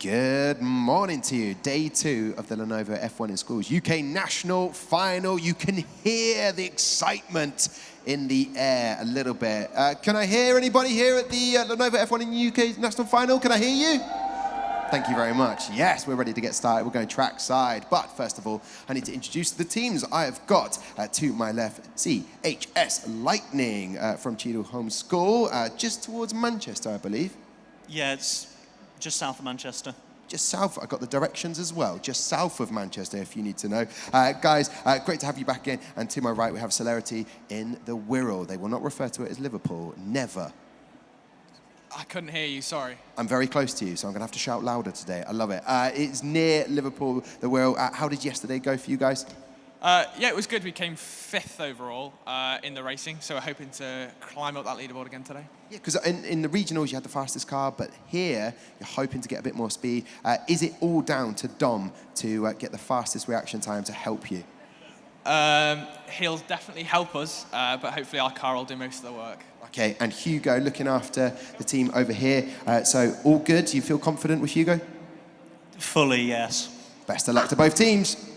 Good morning to you. Day 2 of the Lenovo F1 in Schools UK National Final. You can hear the excitement in the air a little bit. Can I hear anybody here at the Lenovo F1 in UK National Final? Can I hear you? Thank you very much. Yes, we're ready to get started. We're going track side. But first of all, I need to introduce the teams. I have got to my left, CHS Lightning from Cheadle Home School, just towards Manchester, I believe. Yeah, it's just south of Manchester. Just south, I got the directions as well, just south of Manchester if you need to know. Guys, great to have you back in. And to my right, we have Celerity in the Wirral. They will not refer to it as Liverpool, never. I couldn't hear you, sorry. I'm very close to you, so I'm gonna have to shout louder today. I love it. It's near Liverpool, the Wirral. How did yesterday go for you guys? Yeah, it was good. We came 5th overall in the racing, so we're hoping to climb up that leaderboard again today. Yeah, because in the regionals you had the fastest car, but here you're hoping to get a bit more speed. Is it all down to Dom to get the fastest reaction time to help you? He'll definitely help us, but hopefully our car will do most of the work. Okay, and Hugo looking after the team over here. So all good? Do you feel confident with Hugo? Fully, yes. Best of luck to both teams.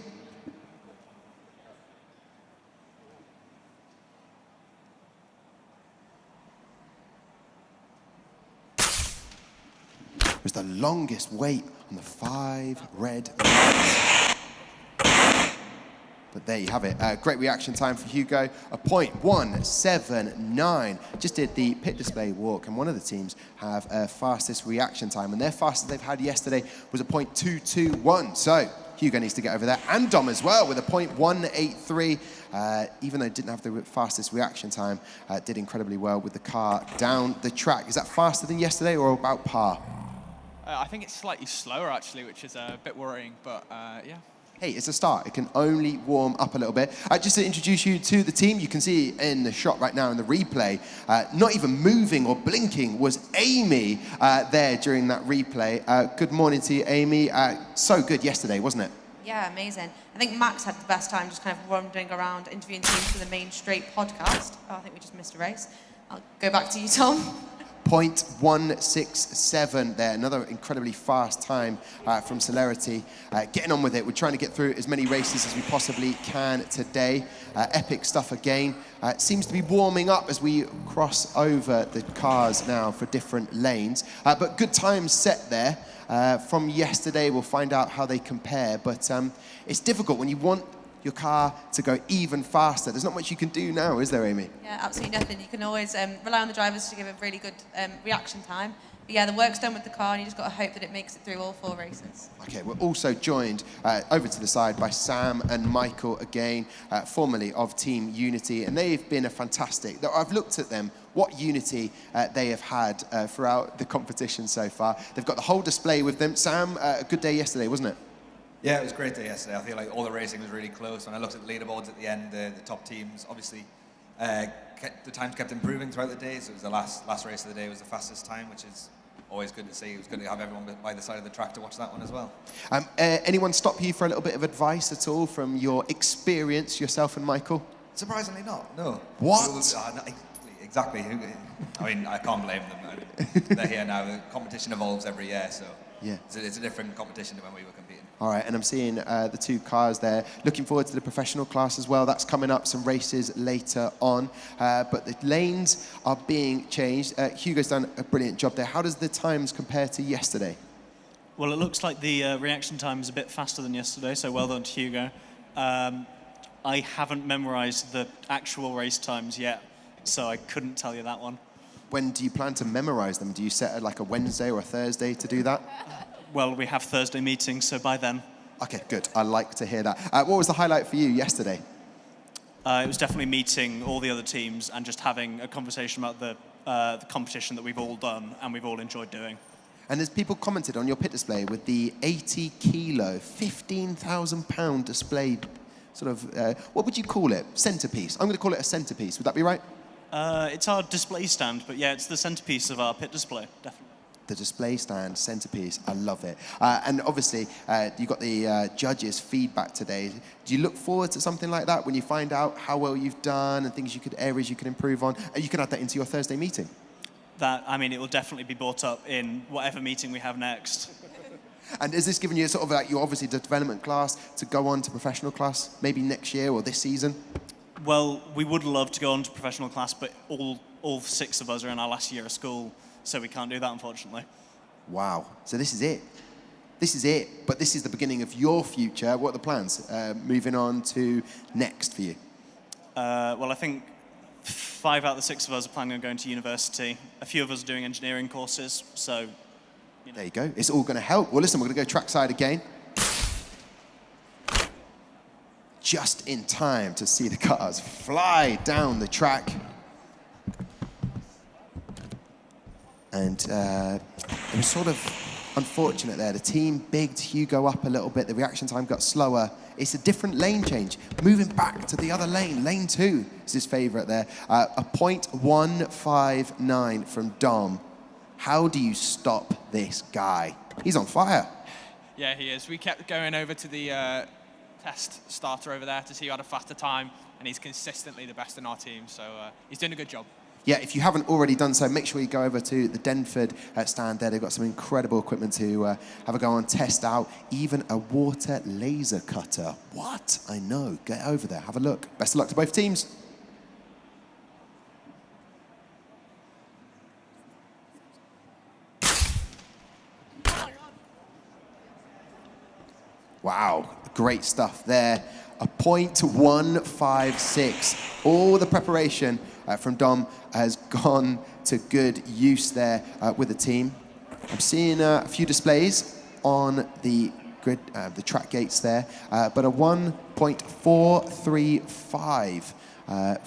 It was the longest wait on the 5 red lights. But there you have it. Great reaction time for Hugo. A .179. Just did the pit display walk, and one of the teams have a fastest reaction time, and their fastest they've had yesterday was a .221. So Hugo needs to get over there, and Dom as well with a .183. Even though it didn't have the fastest reaction time, did incredibly well with the car down the track. Is that faster than yesterday or about par? I think it's slightly slower, actually, which is a bit worrying, but yeah. Hey, it's a start. It can only warm up a little bit. Just to introduce you to the team, you can see in the shot right now in the replay, not even moving or blinking was Amy there during that replay. Good morning to you, Amy. So good yesterday, wasn't it? Yeah, amazing. I think Max had the best time just kind of wandering around interviewing teams for the Main Straight podcast. Oh, I think we just missed a race. I'll go back to you, Tom. .167 there, another incredibly fast time from Celerity. Getting on with it, we're trying to get through as many races as we possibly can today. Epic stuff again. It seems to be warming up as we cross over the cars now for different lanes. But good times set there. From yesterday, we'll find out how they compare, but it's difficult when you want your car to go even faster. There's not much you can do now, is there, Amy? Yeah, absolutely nothing. You can always rely on the drivers to give a really good reaction time. But yeah, the work's done with the car, and you just got to hope that it makes it through all 4 races. Okay, we're also joined over to the side by Sam and Michael again, formerly of Team Unity, and they've been a fantastic. I've looked at them, what unity they have had throughout the competition so far. They've got the whole display with them. Sam, a good day yesterday, wasn't it? Yeah, it was a great day yesterday. I feel like all the racing was really close. When I looked at the leaderboards at the end, the top teams, obviously, the times kept improving throughout the day. So it was the last race of the day was the fastest time, which is always good to see. It was good to have everyone by the side of the track to watch that one as well. Anyone stop you for a little bit of advice at all from your experience, yourself and Michael? Surprisingly not, no. What? No, exactly. I mean, I can't blame them. They're here now. The competition evolves every year, so yeah, it's a different competition than when we were competing. All right, and I'm seeing the 2 cars there. Looking forward to the professional class as well. That's coming up, some races later on. But the lanes are being changed. Hugo's done a brilliant job there. How does the times compare to yesterday? Well, it looks like the reaction time is a bit faster than yesterday, so well done to Hugo. I haven't memorized the actual race times yet, so I couldn't tell you that one. When do you plan to memorize them? Do you set like a Wednesday or a Thursday to do that? Well, we have Thursday meetings, so by then. Okay, good. I like to hear that. What was the highlight for you yesterday? It was definitely meeting all the other teams and just having a conversation about the competition that we've all done and we've all enjoyed doing. And there's people commented on your pit display with the 80 kilo, £15,000 display sort of, what would you call it? Centerpiece. I'm going to call it a centerpiece. Would that be right? It's our display stand, but yeah, it's the centerpiece of our pit display, definitely. The display stand, centerpiece, I love it. And obviously, you got the judges' feedback today. Do you look forward to something like that when you find out how well you've done and areas you could improve on? And you can add that into your Thursday meeting. That, I mean, it will definitely be brought up in whatever meeting we have next. And has this given you sort of like, you're obviously the development class to go on to professional class, maybe next year or this season? Well, we would love to go on to professional class, but all 6 of us are in our last year of school, so we can't do that, unfortunately. Wow. So this is it. This is it. But this is the beginning of your future. What are the plans? Moving on to next for you? Well, I think 5 out of the 6 of us are planning on going to university. A few of us are doing engineering courses, so... You know. There you go. It's all going to help. Well, listen, we're going to go trackside again. Just in time to see the cars fly down the track. And it was sort of unfortunate there. The team bigged Hugo up a little bit. The reaction time got slower. It's a different lane change. Moving back to the other lane. Lane 2 is his favorite there. A .159 from Dom. How do you stop this guy? He's on fire. Yeah, he is. We kept going over to the test starter over there to see who had a faster time, and he's consistently the best in our team, so he's doing a good job. Yeah, if you haven't already done so, make sure you go over to the Denford stand there. They've got some incredible equipment to have a go on, test out, even a water laser cutter. What? I know. Get over there, have a look. Best of luck to both teams. Wow, great stuff there. A .156. All the preparation from Dom has gone to good use there with the team. I'm seeing a few displays on the grid, the track gates there, but a 1.435.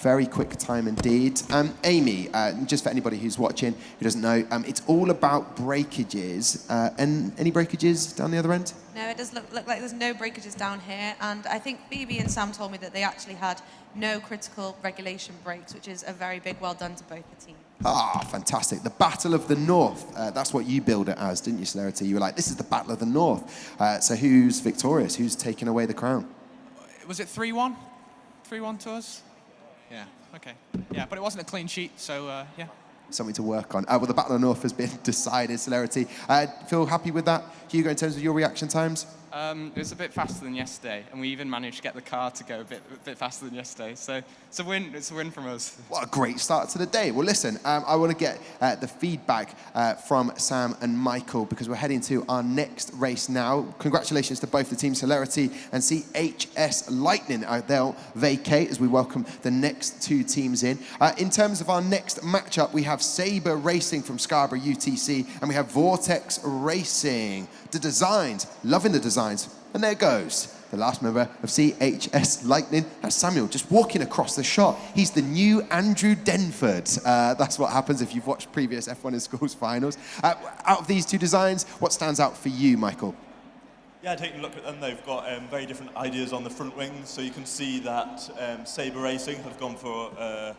Very quick time indeed. Amy, just for anybody who's watching who doesn't know, it's all about breakages. And any breakages down the other end? No, it does look like there's no breakages down here, and I think Phoebe and Sam told me that they actually had no critical regulation breaks, which is a very big well done to both the teams. Ah, fantastic. The Battle of the North. That's what you billed it as, didn't you, Celerity? You were like, this is the Battle of the North. So who's victorious? Who's taking away the crown? Was it 3-1? 3-1 to us? Yeah, okay. Yeah, but it wasn't a clean sheet, so yeah. Something to work on. Well, the Battle of the North has been decided, Celerity. Feel happy with that, Hugo, in terms of your reaction times? It was a bit faster than yesterday, and we even managed to get the car to go a bit faster than yesterday. So it's a win. It's a win from us. What a great start to the day. Well, listen, I want to get the feedback from Sam and Michael because we're heading to our next race now. Congratulations to both the teams, Celerity and CHS Lightning. They'll vacate as we welcome the next 2 teams in. In terms of our next matchup, we have Saber Racing from Scarborough UTC, and we have Vortex Racing. The designs, loving the designs. And there goes the last member of CHS Lightning. That's Samuel just walking across the shot. He's the new Andrew Denford. That's what happens if you've watched previous F1 in Schools finals. Out of these 2 designs, what stands out for you, Michael? Yeah, taking a look at them, they've got very different ideas on the front wings. So you can see that Saber Racing have gone for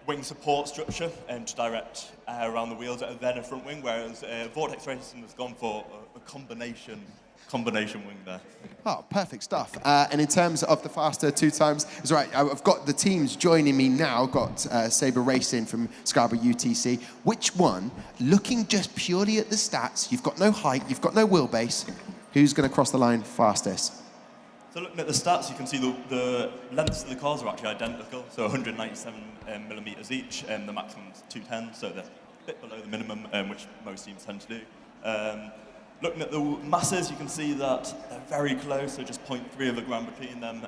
wing support structure to direct around the wheels and then a front wing, whereas Vortex Racing has gone for a combination wing there. Oh, perfect stuff. And in terms of the faster 2 times, it's right. I've got the teams joining me now. I've got Saber Racing from Scarborough UTC. Which one, looking just purely at the stats, you've got no height, you've got no wheelbase, who's going to cross the line fastest? So looking at the stats, you can see the lengths of the cars are actually identical, so 197 millimeters each, and the maximum is 210, so they're a bit below the minimum, which most teams tend to do. Looking at the masses, you can see that they're very close, so just 0.3 of a gram between them,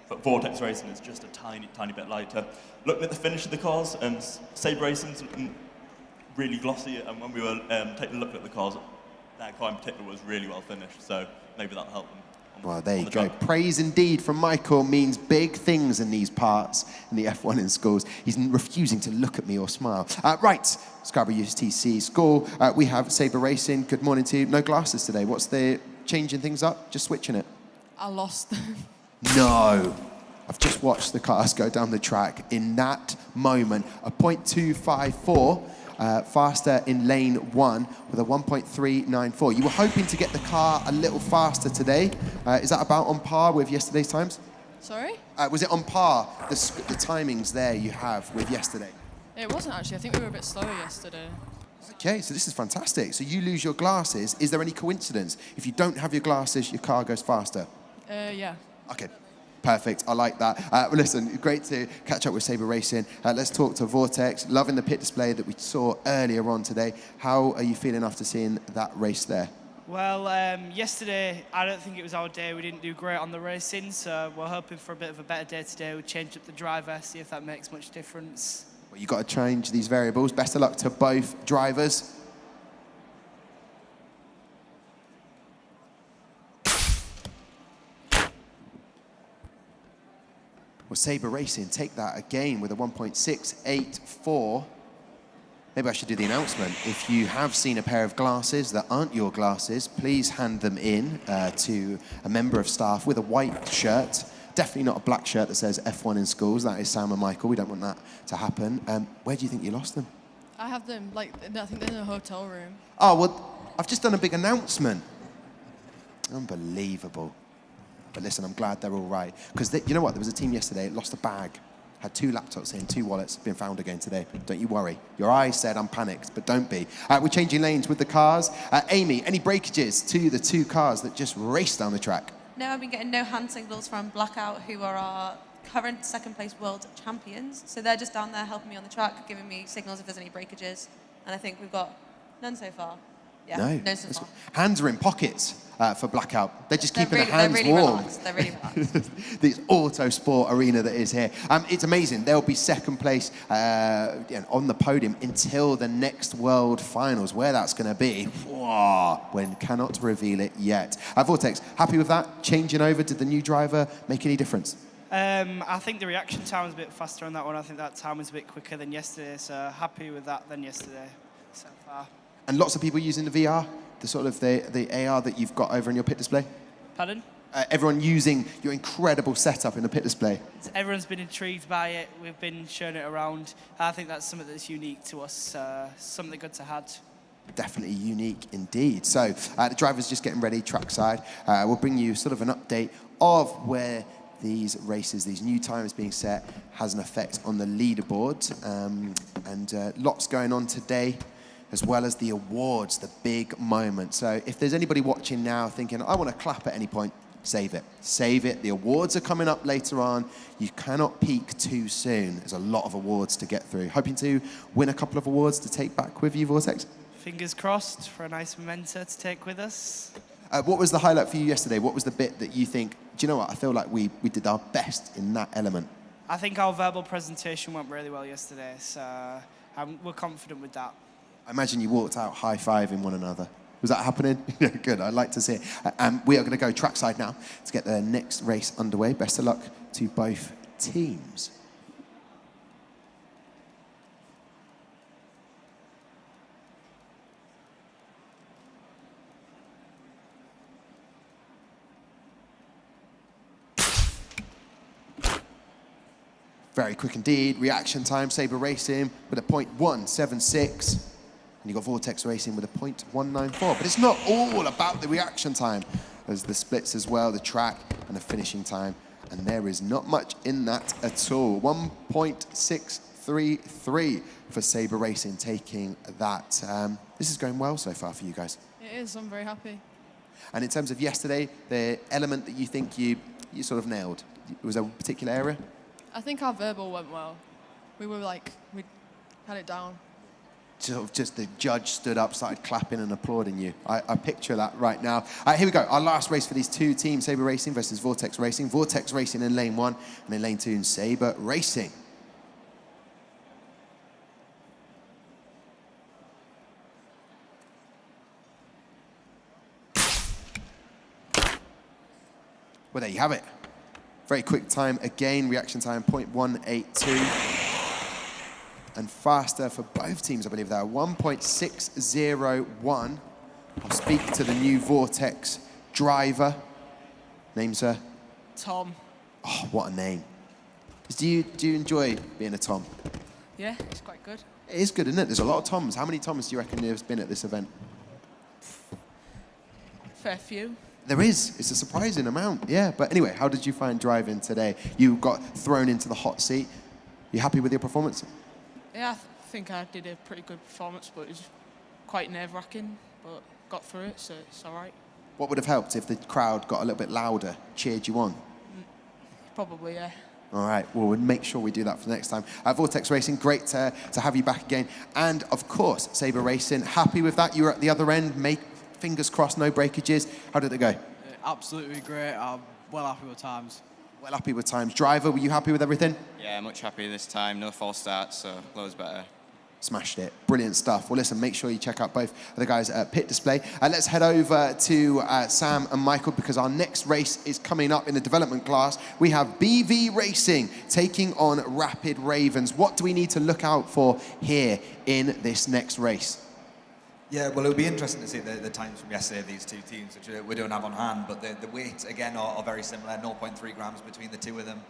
but Vortex Racing is just a tiny, tiny bit lighter. Looking at the finish of the cars, Saber Racing's looking really glossy, and when we were taking a look at the cars, that car in particular was really well finished, so maybe that'll help them. Well, there you go. Praise indeed from Michael means big things in these parts in the F1 in Schools. He's refusing to look at me or smile. Right, Scarborough UTC School. We have Saber Racing. Good morning to you. No glasses today. What's the changing things up? Just switching it? I lost them. No. I've just watched the cars go down the track. In that moment, a .254 faster in lane 1 with a 1.394. You were hoping to get the car a little faster today. Is that about on par with yesterday's times? Sorry? Was it on par, the timings there you have with yesterday? It wasn't actually. I think we were a bit slower yesterday. Okay, so this is fantastic. So you lose your glasses. Is there any coincidence? If you don't have your glasses, your car goes faster? Yeah. Okay, perfect. I like that. Well, listen, great to catch up with Saber Racing. Let's talk to Vortex. Loving the pit display that we saw earlier on today. How are you feeling after seeing that race there? Well, yesterday, I don't think it was our day. We didn't do great on the racing, so we're hoping for a bit of a better day today. We'll change up the driver, see if that makes much difference. Well, you've got to change these variables. Best of luck to both drivers. Well, Saber Racing take that again with a 1.684. Maybe I should do the announcement. If you have seen a pair of glasses that aren't your glasses, please hand them in to a member of staff with a white shirt. Definitely not a black shirt that says F1 in schools. That is Sam and Michael. We don't want that to happen. Where do you think you lost them? I have them, like, I think they're in a hotel room. Oh, well, I've just done a big announcement. Unbelievable. But listen, I'm glad they're all right. Because you know what? There was a team yesterday, lost a bag, had 2 laptops in, 2 wallets, been found again today. Don't you worry. Your eyes said I'm panicked, but don't be. We're changing lanes with the cars. Amy, any breakages to the 2 cars that just raced down the track? No, I've been getting no hand signals from Blackout, who are our current second-place world champions. So they're just down there helping me on the track, giving me signals if there's any breakages. And I think we've got none so far. Yeah, No. none so far. Hands are in pockets for Blackout. They're just keeping really, their hands they're really warm. Relaxed. They're really relaxed. This auto sport arena that is here. It's amazing. They'll be second place on the podium until the next World Finals. Where that's going to be, when cannot reveal it yet. Vortex, happy with that? Changing over, did the new driver make any difference? I think the reaction time was a bit faster on that one. I think that time was a bit quicker than yesterday, so happy with that than yesterday so far. And lots of people using the VR, the sort of the AR that you've got over in your pit display? Pardon? Everyone using your incredible setup in the pit display. Everyone's been intrigued by it. We've been showing it around. I think that's something that's unique to us, something good to have. Definitely unique indeed. So the driver's just getting ready trackside. We'll bring you sort of an update of where these races, these new times being set, has an effect on the leaderboard. And lots going on today, as well as the awards, the big moment. So if there's anybody watching now thinking, I want to clap at any point, save it. Save it. The awards are coming up later on. You cannot peak too soon. There's a lot of awards to get through. Hoping to win a couple of awards to take back with you, Vortex? Fingers crossed for a nice memento to take with us. What was the highlight for you yesterday? What was the bit that you think, do you know what, I feel like we did our best in that element? I think our verbal presentation went really well yesterday, so we're confident with that. I imagine you walked out high-fiving one another. Was that happening? Yeah, good, I'd like to see it. We are going to go trackside now to get the next race underway. Best of luck to both teams. Very quick indeed. Reaction time, Saber Racing with a 0.176. And you've got Vortex Racing with a 0.194. But it's not all about the reaction time. There's the splits as well, the track and the finishing time. And there is not much in that at all. 1.633 for Saber Racing taking that. This is going well so far for you guys. It is, I'm very happy. And in terms of yesterday, the element that you think you sort of nailed, was there a particular area? I think our verbal went well. We had it down. Sort of just the judge stood up, started clapping and applauding you. I picture that right now. Here we go, our last race for these 2 teams, Saber Racing versus Vortex Racing. Vortex Racing in lane 1, and in lane 2, Saber Racing. Well, there you have it. Very quick time again, reaction time 0.182. And faster for both teams, I believe, there 1.601. I'll speak to the new Vortex driver. Name, sir? Tom. Oh, what a name. Do you enjoy being a Tom? Yeah, it's quite good. It is good, isn't it? There's a lot of Toms. How many Toms do you reckon there's been at this event? Fair few. There is. It's a surprising amount, yeah. But anyway, how did you find driving today? You got thrown into the hot seat. You happy with your performance? Yeah, I think I did a pretty good performance, but it was quite nerve-wracking, but got through it, so it's all right. What would have helped if the crowd got a little bit louder, cheered you on? Probably, yeah. All right, well, we'll make sure we do that for the next time. Vortex Racing, great to have you back again. And, of course, Saber Racing, happy with that? You were at the other end, fingers crossed, no breakages. How did it go? Absolutely great. I'm well happy with times. Well happy with times. Driver, were you happy with everything? Yeah, much happier this time. No false starts, so loads better. Smashed it. Brilliant stuff. Well, listen, make sure you check out both of the guys at Pit Display. Let's head over to Sam and Michael because our next race is coming up in the development class. We have BV Racing taking on Rapid Ravens. What do we need to look out for here in this next race? Yeah, well, it'll be interesting to see the times from yesterday of these two teams, which we don't have on hand, but the weights, again, are very similar, 0.3 grams between the two of them.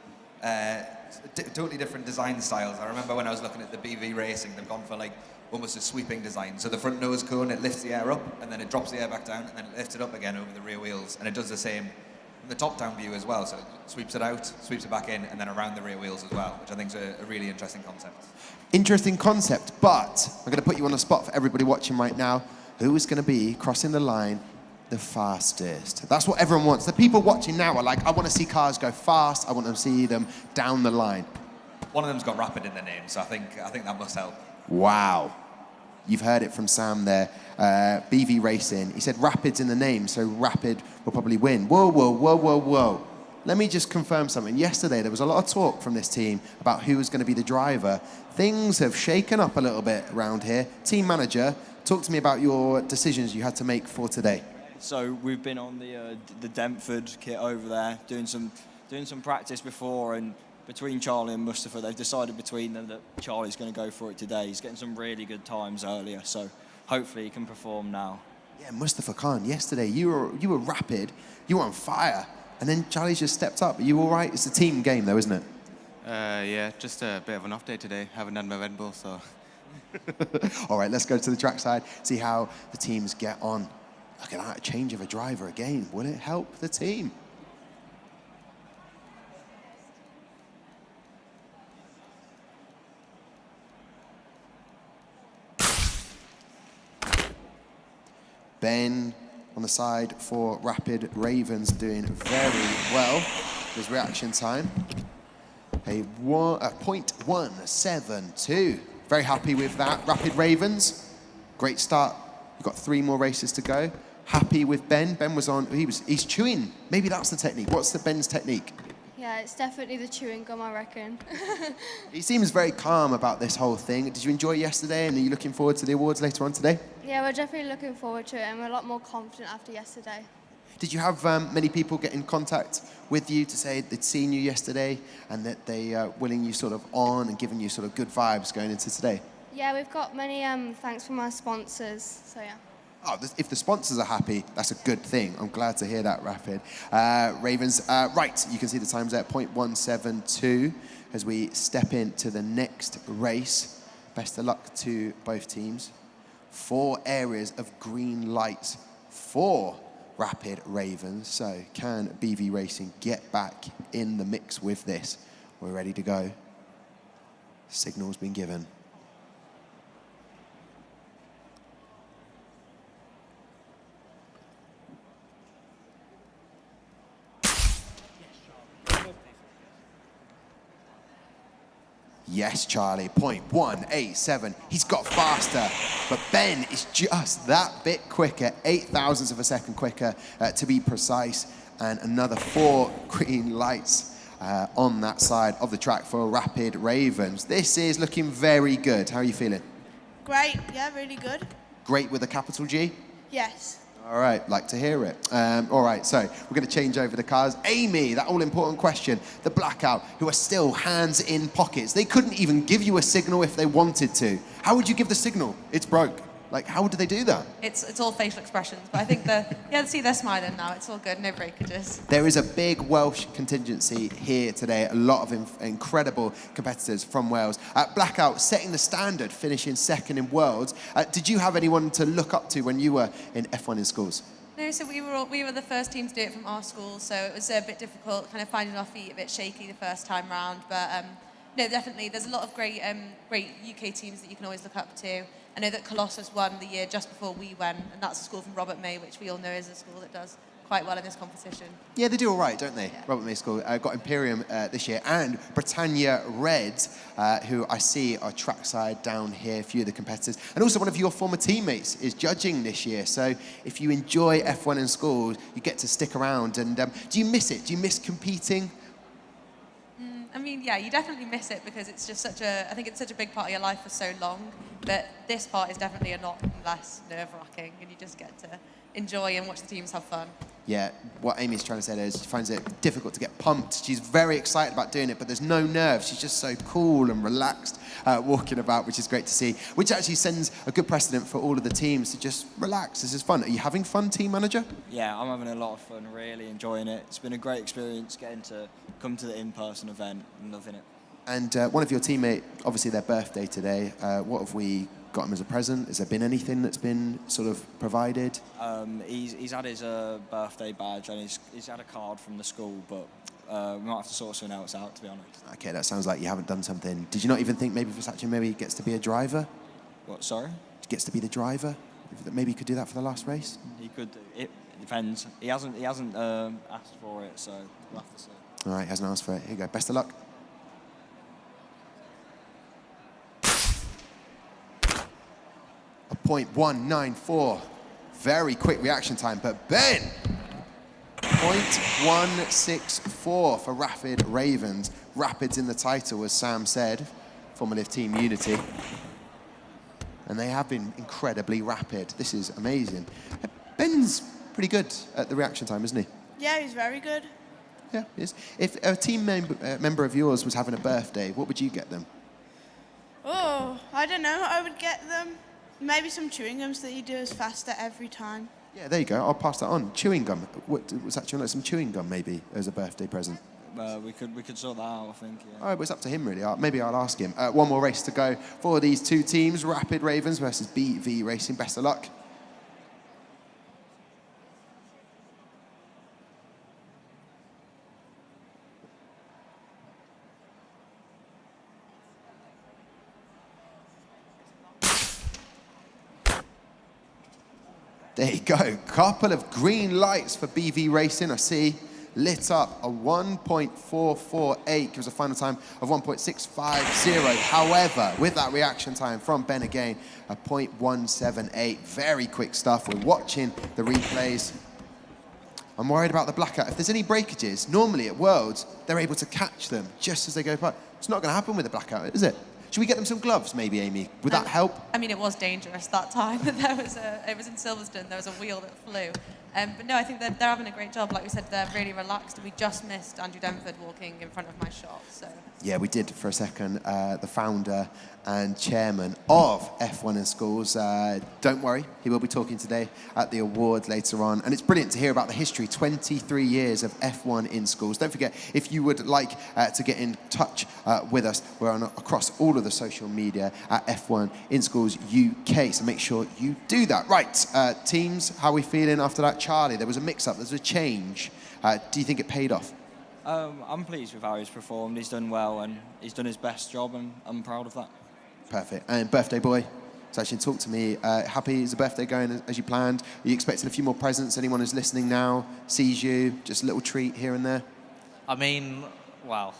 Totally different design styles. I remember when I was looking at the BV Racing, they've gone for like almost a sweeping design. So the front nose cone, it lifts the air up, and then it drops the air back down, and then it lifts it up again over the rear wheels, and it does the same from the top-down view as well. So it sweeps it out, sweeps it back in, and then around the rear wheels as well, which I think is a really interesting concept. Interesting concept, but I'm going to put you on the spot for everybody watching right now. Who is going to be crossing the line the fastest? That's what everyone wants. The people watching now are like, I want to see cars go fast. I want to see them down the line. One of them's got Rapid in the name, so I think that must help. Wow. You've heard it from Sam there. BV Racing. He said Rapid's in the name, so Rapid will probably win. Whoa, whoa, whoa, whoa, whoa. Let me just confirm something. Yesterday, there was a lot of talk from this team about who was going to be the driver. Things have shaken up a little bit around here. Team manager, talk to me about your decisions you had to make for today. So we've been on the Dentford kit over there, doing some practice before, and between Charlie and Mustafa, they've decided between them that Charlie's going to go for it today. He's getting some really good times earlier, so hopefully he can perform now. Yeah, Mustafa Khan, yesterday you were rapid, you were on fire, and then Charlie's just stepped up. Are you all right? It's a team game though, isn't it? Yeah, just a bit of an off day today. Haven't done my Red Bull, so. All right, let's go to the trackside, see how the teams get on. Look at that, a change of a driver again. Will it help the team? Ben on the side for Rapid Ravens doing very well. His reaction time, a 0.172. Very happy with that. Rapid Ravens, great start. We've got 3 more races to go. Happy with Ben. Ben was on, he's chewing. Maybe that's the technique. What's Ben's technique? Yeah, it's definitely the chewing gum, I reckon. He seems very calm about this whole thing. Did you enjoy yesterday, and are you looking forward to the awards later on today? Yeah, we're definitely looking forward to it, and we're a lot more confident after yesterday. Did you have many people get in contact with you to say they'd seen you yesterday and that they are willing you sort of on and giving you sort of good vibes going into today? Yeah, we've got many thanks from our sponsors, so yeah. Oh, if the sponsors are happy, that's a good thing. I'm glad to hear that, Rapid. Ravens, right, you can see the times there, 0.172 as we step into the next race. Best of luck to both teams. 4 areas of green lights for Rapid Ravens. So can BV Racing get back in the mix with this? We're ready to go. Signal's been given. Yes, Charlie, 0.187. He's got faster, but Ben is just that bit quicker, 0.08 of a second quicker to be precise, and another 4 green lights on that side of the track for Rapid Ravens. This is looking very good. How are you feeling? Great, yeah, really good. Great with a capital G? Yes. All right, like to hear it. All right, so we're going to change over the cars. Amy, that all-important question, the Blackout, who are still hands in pockets. They couldn't even give you a signal if they wanted to. How would you give the signal? It's broke. Like, how do they do that? It's all facial expressions, but I think see, they're smiling now. It's all good, no breakages. There is a big Welsh contingency here today. A lot of incredible competitors from Wales. Blackout setting the standard, finishing second in Worlds. Did you have anyone to look up to when you were in F1 in schools? No, so we were the first team to do it from our school, so it was a bit difficult, kind of finding our feet a bit shaky the first time round, but No, definitely. There's a lot of great UK teams that you can always look up to. I know that Colossus won the year just before we went, and that's a school from Robert May, which we all know is a school that does quite well in this competition. Yeah, they do all right, don't they? Yeah. Robert May School got Imperium this year, and Britannia Red, who I see are trackside down here, a few of the competitors. And also one of your former teammates is judging this year. So if you enjoy F1 in schools, you get to stick around. And do you miss it? Do you miss competing? I mean, yeah, you definitely miss it because it's just I think it's such a big part of your life for so long. But this part is definitely a lot less nerve-wracking, and you just get to enjoy and watch the teams have fun. Yeah, what Amy's trying to say there is she finds it difficult to get pumped. She's very excited about doing it, but there's no nerves. She's just so cool and relaxed walking about, which is great to see, which actually sends a good precedent for all of the teams to just relax. This is fun. Are you having fun, team manager? Yeah, I'm having a lot of fun, really enjoying it. It's been a great experience getting to come to the in-person event and loving it. And one of your teammates, obviously their birthday today, what have we got him as a present? Has there been anything that's been sort of provided? He's had his birthday badge and he's had a card from the school, but we might have to sort something else out, to be honest. Okay, that sounds like you haven't done something. Did you not even think maybe Versace maybe gets to be a driver? What, sorry? Gets to be the driver? Maybe he could do that for the last race? He could do. It depends. He hasn't asked for it, so we'll have to see. All right, he hasn't asked for it. Here you go. Best of luck. A .194. Very quick reaction time, but Ben, .164 for Rapid Ravens. Rapids in the title, as Sam said, formerly of Team Unity. And they have been incredibly rapid. This is amazing. Ben's pretty good at the reaction time, isn't he? Yeah, he's very good. Yeah, he is. If a team member of yours was having a birthday, what would you get them? Oh, I don't know. I would get them maybe some chewing gums that he does faster every time. Yeah, there you go. I'll pass that on. Chewing gum. What was that? Like some chewing gum, maybe, as a birthday present. We could sort that out, I think. Yeah. Oh, it was up to him, really. Maybe I'll ask him. One more race to go for these two teams: Rapid Ravens versus BV Racing. Best of luck. There you go. Couple of green lights for BV Racing. I see lit up a 1.448. Gives a final time of 1.650. However, with that reaction time from Ben again, a 0.178. Very quick stuff. We're watching the replays. I'm worried about the blackout. If there's any breakages, normally at Worlds, they're able to catch them just as they go by. It's not going to happen with the blackout, is it? Should we get them some gloves, maybe, Amy? Would that help? I mean, it was dangerous that time. It was in Silverstone. There was a wheel that flew. But no, I think they're having a great job. Like we said, they're really relaxed. We just missed Andrew Denford walking in front of my shot. So. Yeah, we did for a second. The founder and chairman of F1 in Schools. Don't worry, he will be talking today at the award later on. And it's brilliant to hear about the history, 23 years of F1 in Schools. Don't forget, if you would like to get in touch with us, we're on across all of the social media at F1 in Schools UK. So make sure you do that. Right, teams, how are we feeling after that? Charlie, there was a mix-up, there was a change. Do you think it paid off? I'm pleased with how he's performed. He's done well and he's done his best job, and I'm proud of that. Perfect. And birthday boy, so actually talk to me. Happy is the birthday going as you planned? Are you expecting a few more presents? Anyone who's listening now sees you, just a little treat here and there? I mean, well,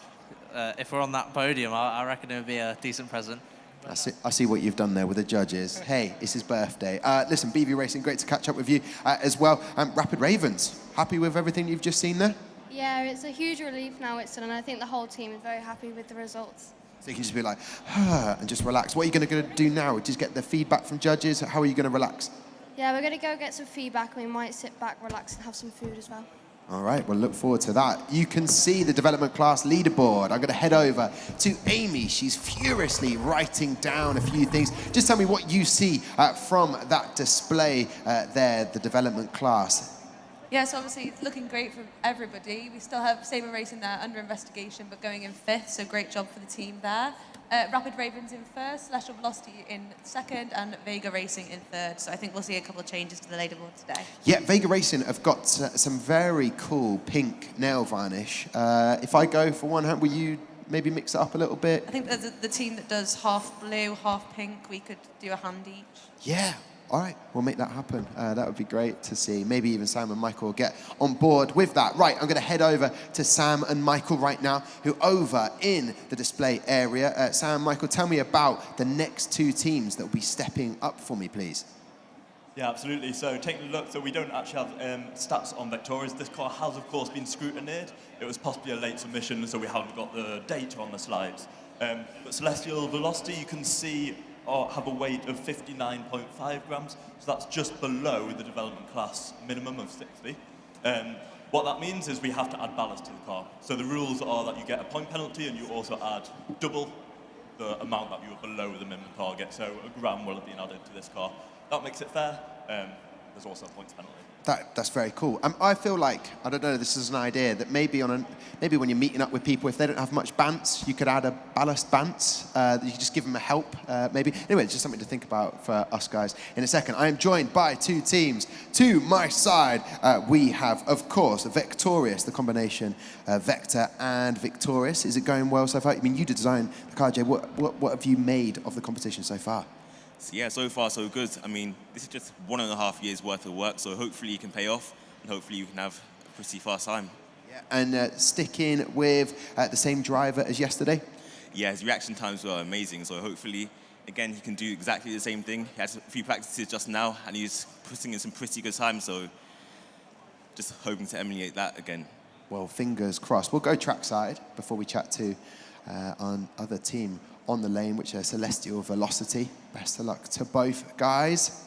if we're on that podium, I reckon it would be a decent present. I see what you've done there with the judges. Hey, it's his birthday. Listen, BV Racing, great to catch up with you as well. Rapid Ravens, happy with everything you've just seen there? Yeah, it's a huge relief now it's done, and I think the whole team is very happy with the results. So you can just be like, and just relax. What are you going to do now? Just get the feedback from judges? How are you going to relax? Yeah, we're going to go get some feedback, and we might sit back, relax, and have some food as well. All right, well, look forward to that. You can see the development class leaderboard. I'm going to head over to Amy. She's furiously writing down a few things. Just tell me what you see from that display there, the development class. Yeah, so obviously it's looking great for everybody. We still have Saber Racing there under investigation, but going in 5th, so great job for the team there. Rapid Ravens in 1st, Celestial Velocity in 2nd, and Vega Racing in 3rd. So I think we'll see a couple of changes to the leaderboard today. Yeah, Vega Racing have got some very cool pink nail varnish. If I go for one hand, will you maybe mix it up a little bit? I think there's the team that does half blue, half pink. We could do a hand each. Yeah. All right, we'll make that happen. That would be great to see. Maybe even Sam and Michael will get on board with that. Right, I'm going to head over to Sam and Michael right now, who are over in the display area. Sam and Michael, tell me about the next two teams that will be stepping up for me, please. Yeah, absolutely. So taking a look, so we don't actually have stats on Victorious. This car has, of course, been scrutinized. It was possibly a late submission, so we haven't got the data on the slides. But Celestial Velocity, you can see, have a weight of 59.5 grams, so that's just below the development class minimum of 60. What that means is we have to add ballast to the car. So the rules are that you get a point penalty and you also add double the amount that you were below the minimum target, so a gram will have been added to this car. That makes it fair. There's also a points penalty. That's very cool. I feel like, I don't know, this is an idea that maybe when you're meeting up with people, if they don't have much bants, you could add a ballast bants. You could just give them a help, maybe. Anyway, it's just something to think about for us guys. In a second, I am joined by two teams. To my side, we have, of course, Victorious, the combination Vector and Victorious. Is it going well so far? I mean, you designed the car, Jay. What have you made of the competition so far? So yeah, so far so good. I mean, this is just 1.5 years worth of work, so hopefully you can pay off, and hopefully you can have a pretty fast time. Yeah. And sticking with the same driver as yesterday? Yeah, his reaction times were amazing, so hopefully, again, he can do exactly the same thing. He had a few practices just now, and he's putting in some pretty good times, so just hoping to emulate that again. Well, fingers crossed. We'll go trackside before we chat to our other team on the lane, which is Celestial Velocity. Best of luck to both guys.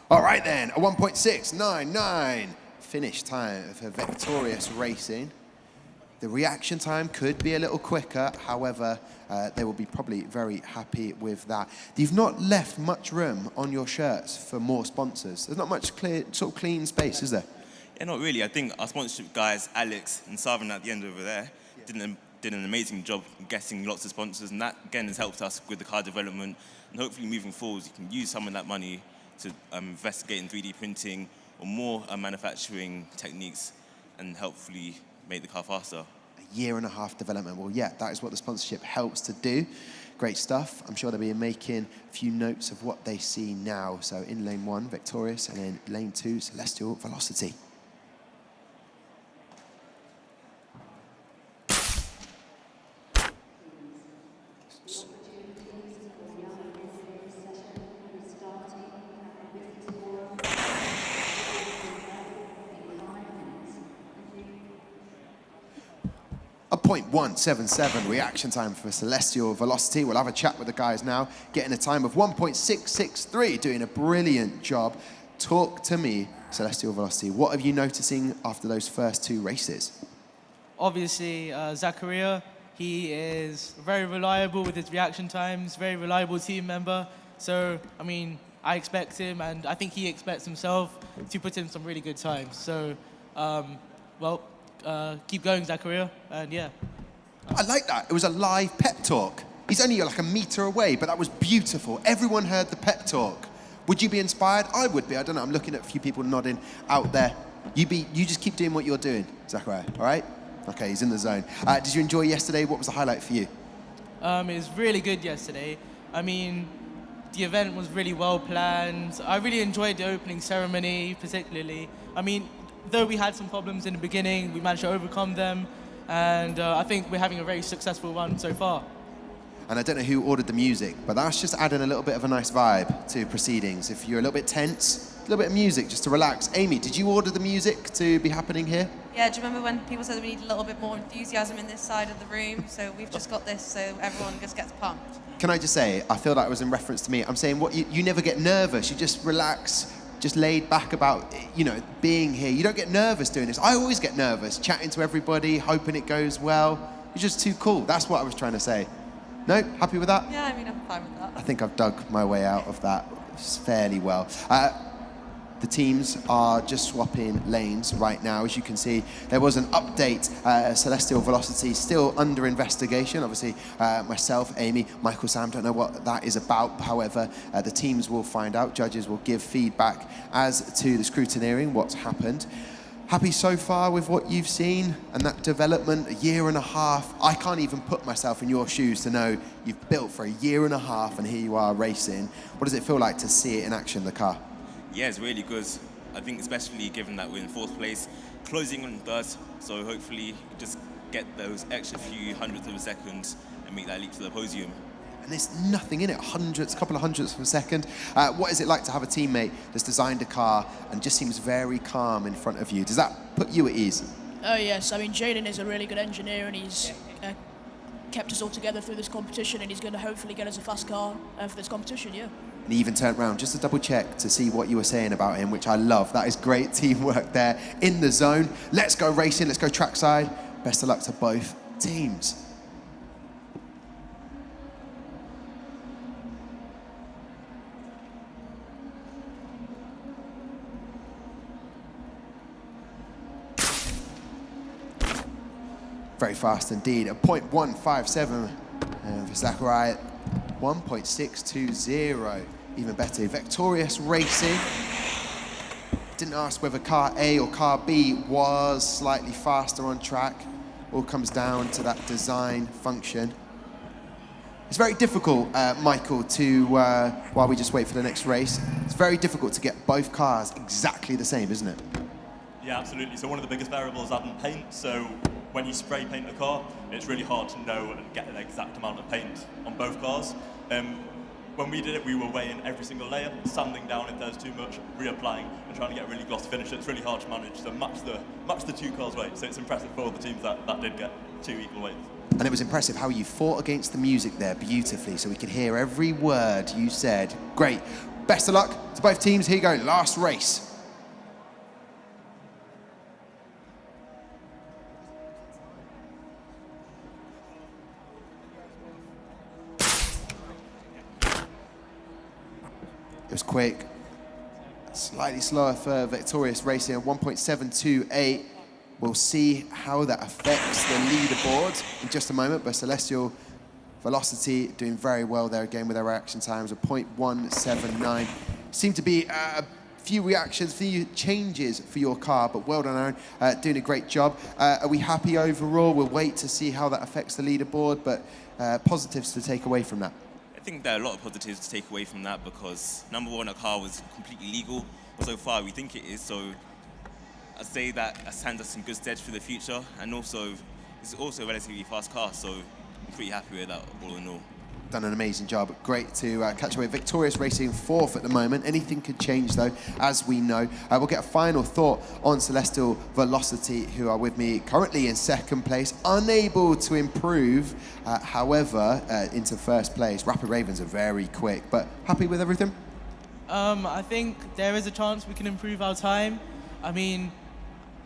All right then, a 1.699 finish time for Victorious Racing. The reaction time could be a little quicker, however, they will be probably very happy with that. You've not left much room on your shirts for more sponsors. There's not much clean space, is there? Yeah, not really. I think our sponsorship guys, Alex and Sarvan at the end over there, did an amazing job getting lots of sponsors, and that, again, has helped us with the car development. And hopefully moving forward, you can use some of that money to investigate in 3D printing or more manufacturing techniques and hopefully make the car faster. A year and a half development. Well, yeah, that is what the sponsorship helps to do. Great stuff. I'm sure they'll be making a few notes of what they see now. So in lane 1, Victorious, and in lane 2, Celestial Velocity. A 0.177 reaction time for Celestial Velocity. We'll have a chat with the guys now, getting a time of 1.663, doing a brilliant job. Talk to me, Celestial Velocity. What have you noticing after those first 2 races? Obviously, Zachariah, he is very reliable with his reaction times, very reliable team member. So, I mean, I expect him, and I think he expects himself to put in some really good times. So, well, keep going, Zachariah, and yeah. I like that. It was a live pep talk. He's only like a meter away, but that was beautiful. Everyone heard the pep talk. Would you be inspired? I would be. I don't know. I'm looking at a few people nodding out there. You just keep doing what you're doing, Zachariah, all right? Okay, he's in the zone. Did you enjoy yesterday? What was the highlight for you? It was really good yesterday. I mean, the event was really well planned. I really enjoyed the opening ceremony, particularly. I mean, though we had some problems in the beginning, we managed to overcome them, and I think we're having a very successful run so far. And I don't know who ordered the music, but that's just adding a little bit of a nice vibe to proceedings. If you're a little bit tense, a little bit of music just to relax. Amy, did you order the music to be happening here? Yeah, do you remember when people said we need a little bit more enthusiasm in this side of the room? So we've just got this, so everyone just gets pumped. Can I just say, I feel that was in reference to me. I'm saying, you never get nervous. You just relax, just laid back about, being here. You don't get nervous doing this. I always get nervous, chatting to everybody, hoping it goes well. You're just too cool. That's what I was trying to say. No? Happy with that? Yeah, I mean, I'm fine with that. I think I've dug my way out of that fairly well. The teams are just swapping lanes right now. As you can see, there was an update. Celestial Velocity still under investigation. Obviously, myself, Amy, Michael, Sam don't know what that is about. However, the teams will find out. Judges will give feedback as to the scrutineering, what's happened. Happy so far with what you've seen and that development, a year and a half. I can't even put myself in your shoes to know you've built for a year and a half and here you are racing. What does it feel like to see it in action, the car? Yeah, it's really good. I think especially given that we're in 4th place, closing on third, so hopefully just get those extra few hundredths of a second and make that leap to the podium. And there's nothing in it, a couple of hundredths of a second. What is it like to have a teammate that's designed a car and just seems very calm in front of you? Does that put you at ease? Oh yes, I mean Jaden is a really good engineer and he's kept us all together through this competition and he's going to hopefully get us a fast car for this competition, yeah. And he even turned around just to double check to see what you were saying about him, which I love. That is great teamwork there in the zone. Let's go racing, let's go trackside. Best of luck to both teams. Very fast indeed, a 0.157 for Zachary, 1.620, even better. Victorious Racing. Didn't ask whether car A or car B was slightly faster on track. All comes down to that design function. It's very difficult, Michael, to, while we just wait for the next race, it's very difficult to get both cars exactly the same, isn't it? Yeah, absolutely. So one of the biggest variables is adding paint. So when you spray paint a car, it's really hard to know and get the exact amount of paint on both cars. When we did it, we were weighing every single layer, sanding down if there's too much, reapplying, and trying to get a really glossy finish. It's really hard to manage, so match the two cars' weight. So it's impressive for all the teams that did get 2 equal weights. And it was impressive how you fought against the music there beautifully, so we could hear every word you said. Great. Best of luck to both teams. Here you go, last race. It was quick, slightly slower for Victorious Racing at 1.728. We'll see how that affects the leaderboard in just a moment, but Celestial Velocity doing very well there again with their reaction times of 0.179. Seemed to be a few reactions, few changes for your car, but well done, Aaron, doing a great job. Are we happy overall? We'll wait to see how that affects the leaderboard, but positives to take away from that. I think there are a lot of positives to take away from that because, number one, our car was completely legal. So far, we think it is. So I'd say that stands us in good stead for the future. And also, it's also a relatively fast car, so I'm pretty happy with that all in all. Done an amazing job. Great to catch up with Victorious Racing 4th at the moment. Anything could change though, as we know. We'll get a final thought on Celestial Velocity, who are with me currently in 2nd place, unable to improve, however, into 1st place. Rapid Ravens are very quick, but happy with everything? I think there is a chance we can improve our time. I mean,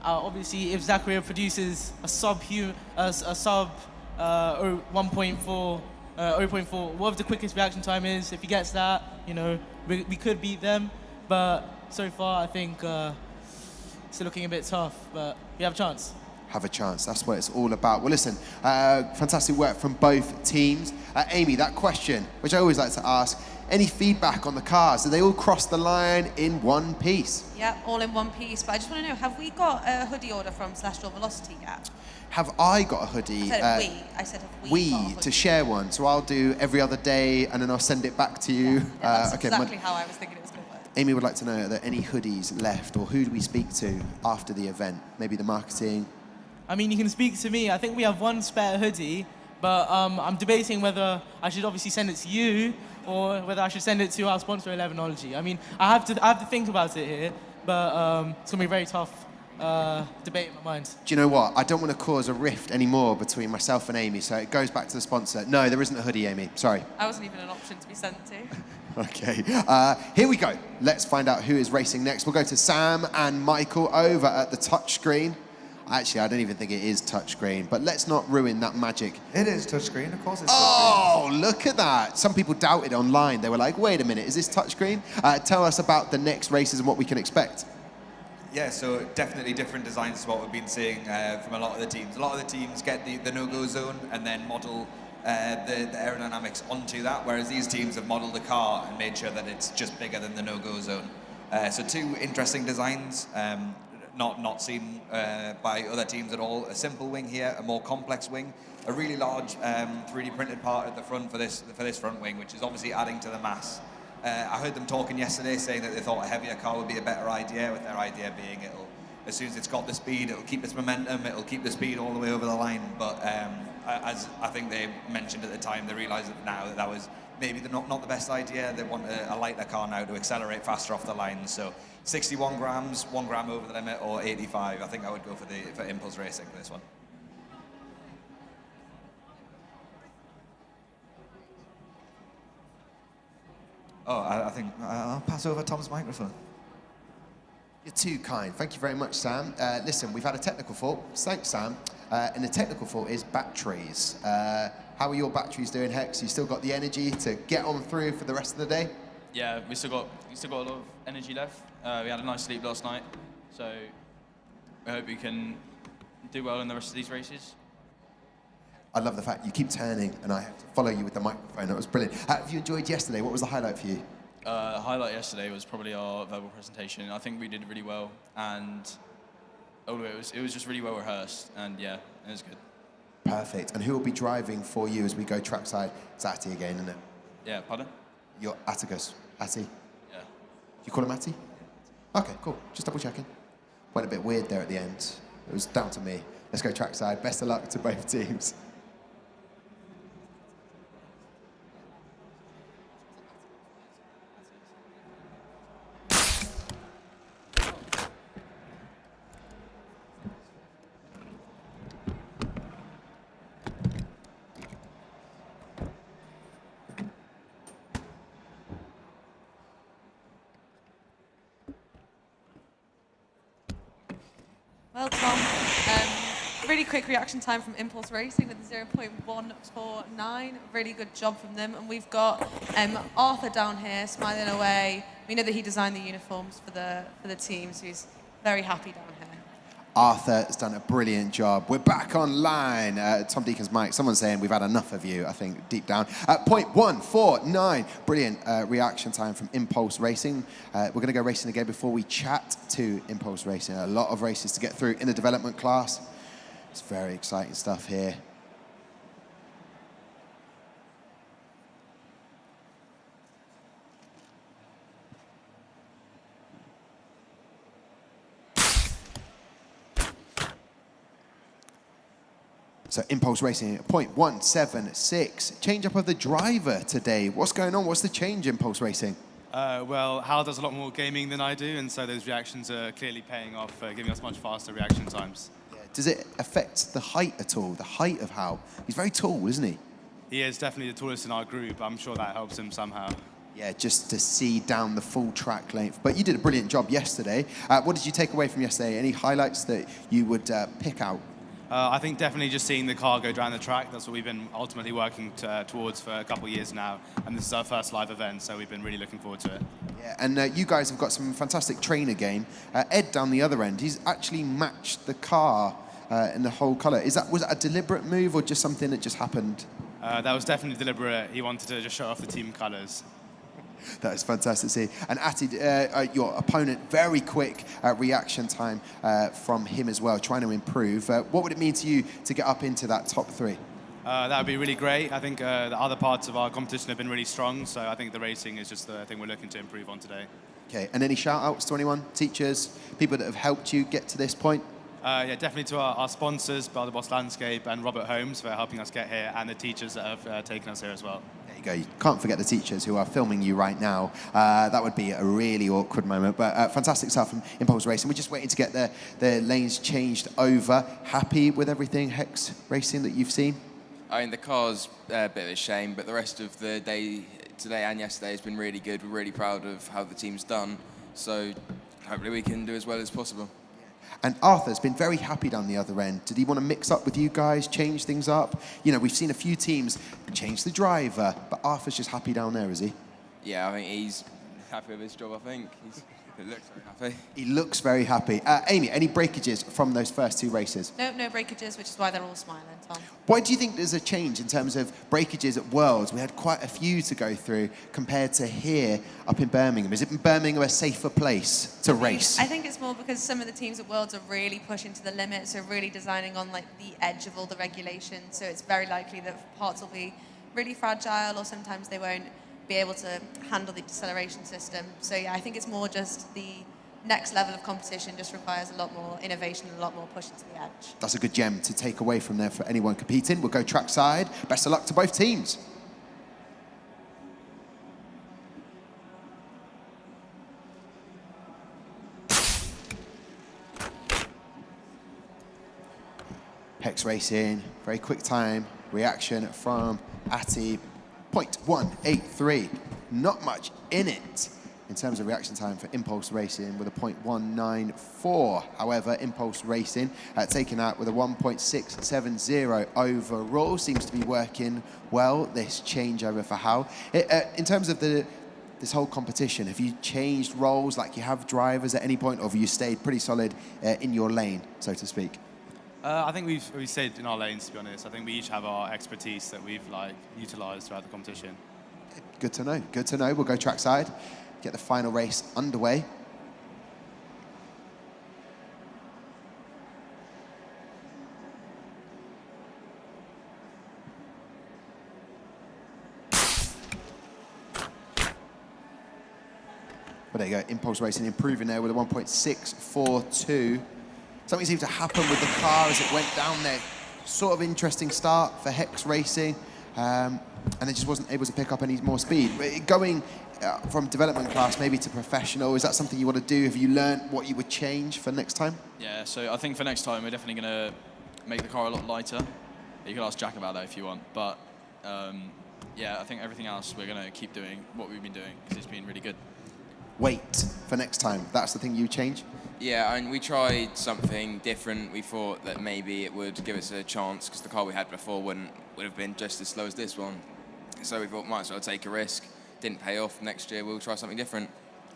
obviously, if Zachary produces a sub 1.4, 0.4, whatever the quickest reaction time is, if he gets that, you know, we could beat them. But so far, I think it's looking a bit tough, but we have a chance. Have a chance, that's what it's all about. Well, listen, fantastic work from both teams. Amy, that question, which I always like to ask, any feedback on the cars? Did they all cross the line in one piece? Yeah, all in one piece. But I just want to know, have we got a hoodie order from Celestial Velocity yet? Have I got a hoodie? I said have we got a hoodie? To share one. So I'll do every other day and then I'll send it back to you. That's exactly how I was thinking it was going to work. Amy would like to know, are there any hoodies left or who do we speak to after the event? Maybe the marketing? I mean, you can speak to me. I think we have one spare hoodie, but I'm debating whether I should obviously send it to you or whether I should send it to our sponsor, 11ology. I mean, I have to think about it here, but it's going to be a very tough debate in my mind. Do you know what? I don't want to cause a rift anymore between myself and Amy, so it goes back to the sponsor. No, there isn't a hoodie, Amy. Sorry. I wasn't even an option to be sent to. Okay, here we go. Let's find out who is racing next. We'll go to Sam and Michael over at the touch screen. Actually, I don't even think it is touchscreen, but let's not ruin that magic. It is touchscreen, of course it's touchscreen. Oh, look at that. Some people doubted online. They were like, wait a minute, is this touchscreen? Tell us about the next races and what we can expect. Yeah, so definitely different designs to what we've been seeing from a lot of the teams. A lot of the teams get the no-go zone and then model the aerodynamics onto that, whereas these teams have modeled the car and made sure that it's just bigger than the no-go zone. So two interesting designs, not seen by other teams at all. A simple wing here, a more complex wing, a really large 3D printed part at the front for this front wing, which is obviously adding to the mass. I heard them talking yesterday saying that they thought a heavier car would be a better idea, with their idea being as soon as it's got the speed, it'll keep its momentum, it'll keep the speed all the way over the line. But as I think they mentioned at the time, they realise that now that was maybe not the best idea. They want a lighter car now to accelerate faster off the line. So 61 grams, 1 gram over the limit, or 85. I think I would go for Impulse Racing for this one. Oh, I think I'll pass over Tom's microphone. You're too kind. Thank you very much, Sam. Listen, we've had a technical fault. Thanks, Sam. And the technical fault is batteries. How are your batteries doing, Hex? You still got the energy to get on through for the rest of the day? Yeah, we still got a lot of energy left. We had a nice sleep last night, so I hope we can do well in the rest of these races. I love the fact you keep turning and I have to follow you with the microphone. That was brilliant. Have you enjoyed yesterday? What was the highlight for you? The highlight yesterday was probably our verbal presentation. I think we did really well, and it was just really well rehearsed, and yeah, it was good. Perfect. And who will be driving for you as we go trackside? It's Atty again, isn't it? Yeah, pardon? You're Atticus. Atty? Yeah. You call him Atty? Okay, cool. Just double checking. Went a bit weird there at the end. It was down to me. Let's go trackside. Best of luck to both teams. Well, Tom, really quick reaction time from Impulse Racing with 0.149. Really good job from them. And we've got Arthur down here smiling away. We know that he designed the uniforms for the team, so he's very happy down here. Arthur has done a brilliant job. We're back online. Tom Deacon's mic. Someone's saying we've had enough of you, I think, deep down. 0.149. Brilliant reaction time from Impulse Racing. We're going to go racing again before we chat to Impulse Racing. A lot of races to get through in the development class. It's very exciting stuff here. So Impulse Racing at 0.176. Change up of the driver today. What's going on? What's the change, Impulse Racing? Well, Hal does a lot more gaming than I do, and so those reactions are clearly paying off, giving us much faster reaction times. Yeah. Does it affect the height at all? The height of Hal? He's very tall, isn't he? He is definitely the tallest in our group. I'm sure that helps him somehow. Yeah, just to see down the full track length. But you did a brilliant job yesterday. What did you take away from yesterday? Any highlights that you would pick out? I think definitely just seeing the car go down the track. That's what we've been ultimately working towards for a couple of years now. And this is our first live event, so we've been really looking forward to it. Yeah, and you guys have got some fantastic trainer game. Ed down the other end, he's actually matched the car in the whole colour. Was that a deliberate move or just something that just happened? That was definitely deliberate. He wanted to just show off the team colours. That is fantastic to see. And Atty, your opponent, very quick reaction time from him as well, trying to improve. What would it mean to you to get up into that top three? That would be really great. I think the other parts of our competition have been really strong, so I think the racing is just the thing we're looking to improve on today. Okay, and any shout-outs to anyone? Teachers, people that have helped you get to this point? Yeah, definitely to our sponsors, By the Boss Landscape and Robert Holmes for helping us get here, and the teachers that have taken us here as well. There you go. You can't forget the teachers who are filming you right now. That would be a really awkward moment, but fantastic stuff from Impulse Racing. We're just waiting to get the lanes changed over. Happy with everything, Hex Racing, that you've seen? I mean, the car's a bit of a shame, but the rest of the day, today and yesterday, has been really good. We're really proud of how the team's done, so hopefully we can do as well as possible. And Arthur's been very happy down the other end. Did he want to mix up with you guys, change things up? You know, we've seen a few teams change the driver, but Arthur's just happy down there, is he? Yeah, I think he's happy with his job, I think. He looks very happy. He looks very happy. Amy, any breakages from those first 2 races? No breakages, which is why they're all smiling, Tom. Why do you think there's a change in terms of breakages at Worlds? We had quite a few to go through compared to here up in Birmingham. Is it Birmingham a safer place to race? I think it's more because some of the teams at Worlds are really pushing to the limit, so really designing on like the edge of all the regulations. So it's very likely that parts will be really fragile, or sometimes they won't be able to handle the deceleration system. So yeah, I think it's more just the next level of competition just requires a lot more innovation and a lot more pushing to the edge. That's a good gem to take away from there for anyone competing. We'll go trackside. Best of luck to both teams. Hex Racing, very quick time. Reaction from Ati, 0.183. Not much in it in terms of reaction time for Impulse Racing with a 0.194. However, Impulse Racing taken out with a 1.670 overall. Seems to be working well, this changeover for Hal. In terms of this whole competition, have you changed roles like you have drivers at any point, or have you stayed pretty solid in your lane, so to speak? I think we've stayed in our lanes, to be honest. I think we each have our expertise that we've utilised throughout the competition. Good to know, good to know. We'll go trackside, get the final race underway. But there you go, Impulse Racing improving there with a 1.642. Something seemed to happen with the car as it went down there. Sort of interesting start for Hex Racing, and it just wasn't able to pick up any more speed. Going from development class maybe to professional, is that something you want to do? Have you learned what you would change for next time? Yeah, so I think for next time we're definitely going to make the car a lot lighter. You can ask Jack about that if you want, but yeah, I think everything else we're going to keep doing what we've been doing because it's been really good. Weight for next time, that's the thing you change? Yeah, and we tried something different. We thought that maybe it would give us a chance because the car we had before would have been just as slow as this one. So we thought might as well take a risk. Didn't pay off. Next year we'll try something different.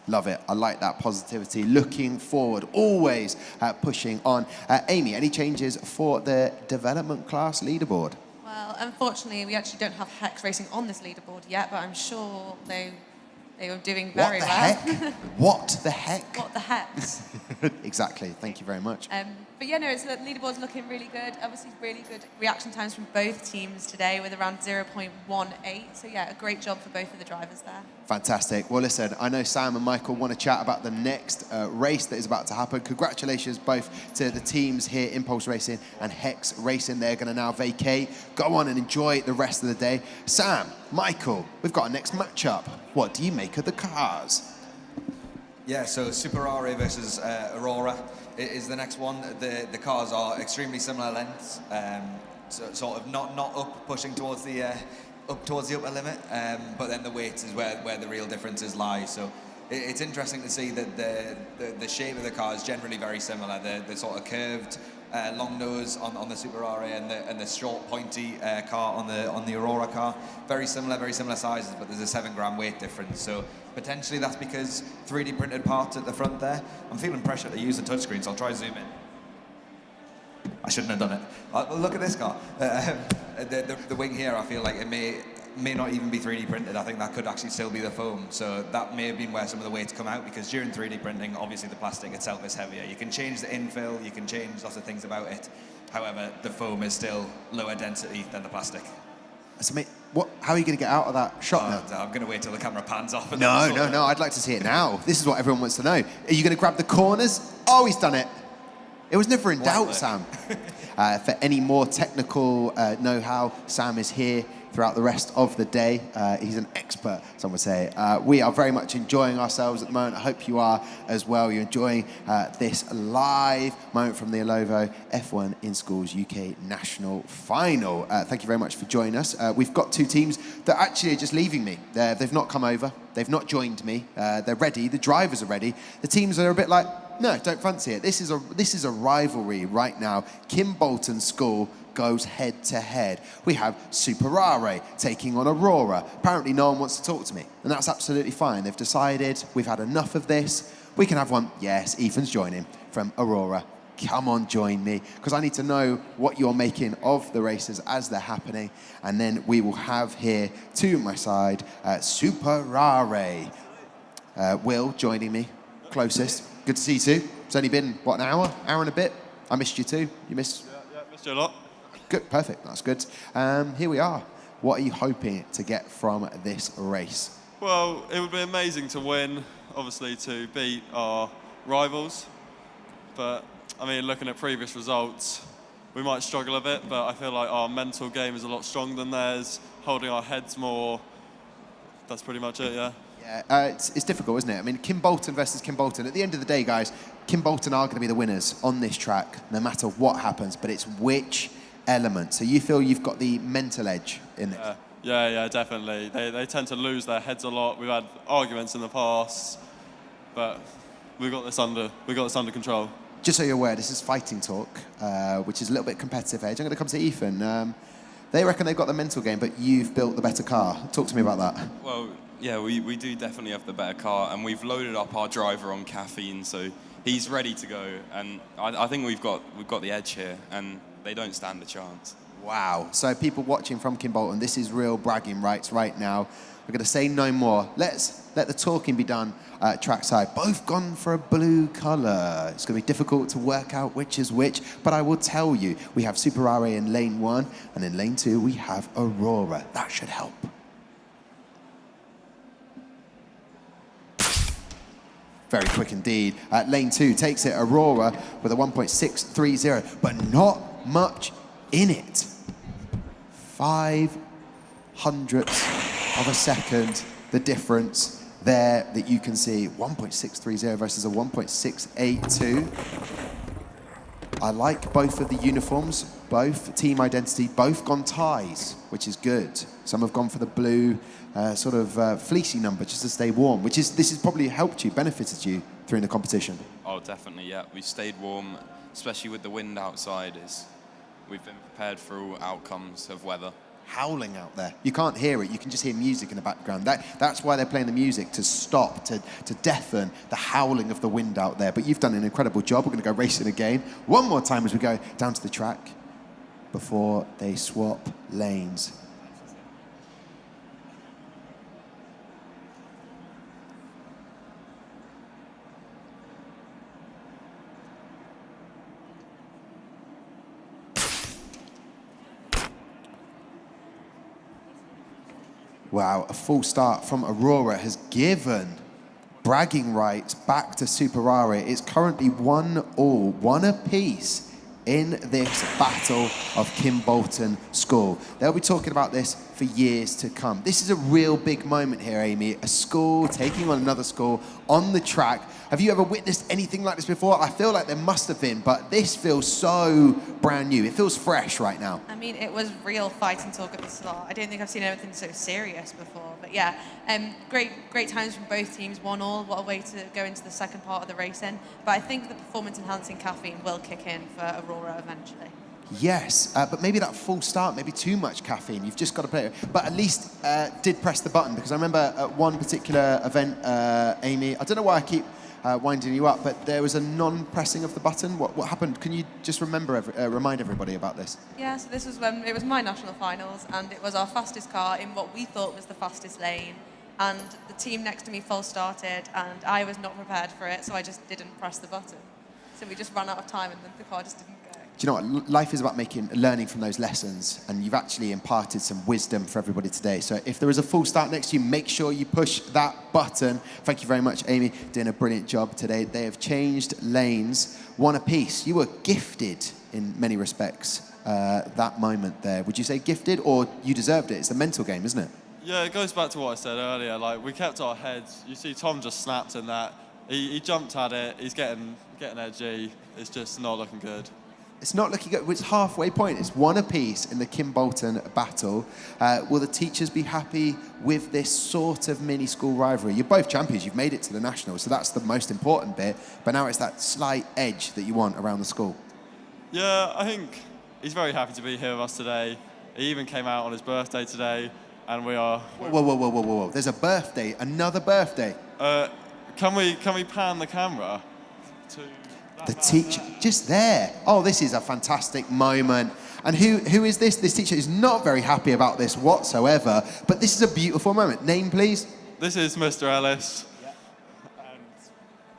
Love it. I like that positivity. Looking forward, always pushing on. Amy, any changes for the development class leaderboard? Well, unfortunately, we actually don't have Hex Racing on this leaderboard yet, but I'm sure they were doing very well. What the heck? What the hex? Exactly. Thank you very much. But yeah, no, the leaderboard's looking really good. Obviously, really good reaction times from both teams today with around 0.18. So yeah, a great job for both of the drivers there. Fantastic. Well, listen, I know Sam and Michael want to chat about the next race that is about to happen. Congratulations both to the teams here, Impulse Racing and Hex Racing. They're going to now vacate. Go on and enjoy the rest of the day. Sam, Michael, we've got our next matchup. What do you make of the cars? Yeah, so Supra versus Aurora is the next one. The cars are extremely similar lengths, so sort of not up pushing towards the upper limit, but then the weight is where the real differences lie. So it's interesting to see that the shape of the car is generally very similar. The sort of curved long nose on the Super RA and the short pointy car on the Aurora car, very similar sizes, but there's a 7 gram weight difference. So potentially that's because 3D printed parts at the front there. I'm feeling pressure to use the touchscreen, so I'll try zoom in. I shouldn't have done it. Look at this car. The wing here, I feel like it may not even be 3D printed. I think that could actually still be the foam. So that may have been where some of the weights come out, because during 3D printing, obviously the plastic itself is heavier. You can change the infill, you can change lots of things about it. However, the foam is still lower density than the plastic. How are you going to get out of that shot now? I'm going to wait till the camera pans off. No, I'd like to see it now. This is what everyone wants to know. Are you going to grab the corners? Oh, he's done it. It was never in doubt, Sam. For any more technical know-how, Sam is here throughout the rest of the day. He's an expert, some would say. We are very much enjoying ourselves at the moment. I hope you are as well. You're enjoying this live moment from the Lenovo F1 in Schools UK National Final. Thank you very much for joining us. We've got 2 teams that actually are just leaving me. They've not come over. They've not joined me. They're ready. The drivers are ready. The teams are a bit like, No, don't fancy it. This is a rivalry right now. Kim Bolton's school goes head to head. We have Supra taking on Aurora. Apparently no one wants to talk to me, and that's absolutely fine. They've decided we've had enough of this. We can have one. Yes, Ethan's joining from Aurora. Come on, join me, because I need to know what you're making of the races as they're happening. And then we will have here to my side, Supra. Will joining me, closest. Good to see you too. It's only been, what, an hour and a bit? I missed you too. You missed? Yeah, missed you a lot. Good, perfect, that's good. Here we are. What are you hoping to get from this race? Well, it would be amazing to win, obviously to beat our rivals. But, I mean, looking at previous results, we might struggle a bit, but I feel like our mental game is a lot stronger than theirs, holding our heads more. That's pretty much it, yeah. Yeah, it's difficult, isn't it? I mean, Kim Bolton versus Kim Bolton. At the end of the day, guys, Kim Bolton are going to be the winners on this track, no matter what happens, but it's which element. So you feel you've got the mental edge in it? Yeah, definitely. They tend to lose their heads a lot. We've had arguments in the past, but we got this under control. Just so you're aware, this is Fighting Talk, which is a little bit competitive edge. I'm going to come to Ethan. They reckon they've got the mental game, but you've built the better car. Talk to me about that. Well, yeah, we do definitely have the better car, and we've loaded up our driver on caffeine, so he's ready to go. And I think we've got the edge here, and they don't stand a chance. Wow. So people watching from Kim Bolton, this is real bragging rights right now. We're going to say no more. Let's let the talking be done trackside. Both gone for a blue colour. It's going to be difficult to work out which is which, but I will tell you, we have Supra in lane 1, and in lane 2 we have Aurora. That should help. Very quick indeed. Lane 2 takes it, Aurora, with a 1.630, but not much in it. 0.05 of a second, the difference there that you can see. 1.630 versus a 1.682. I like both of the uniforms, both team identity, both gone ties, which is good. Some have gone for the blue fleecy number just to stay warm, this has probably helped you, benefited you through the competition. Oh, definitely, yeah. We've stayed warm, especially with the wind outside. We've been prepared for all outcomes of weather. Howling out there. You can't hear it, you can just hear music in the background. That's why they're playing the music, to stop, to deafen the howling of the wind out there. But you've done an incredible job. We're going to go racing again. One more time as we go down to the track before they swap lanes. Wow, a full start from Aurora has given bragging rights back to Supra. It's currently 1-1, 1 apiece in this battle of Kim Bolton school. They'll be talking about this for years to come. This is a real big moment here, Amy. A school taking on another school on the track. Have you ever witnessed anything like this before? I feel like there must have been, but this feels so brand new. It feels fresh right now. I mean, it was real fighting talk at the start. I don't think I've seen anything so serious before. But yeah, great times from both teams, 1-1. What a way to go into the second part of the racing. But I think the performance-enhancing caffeine will kick in for Aurora eventually. Yes, but maybe that full start, maybe too much caffeine. You've just got to play it. But at least did press the button, because I remember at one particular event, Amy, I don't know why I keep winding you up, but there was a non-pressing of the button. What happened? Can you just remind everybody about this? Yeah, so this was when it was my national finals, and it was our fastest car in what we thought was the fastest lane. And the team next to me false started, and I was not prepared for it, so I just didn't press the button. So we just ran out of time, and then the car just didn't go. Do you know what? Life is about learning from those lessons, and you've actually imparted some wisdom for everybody today. So if there is a full start next to you, make sure you push that button. Thank you very much, Amy, doing a brilliant job today. They have changed lanes, 1 apiece. You were gifted in many respects that moment there. Would you say gifted, or you deserved it? It's a mental game, isn't it? Yeah, it goes back to what I said earlier. Like, we kept our heads. You see Tom just snapped in that. He jumped at it. He's getting edgy. It's just not looking good. It's not looking good. It's halfway point. It's one apiece in the Kim Bolton battle. Will the teachers be happy with this sort of mini school rivalry? You're both champions. You've made it to the nationals, so that's the most important bit. But now it's that slight edge that you want around the school. Yeah, I think he's very happy to be here with us today. He even came out on his birthday today, and we are... Whoa. There's a birthday, another birthday. Can we pan the camera to... The teacher, just there. Oh, this is a fantastic moment. And who is this? This teacher is not very happy about this whatsoever, but this is a beautiful moment. Name, please? This is Mr. Ellis. And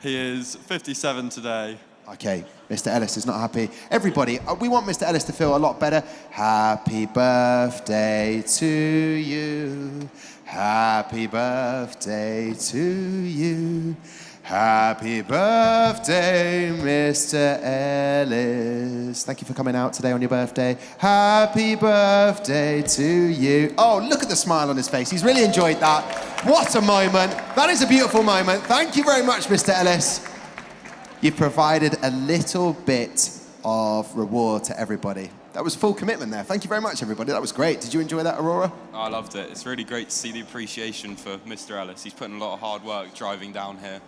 he is 57 today. Okay, Mr. Ellis is not happy. Everybody, we want Mr. Ellis to feel a lot better. Happy birthday to you. Happy birthday to you. Happy birthday, Mr. Ellis. Thank you for coming out today on your birthday. Happy birthday to you. Oh, look at the smile on his face. He's really enjoyed that. What a moment. That is a beautiful moment. Thank you very much, Mr. Ellis. You've provided a little bit of reward to everybody. That was full commitment there. Thank you very much, everybody. That was great. Did you enjoy that, Aurora? I loved it. It's really great to see the appreciation for Mr. Ellis. He's putting a lot of hard work driving down here.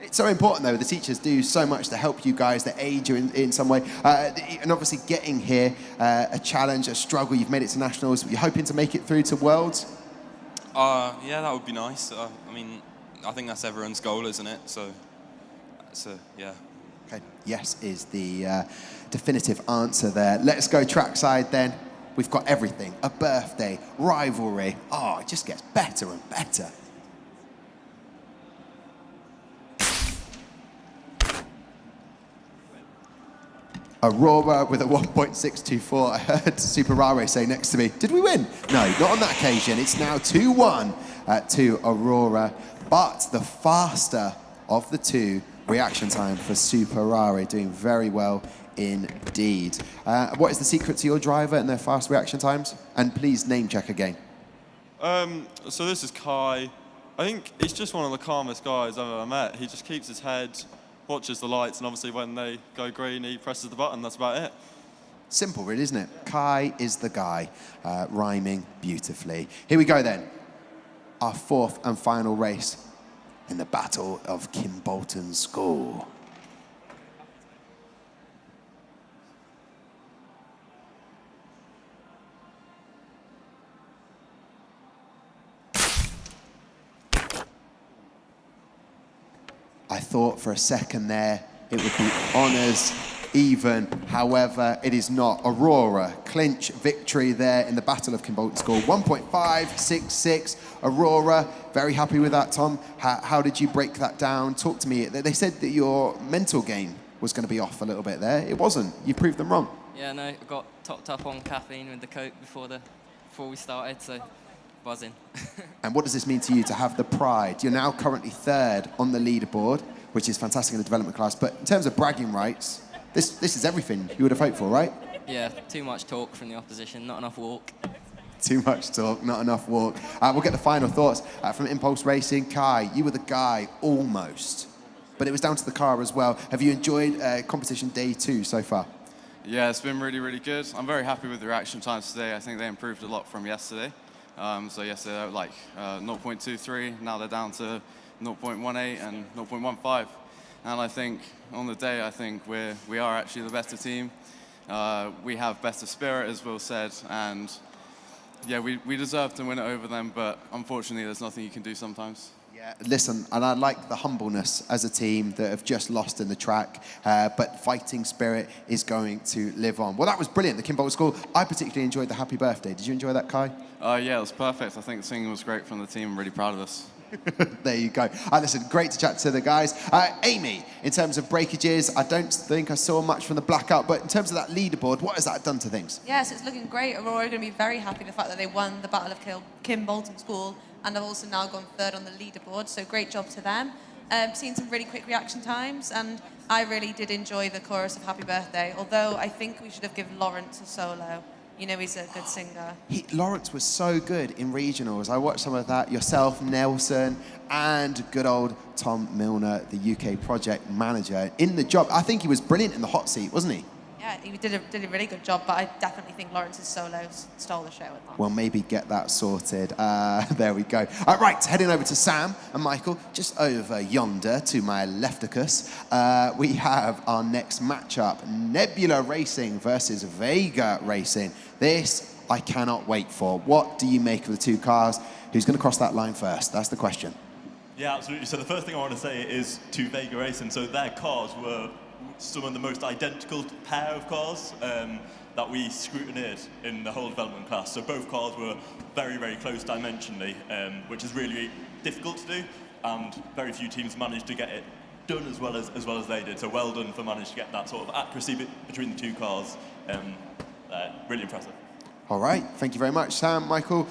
It's so important, though. The teachers do so much to help you guys, that aid you in some way. And obviously getting here, a challenge, a struggle. You've made it to nationals. You're hoping to make it through to Worlds? Yeah, that would be nice. I mean, I think that's everyone's goal, isn't it? So, yeah. Okay, yes is the definitive answer there. Let's go trackside then. We've got everything. A birthday, rivalry. Oh, it just gets better and better. Aurora with a 1.624. I heard Supra say next to me, did we win? No, not on that occasion. It's now 2-1 to Aurora. But the faster of the two, reaction time for Supra, doing very well indeed. What is the secret to your driver and their fast reaction times? And please name check again. So this is Kai. I think he's just one of the calmest guys I've ever met. He just keeps his head, watches the lights, and obviously when they go green, he presses the button. That's about it. Simple, really, isn't it? Kai is the guy, rhyming beautifully. Here we go then. Our fourth and final race in the battle of Kim Bolton's school. I thought for a second there it would be honours even. However, it is not. Aurora clinch victory there in the battle of Kim Bolton School. 1.566. Aurora, very happy with that, Tom. How did you break that down? Talk to me. They said that your mental game was going to be off a little bit there. It wasn't. You proved them wrong. Yeah, no, I got topped up on caffeine with the Coke before we started, so buzzing. And what does this mean to you to have the pride? You're now currently third on the leaderboard, which is fantastic in the development class. But in terms of bragging rights, this is everything you would have hoped for, right? Yeah, too much talk from the opposition, not enough walk. Too much talk, not enough walk. We'll get the final thoughts from Impulse Racing. Kai, you were the guy almost, but it was down to the car as well. Have you enjoyed competition day 2 so far? Yeah, it's been really, really good. I'm very happy with the reaction times today. I think they improved a lot from yesterday. So yesterday they were like 0.23, now they're down to 0.18 and 0.15. And I think on the day, I think we are actually the better team. We have better spirit, as Will said, and yeah, we deserve to win it over them, but unfortunately there's nothing you can do sometimes. Yeah, listen, and I like the humbleness as a team that have just lost in the track, but fighting spirit is going to live on. Well, that was brilliant, the Kim Bolton School. I particularly enjoyed the happy birthday. Did you enjoy that, Kai? Yeah, it was perfect. I think the singing was great from the team. I'm really proud of us. There you go. Listen, great to chat to the guys. Amy, in terms of breakages, I don't think I saw much from the blackout, but in terms of that leaderboard, what has that done to things? Yes, it's looking great. Aurora are going to be very happy the fact that they won the Battle of Kim Bolton School and have also now gone third on the leaderboard, so great job to them. Seen some really quick reaction times, and I really did enjoy the chorus of Happy Birthday, although I think we should have given Lawrence a solo. You know, he's a good singer. Lawrence was so good in regionals. I watched some of that. Yourself, Nelson, and good old Tom Milner, the UK project manager, in the job. I think he was brilliant in the hot seat, wasn't he? Yeah, he did a really good job, but I definitely think Lawrence's solo stole the show with that. Well, maybe get that sorted. There we go. Right, heading over to Sam and Michael, just over yonder to my lefticus. We have our next matchup, Nebula Racing versus Vega Racing. This I cannot wait for. What do you make of the two cars? Who's going to cross that line first? That's the question. Yeah, absolutely. So the first thing I want to say is to Vega Racing. So their cars were some of the most identical pair of cars that we scrutinized in the whole development class. So both cars were very, very close dimensionally, which is really difficult to do, and very few teams managed to get it done as well as they did. So well done for managing to get that sort of accuracy between the two cars. Really impressive. All right, thank you very much, Sam, Michael,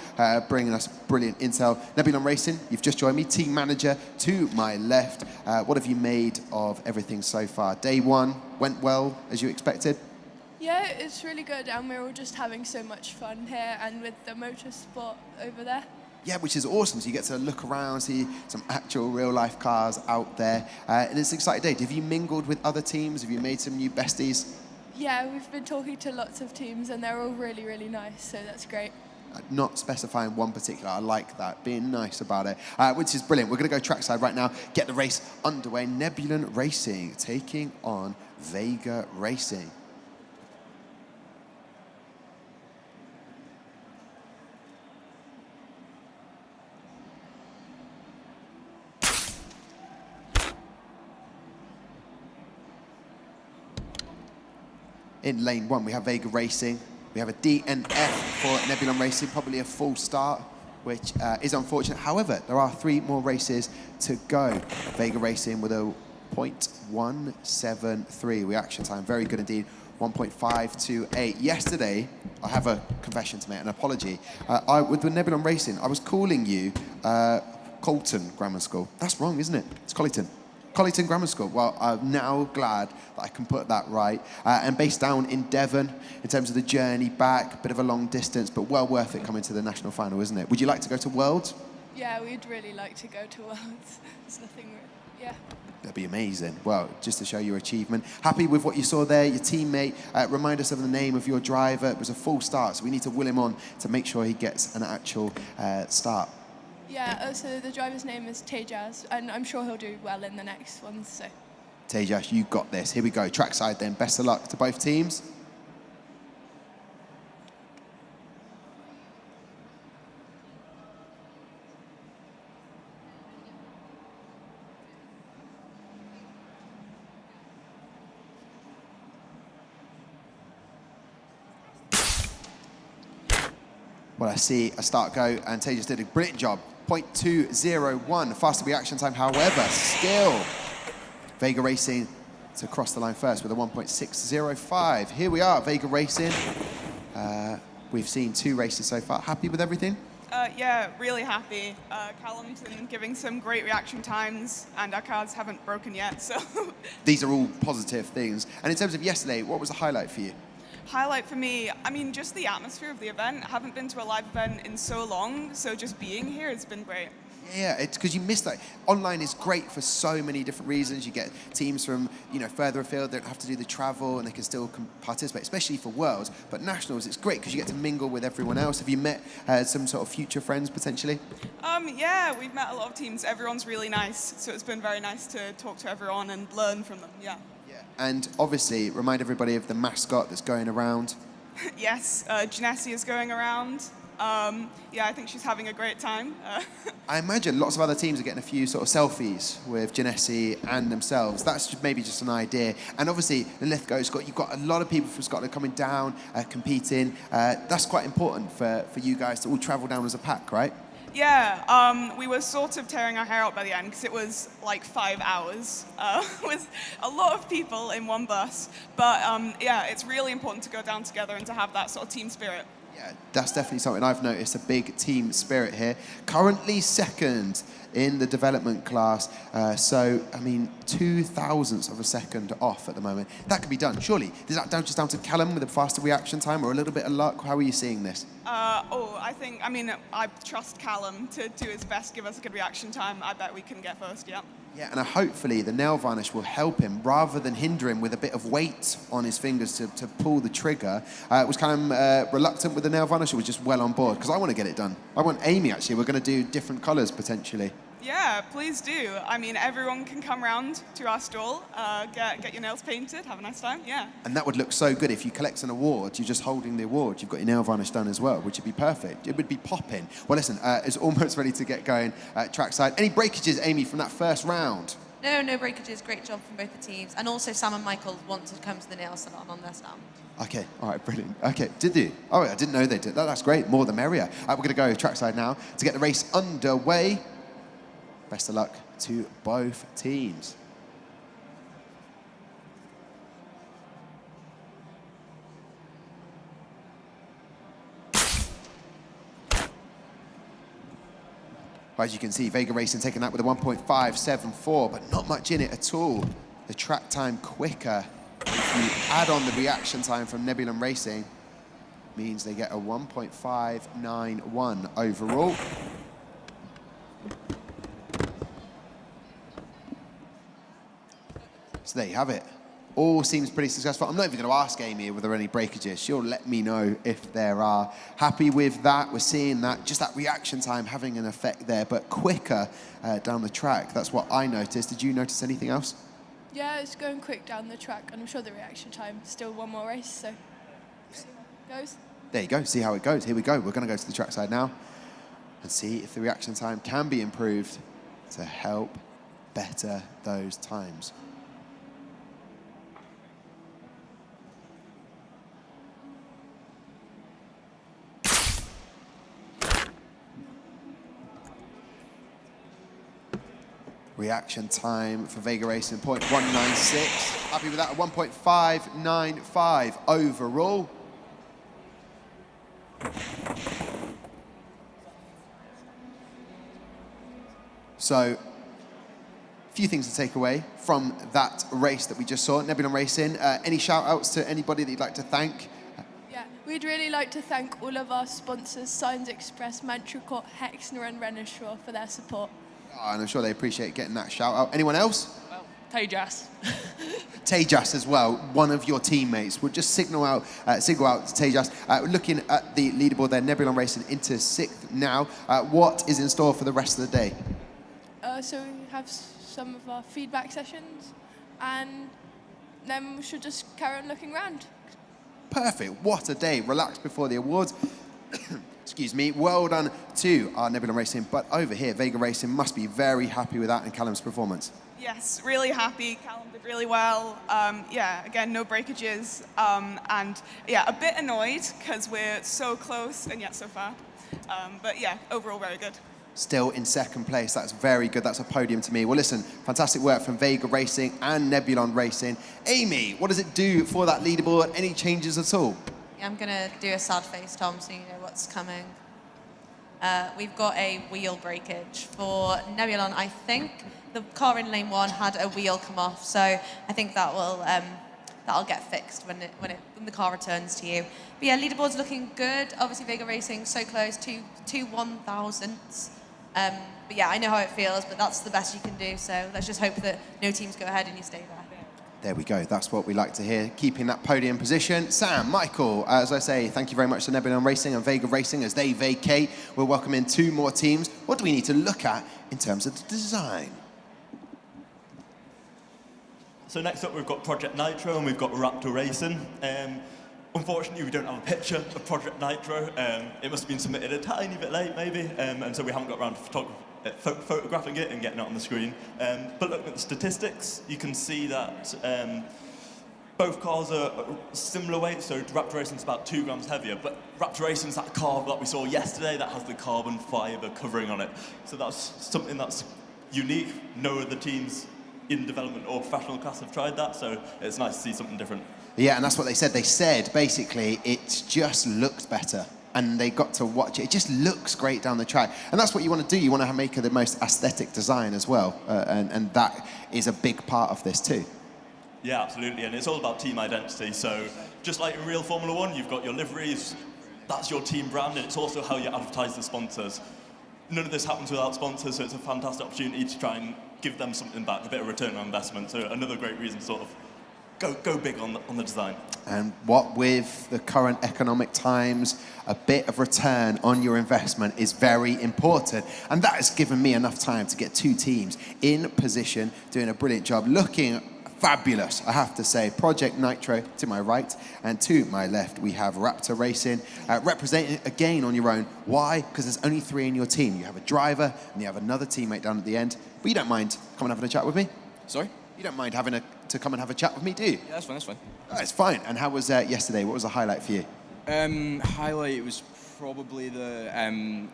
bringing us brilliant intel. Nebula Racing, you've just joined me, team manager to my left. What have you made of everything so far? Day one went well, as you expected? Yeah, it's really good, and we're all just having so much fun here and with the motorsport over there. Yeah, which is awesome. So you get to look around, see some actual real-life cars out there. And it's an exciting day. Have you mingled with other teams? Have you made some new besties? Yeah, we've been talking to lots of teams, and they're all really, really nice, so that's great. Not specifying one particular, I like that, being nice about it, which is brilliant. We're going to go trackside right now, get the race underway. Nebula Racing taking on Vega Racing. In lane one, we have Vega Racing. We have a DNF for Nebula Racing, probably a full start, which is unfortunate. However, there are 3 more races to go. Vega Racing with a 0.173 reaction time, very good indeed, 1.528. Yesterday, I have a confession to make, an apology. With the Nebula Racing, I was calling you Colton Grammar School. That's wrong, isn't it? It's Colleton. Colleton Grammar School. Well, I'm now glad that I can put that right. And based down in Devon, in terms of the journey back, bit of a long distance, but well worth it coming to the national final, isn't it? Would you like to go to Worlds? Yeah, we'd really like to go to Worlds. There's nothing, yeah. That'd be amazing. Well, just to show your achievement. Happy with what you saw there, your teammate. Remind us of the name of your driver. It was a full start, so we need to will him on to make sure he gets an actual start. Yeah, so the driver's name is Tejas, and I'm sure he'll do well in the next ones, so. Tejas, you got this. Here we go, trackside then. Best of luck to both teams. Well, I see a start go, and Tejas did a brilliant job. 0.201 faster reaction time. However, still Vega Racing to cross the line first with a 1.605. Here we are, Vega Racing. We've seen 2 races so far. Happy with everything? Yeah, really happy. Callum's been giving some great reaction times, and our cars haven't broken yet, so. These are all positive things. And in terms of yesterday, what was the highlight for you? Highlight for me, I mean, just the atmosphere of the event. I haven't been to a live event in so long, so just being here has been great. Yeah, it's because you miss that. Online is great for so many different reasons. You get teams from, further afield, they don't have to do the travel and they can still participate, especially for Worlds. But Nationals, it's great because you get to mingle with everyone else. Have you met some sort of future friends potentially? Yeah, we've met a lot of teams. Everyone's really nice, so it's been very nice to talk to everyone and learn from them, yeah. And obviously, remind everybody of the mascot that's going around. Yes, Janesse is going around. Yeah, I think she's having a great time. I imagine lots of other teams are getting a few sort of selfies with Janesse and themselves. That's maybe just an idea. And obviously, the Lithgow's you've got a lot of people from Scotland coming down, competing. That's quite important for you guys to all travel down as a pack, right? Yeah, we were sort of tearing our hair out by the end because it was like 5 hours with a lot of people in one bus. But yeah, it's really important to go down together and to have that sort of team spirit. Yeah, that's definitely something I've noticed, a big team spirit here. Currently second in the development class. So, I mean, 0.02 of a second off at the moment. That can be done, surely. Is that just down to Callum with a faster reaction time or a little bit of luck? How are you seeing this? I trust Callum to do his best, give us a good reaction time. I bet we can get first, yeah. Yeah, and hopefully the nail varnish will help him rather than hinder him with a bit of weight on his fingers to pull the trigger. Was Callum reluctant with the nail varnish, or was just well on board? Because I want to get it done. I want Amy, actually. We're going to do different colours, potentially. Yeah, please do. I mean, everyone can come round to our stall, get your nails painted, have a nice time, yeah. And that would look so good if you collect an award, you're just holding the award, you've got your nail varnish done as well, which would be perfect. It would be popping. Well, listen, it's almost ready to get going trackside. Any breakages, Amy, from that first round? No breakages. Great job from both the teams. And also Sam and Michael want to come to the nail salon on their stand. Okay, all right, brilliant. Okay, did you? Oh, I didn't know they did. That's great, more the merrier. We're going to go trackside now to get the race underway. Best of luck to both teams. As you can see, Vega Racing taking that with a 1.574, but not much in it at all. The track time quicker. If you add on the reaction time from Nebula Racing, means they get a 1.591 overall. So there you have it. All seems pretty successful. I'm not even going to ask Amy whether there are any breakages. She'll let me know if there are. Happy with that. We're seeing that, just that reaction time having an effect there, but quicker down the track. That's what I noticed. Did you notice anything else? Yeah, it's going quick down the track, and I'm sure the reaction time is still one more race, so see how it goes. There you go. See how it goes. Here we go. We're going to go to the trackside now and see if the reaction time can be improved to help better those times. Reaction time for Vega Racing, 0.196. Happy with that, a 1.595 overall. So, a few things to take away from that race that we just saw, Nebula Racing. Any shout outs to anybody that you'd like to thank? Yeah, we'd really like to thank all of our sponsors, Signs Express, Mantricot, Hexner and Renishaw for their support. And I'm sure they appreciate getting that shout out. Anyone else? Well, Tejas. Tejas as well, one of your teammates. We'll just signal out to Tejas. Looking at the leaderboard there, Nebula Racing into 6th now. What is in store for the rest of the day? So we have some of our feedback sessions, and then we should just carry on looking around. Perfect. What a day. Relax before the awards. Excuse me. Well done to our Nebula Racing, but over here, Vega Racing must be very happy with that and Callum's performance. Yes, really happy. Callum did really well. Yeah, again, no breakages. And yeah, a bit annoyed because we're so close and yet so far. But yeah, overall very good. Still in 2nd place. That's very good. That's a podium to me. Well, listen, fantastic work from Vega Racing and Nebula Racing. Amy, what does it do for that leaderboard? Any changes at all? Yeah, I'm going to do a sad face, Tom, so you know what's coming. We've got a wheel breakage for Nebula. I think the car in lane 1 had a wheel come off, so I think that will that'll get fixed when the car returns to you. But yeah, leaderboard's looking good. Obviously, Vega Racing so close to 1,000ths. But yeah, I know how it feels, but that's the best you can do. So let's just hope that no teams go ahead and you stay there. There we go. That's what we like to hear, keeping that podium position. Sam, Michael, as I say, thank you very much to Nebula Racing and Vega Racing as they vacate. We're welcoming 2 more teams. What do we need to look at in terms of the design? So next up, we've got Project Nitro and we've got Raptor Racing. Unfortunately, we don't have a picture of Project Nitro. It must have been submitted a tiny bit late, maybe, and so we haven't got around to photographing it and getting it on the screen. But looking at the statistics, you can see that both cars are similar weight, so Raptor Racing's about 2 grams heavier, but Raptor Racing's that car that we saw yesterday that has the carbon fiber covering on it. So that's something that's unique. No other teams in development or professional class have tried that, so it's nice to see something different. Yeah, and that's what they said. They said, basically, it just looked better. And they got to watch it. It just looks great down the track. And that's what you want to do. You want to make the most aesthetic design as well. And that is a big part of this too. Yeah, absolutely. And it's all about team identity. So just like in real Formula 1, you've got your liveries. That's your team brand. And it's also how you advertise the sponsors. none of this happens without sponsors, so it's a fantastic opportunity to try and give them something back, a bit of return on investment. So another great reason to sort of go big on the design. And what with the current economic times, a bit of return on your investment is very important. And that has given me enough time to get 2 teams in position, doing a brilliant job, looking fabulous, I have to say. Project Nitro to my right, and to my left, we have Raptor Racing, representing again on your own. Why? Because there's only 3 in your team. You have a driver, and you have another teammate down at the end. But you don't mind coming and having a chat with me? Sorry? You don't mind to come and have a chat with me, do you? Yeah, that's fine, that's fine. Oh, it's fine. And how was yesterday? What was the highlight for you? Highlight was probably the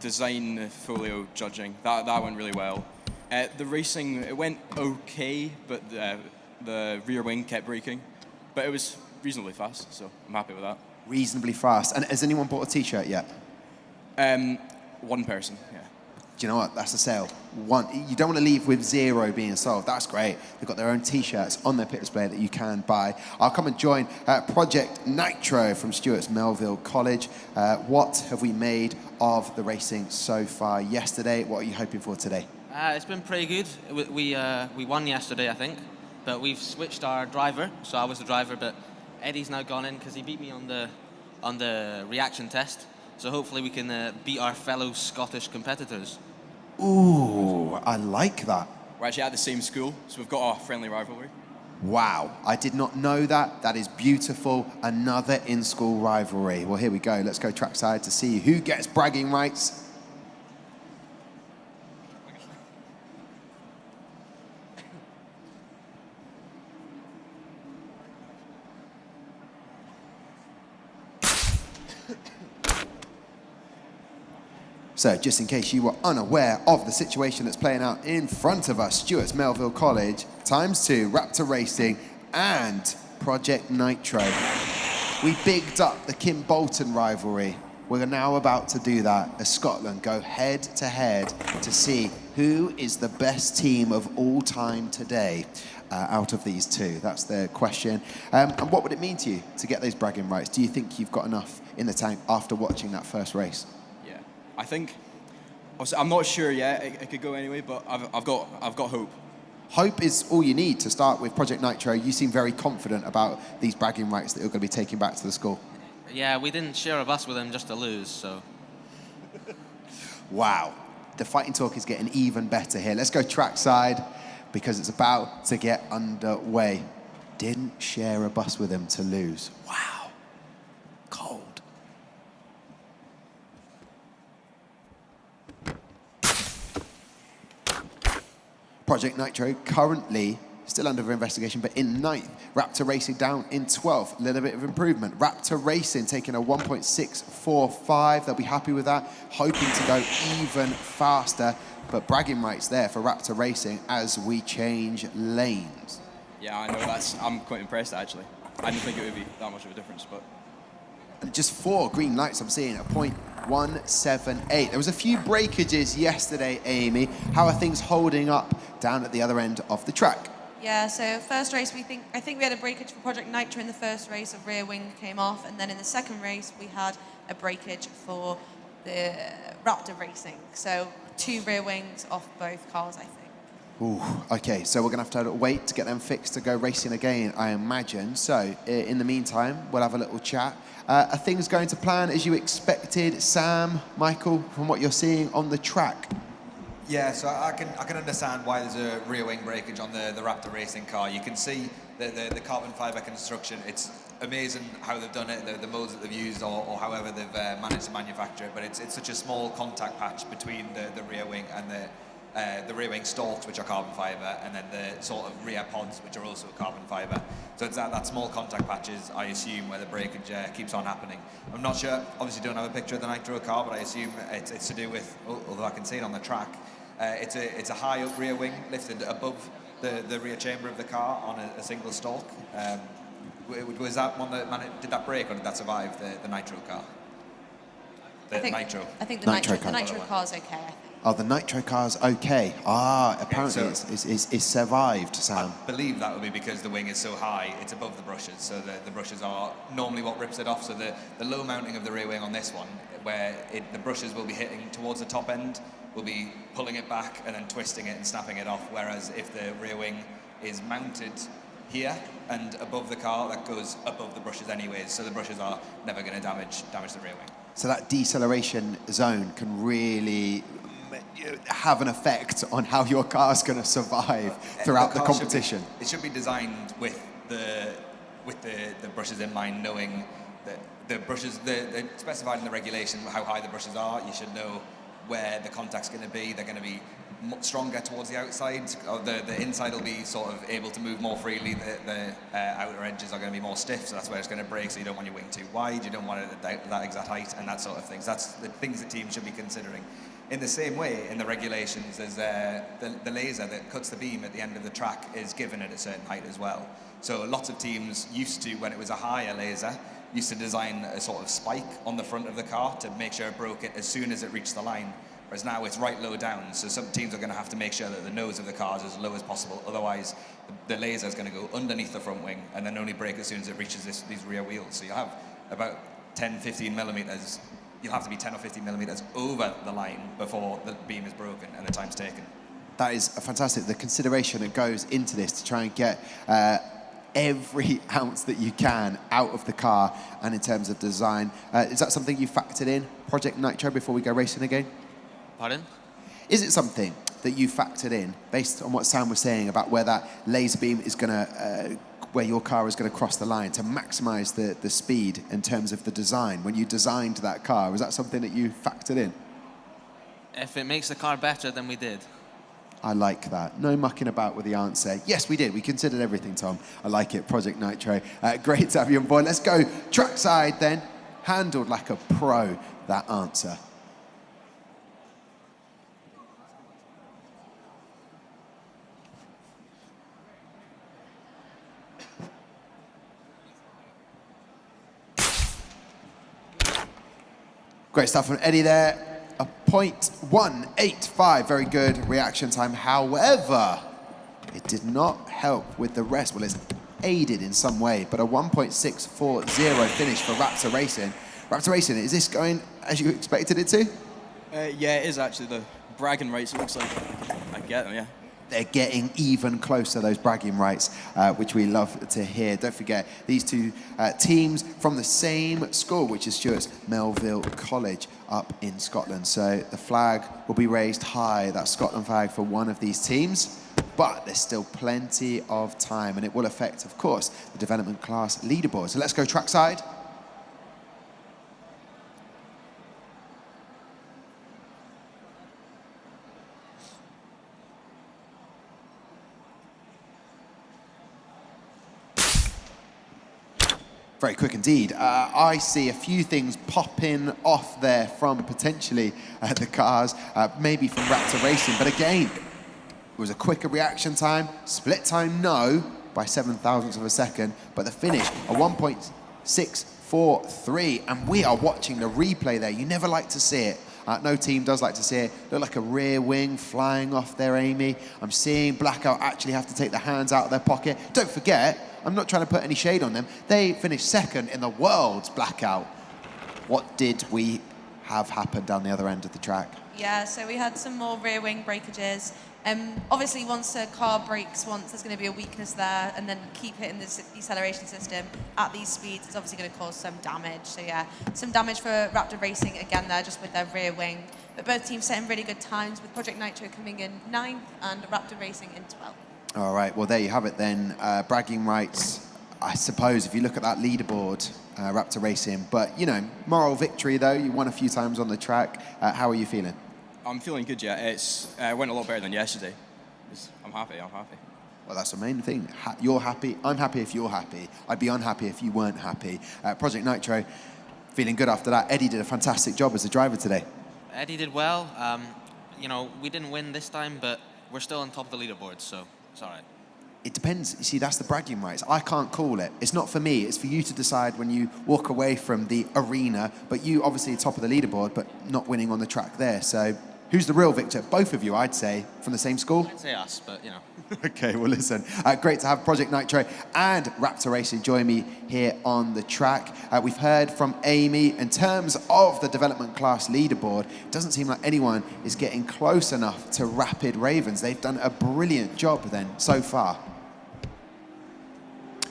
design folio judging. That went really well. The racing, it went okay, but the rear wing kept braking. But it was reasonably fast, so I'm happy with that. Reasonably fast. And has anyone bought a T-shirt yet? One person, yeah. Do you know what? That's a sale. You don't want to leave with 0 being sold. That's great. They've got their own T-shirts on their pit display that you can buy. I'll come and join Project Nitro from Stuart's Melville College. What have we made of the racing so far yesterday? What are you hoping for today? It's been pretty good. We won yesterday, I think, but we've switched our driver. So I was the driver, but Eddie's now gone in because he beat me on the reaction test. So hopefully we can beat our fellow Scottish competitors. Ooh, I like that. We're actually at the same school, so we've got our friendly rivalry. Wow, I did not know that. That is beautiful. Another in-school rivalry. Well, here we go. Let's go trackside to see who gets bragging rights. So just in case you were unaware of the situation that's playing out in front of us, Stuart's Melville College, ×2, Raptor Racing, and Project Nitro. We bigged up the Kim Bolton rivalry. We're now about to do that as Scotland go head to head to see who is the best team of all time today out of these 2. That's the question. And what would it mean to you to get those bragging rights? Do you think you've got enough in the tank after watching that first race? I think, I'm not sure yet, it could go anyway, but I've got hope. Hope is all you need to start with Project Nitro. You seem very confident about these bragging rights that you're going to be taking back to the school. Yeah, we didn't share a bus with him just to lose, so. Wow, the fighting talk is getting even better here. Let's go trackside because it's about to get underway. Didn't share a bus with him to lose. Wow, cold. Project Nitro currently still under investigation, but in 9th. Raptor Racing down in 12th. A little bit of improvement. Raptor Racing taking a 1.645. They'll be happy with that. Hoping to go even faster. But bragging rights there for Raptor Racing as we change lanes. Yeah, I know. I'm quite impressed, actually. I didn't think it would be that much of a difference, but... And just 4 green lights I'm seeing at 0.178. There was a few breakages yesterday, Amy. How are things holding up down at the other end of the track? Yeah, so first race, I think we had a breakage for Project Nitro in the first race, a rear wing came off, and then in the second race we had a breakage for the Raptor Racing. So 2 rear wings off both cars, I think. Ooh, okay, so we're going to have to wait to get them fixed to go racing again, I imagine. So in the meantime, we'll have a little chat. Are things going to plan as you expected, Sam, Michael, from what you're seeing on the track? Yeah, so I can understand why there's a rear wing breakage on the Raptor Racing car. You can see the carbon fiber construction. It's amazing how they've done it, the molds that they've used, or however they've managed to manufacture it. But it's such a small contact patch between the rear wing and the rear wing stalks, which are carbon fiber, and then the sort of rear pods, which are also carbon fiber. So it's that small contact patches, I assume, where the breakage keeps on happening. I'm not sure, obviously don't have a picture of the Nitro car, but I assume it's to do with, although I can see it on the track, it's a high up rear wing lifted above the rear chamber of the car on a single stalk. Was that one that did that break, or did that survive the Nitro car? I think the Nitro car's okay, I think. Oh, the Nitro car's okay. Apparently it's survived, Sam. I believe that would be because the wing is so high, it's above the brushes, so the brushes are normally what rips it off. So the low mounting of the rear wing on this one, where the brushes will be hitting towards the top end, will be pulling it back and then twisting it and snapping it off, whereas if the rear wing is mounted here and above the car, that goes above the brushes anyways, so the brushes are never going to damage the rear wing. So that deceleration zone can really have an effect on how your car's going to survive throughout the competition. It should be designed with the brushes in mind, knowing that the brushes, they're specified in the regulation how high the brushes are. You should know where the contact's going to be. They're going to be stronger towards the outside, or the inside will be sort of able to move more freely. The outer edges are going to be more stiff, so that's where it's going to break. So you don't want your wing too wide, you don't want it at that exact height, and that sort of things. That's the things that teams should be considering. In the same way, in the regulations, there's the laser that cuts the beam at the end of the track is given at a certain height as well. So lots of teams used to, when it was a higher laser, used to design a sort of spike on the front of the car to make sure it broke it as soon as it reached the line. Whereas now it's right low down, so some teams are going to have to make sure that the nose of the car is as low as possible. Otherwise, the laser is going to go underneath the front wing and then only break as soon as it reaches these rear wheels. So you'll have about 10, 15 millimeters. You'll have to be 10 or 15 millimeters over the line before the beam is broken and the time's taken. That is fantastic. The consideration that goes into this to try and get every ounce that you can out of the car, and in terms of design. Is that something you factored in, Project Nitro, before we go racing again? Pardon? Is it something that you factored in based on what Sam was saying about where that laser beam is going to, where your car is going to cross the line to maximize the speed in terms of the design? When you designed that car, was that something that you factored in? If it makes the car better, then we did. I like that. No mucking about with the answer. Yes, we did. We considered everything, Tom. I like it. Project Nitro. Great to have you on board. Let's go trackside then. Handled like a pro, that answer. Great stuff from Eddie there. A 0.185, very good reaction time. However, it did not help with the rest. Well, it's aided in some way, but a 1.640 finish for Raptor Racing. Raptor Racing, is this going as you expected it to? Yeah, it is actually. The bragging rates, it looks like I get them, yeah. They're getting even closer, those bragging rights, which we love to hear. Don't forget, these two teams from the same school, which is Stuart's Melville College up in Scotland. So the flag will be raised high, that Scotland flag for one of these teams, but there's still plenty of time, and it will affect, of course, the development class leaderboard. So let's go trackside. Very quick indeed. I see a few things popping off there from potentially the cars, maybe from Raptor Racing. But again, it was a quicker reaction time. Split time, no, by 7 thousandths of a second. But the finish, a 1.643. And we are watching the replay there. You never like to see it. No team does like to see it. Look like a rear wing flying off there, Amy. I'm seeing Blackout actually have to take their hands out of their pocket. Don't forget, I'm not trying to put any shade on them. They finished second in the world's Blackout. What did we have happen down the other end of the track? Yeah, so we had some more rear wing breakages. Obviously, once a car brakes once, there's going to be a weakness there, and then keep hitting the deceleration system at these speeds, it's obviously going to cause some damage. So yeah, some damage for Raptor Racing again there, just with their rear wing. But both teams setting really good times, with Project Nitro coming in 9th and Raptor Racing in 12th. All right, well, there you have it then. Bragging rights, I suppose, if you look at that leaderboard, Raptor Racing. But, you know, moral victory, though. You won a few times on the track. How are you feeling? I'm feeling good, yeah. It's went a lot better than yesterday. I'm happy. Well, that's the main thing. You're happy. I'm happy if you're happy. I'd be unhappy if you weren't happy. Project Nitro, feeling good after that. Eddie did a fantastic job as a driver today. Eddie did well. You know, we didn't win this time, but we're still on top of the leaderboard, so it's all right. It depends. You see, that's the bragging rights. I can't call it. It's not for me. It's for you to decide when you walk away from the arena. But you obviously top of the leaderboard, but not winning on the track there. So Who's the real victor? Both of you, I'd say, from the same school. I'd say us, but you know. Okay, well, listen, great to have Project Nitro and Raptor Racing join me here on the track. We've heard from Amy. In terms of the development class leaderboard, it doesn't seem like anyone is getting close enough to Rapid Ravens. They've done a brilliant job then so far.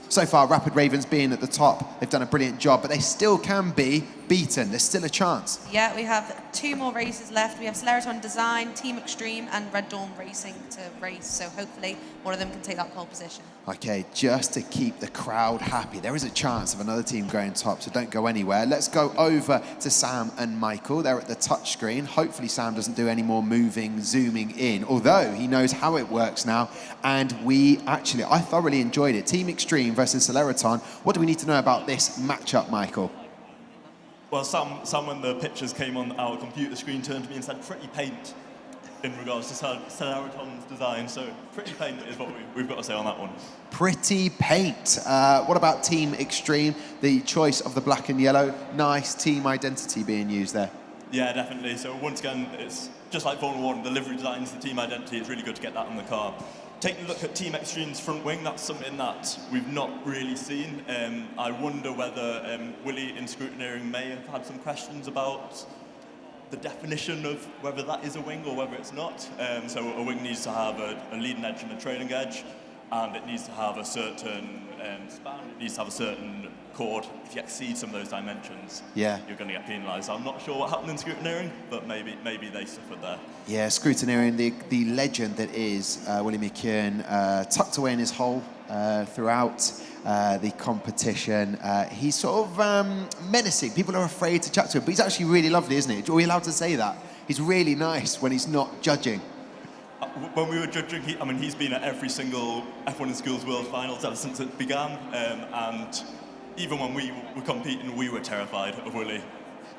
So far, Rapid Ravens being at the top, they've done a brilliant job, but they still can be beaten. There's still a chance. Yeah, we have 2 more races left. We have Salaraton Design, Team Extreme, and Red Dawn Racing to race. So hopefully one of them can take that pole position. Okay, just to keep the crowd happy. There is a chance of another team going top, so don't go anywhere. Let's go over to Sam and Michael. They're at the touch screen. Hopefully Sam doesn't do any more moving, zooming in, although he knows how it works now. And I thoroughly enjoyed it. Team Extreme versus Celeraton. What do we need to know about this matchup, Michael? Well, Sam, when the pictures came on our computer screen, turned to me and said, pretty paint in regards to Celeraton's design. So pretty paint is what we've got to say on that one. Pretty paint. What about Team Extreme? The choice of the black and yellow. Nice team identity being used there. Yeah, definitely. So once again, it's just like Formula 1, the livery designs, the team identity. It's really good to get that on the car. Taking a look at Team Extreme's front wing, that's something that we've not really seen. I wonder whether Willie in scrutineering may have had some questions about the definition of whether that is a wing or whether it's not. So a wing needs to have a leading edge and a trailing edge, and it needs to have a certain span, it needs to have a certain chord. If you exceed some of those dimensions, you're going to get penalised. I'm not sure what happened in scrutineering, but maybe they suffered there. Yeah, scrutineering, the legend that is Willie McKeown, tucked away in his hole throughout the competition. He's sort of menacing. People are afraid to chat to him, but he's actually really lovely, isn't he? Are we allowed to say that? He's really nice when he's not judging. When we were judging, he's been at every single F1 in Schools World Finals ever since it began, and even when we were competing, we were terrified of Willie.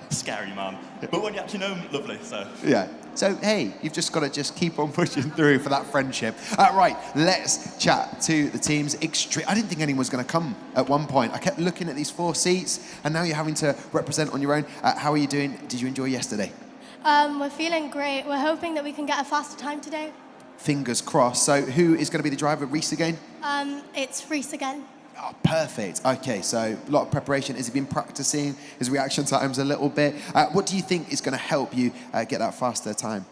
Scary man. But when you actually know him, lovely, so. Yeah. So, hey, you've just got to just keep on pushing through for that friendship. Right, let's chat to the teams. I didn't think anyone was going to come at one point. I kept looking at these 4 seats, and now you're having to represent on your own. How are you doing? Did you enjoy yesterday? We're feeling great. We're hoping that we can get a faster time today. Fingers crossed. So who is going to be the driver? Reese again? It's Reese again. Oh, perfect. Okay, so a lot of preparation. Has he been practicing his reaction times a little bit? What do you think is going to help you get that faster time?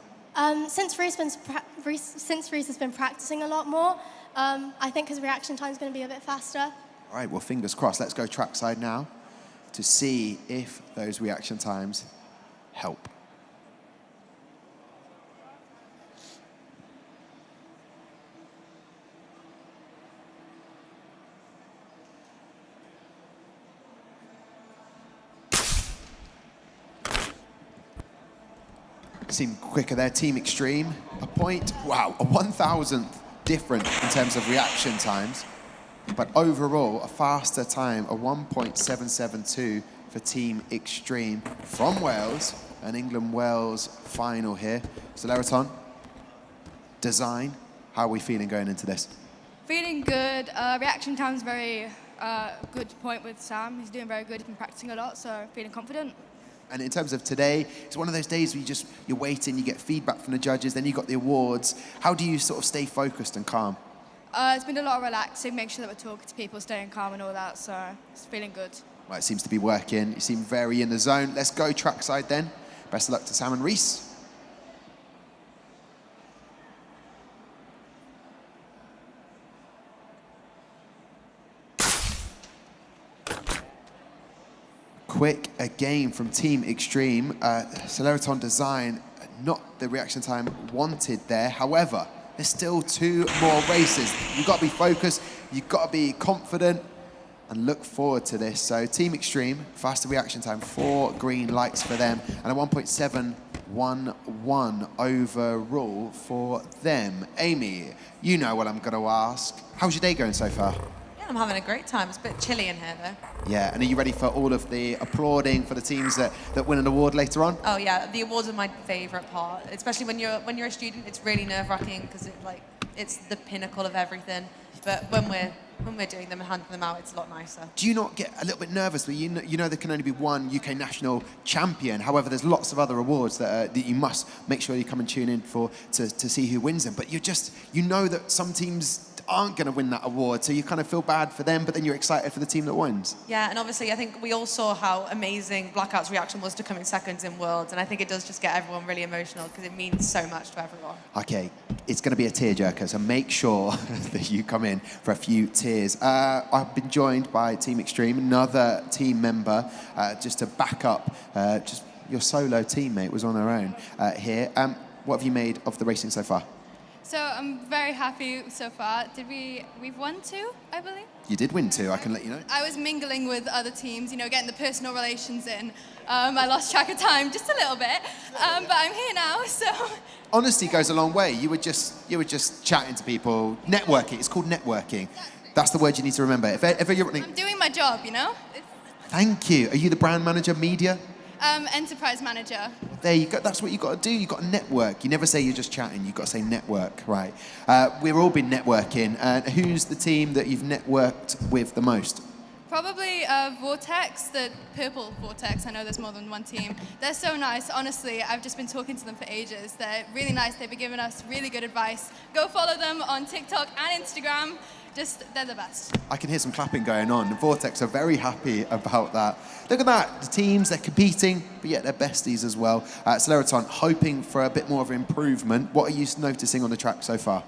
Since Reese has been practicing a lot more, I think his reaction time is going to be a bit faster. All right, well, fingers crossed. Let's go trackside now to see if those reaction times help. Seemed quicker there. Team Extreme, a point. Wow, a 1,000th different in terms of reaction times. But overall, a faster time, a 1.772 for Team Extreme from Wales, an England-Wales final here. Salaraton, design, how are we feeling going into this? Feeling good. Reaction time's very good point with Sam. He's doing very good. He's been practicing a lot, so feeling confident. And in terms of today, it's one of those days where you're waiting, you get feedback from the judges, then you got the awards. How do you sort of stay focused and calm? It's been a lot of relaxing, making sure that we're talking to people, staying calm and all that, so it's feeling good. Well, it seems to be working. You seem very in the zone. Let's go trackside then. Best of luck to Sam and Reese. Quick again from Team Extreme. Celeraton design, not the reaction time wanted there. However, there's still 2 more races. You've got to be focused, you've got to be confident, and look forward to this. So Team Extreme, faster reaction time, 4 green lights for them, and a 1.711 overall for them. Amy, you know what I'm going to ask. How's your day going so far? I'm having a great time. It's a bit chilly in here, though. Yeah, and are you ready for all of the applauding for the teams that win an award later on? Oh yeah, the awards are my favourite part, especially when you're a student. It's really nerve-wracking because it it's the pinnacle of everything. But when we're doing them and handing them out, it's a lot nicer. Do you not get a little bit nervous? But you know there can only be one UK national champion. However, there's lots of other awards that you must make sure you come and tune in for to see who wins them. But you know that some teams aren't going to win that award, so you kind of feel bad for them, but then you're excited for the team that wins. Yeah, and obviously I think we all saw how amazing Blackout's reaction was to coming second in Worlds, and I think it does just get everyone really emotional because it means so much to everyone. Okay, it's going to be a tearjerker, so make sure that you come in for a few tears. I've been joined by Team Extreme, another team member, just to back up. Just your solo teammate was on her own here. What have you made of the racing so far? So I'm very happy so far. We've won 2, I believe? You did win 2, I can let you know. I was mingling with other teams, getting the personal relations in. I lost track of time just a little bit, but I'm here now, so. Honesty goes a long way. You were just chatting to people, networking. It's called networking. That's the word you need to remember. If ever you're running. I'm doing my job, Thank you. Are you the brand manager, media? Enterprise manager. There you go. That's what you've got to do. You've got to network. You never say you're just chatting. You've got to say network, right? We've all been networking. Who's the team that you've networked with the most? Probably Vortex, the purple Vortex. I know there's more than one team. They're so nice. Honestly, I've just been talking to them for ages. They're really nice. They've been giving us really good advice. Go follow them on TikTok and Instagram. They're the best. I can hear some clapping going on. The Vortex are very happy about that. Look at that. The teams, they're competing, but yet they're besties as well. Salaraton, hoping for a bit more of an improvement. What are you noticing on the track so far?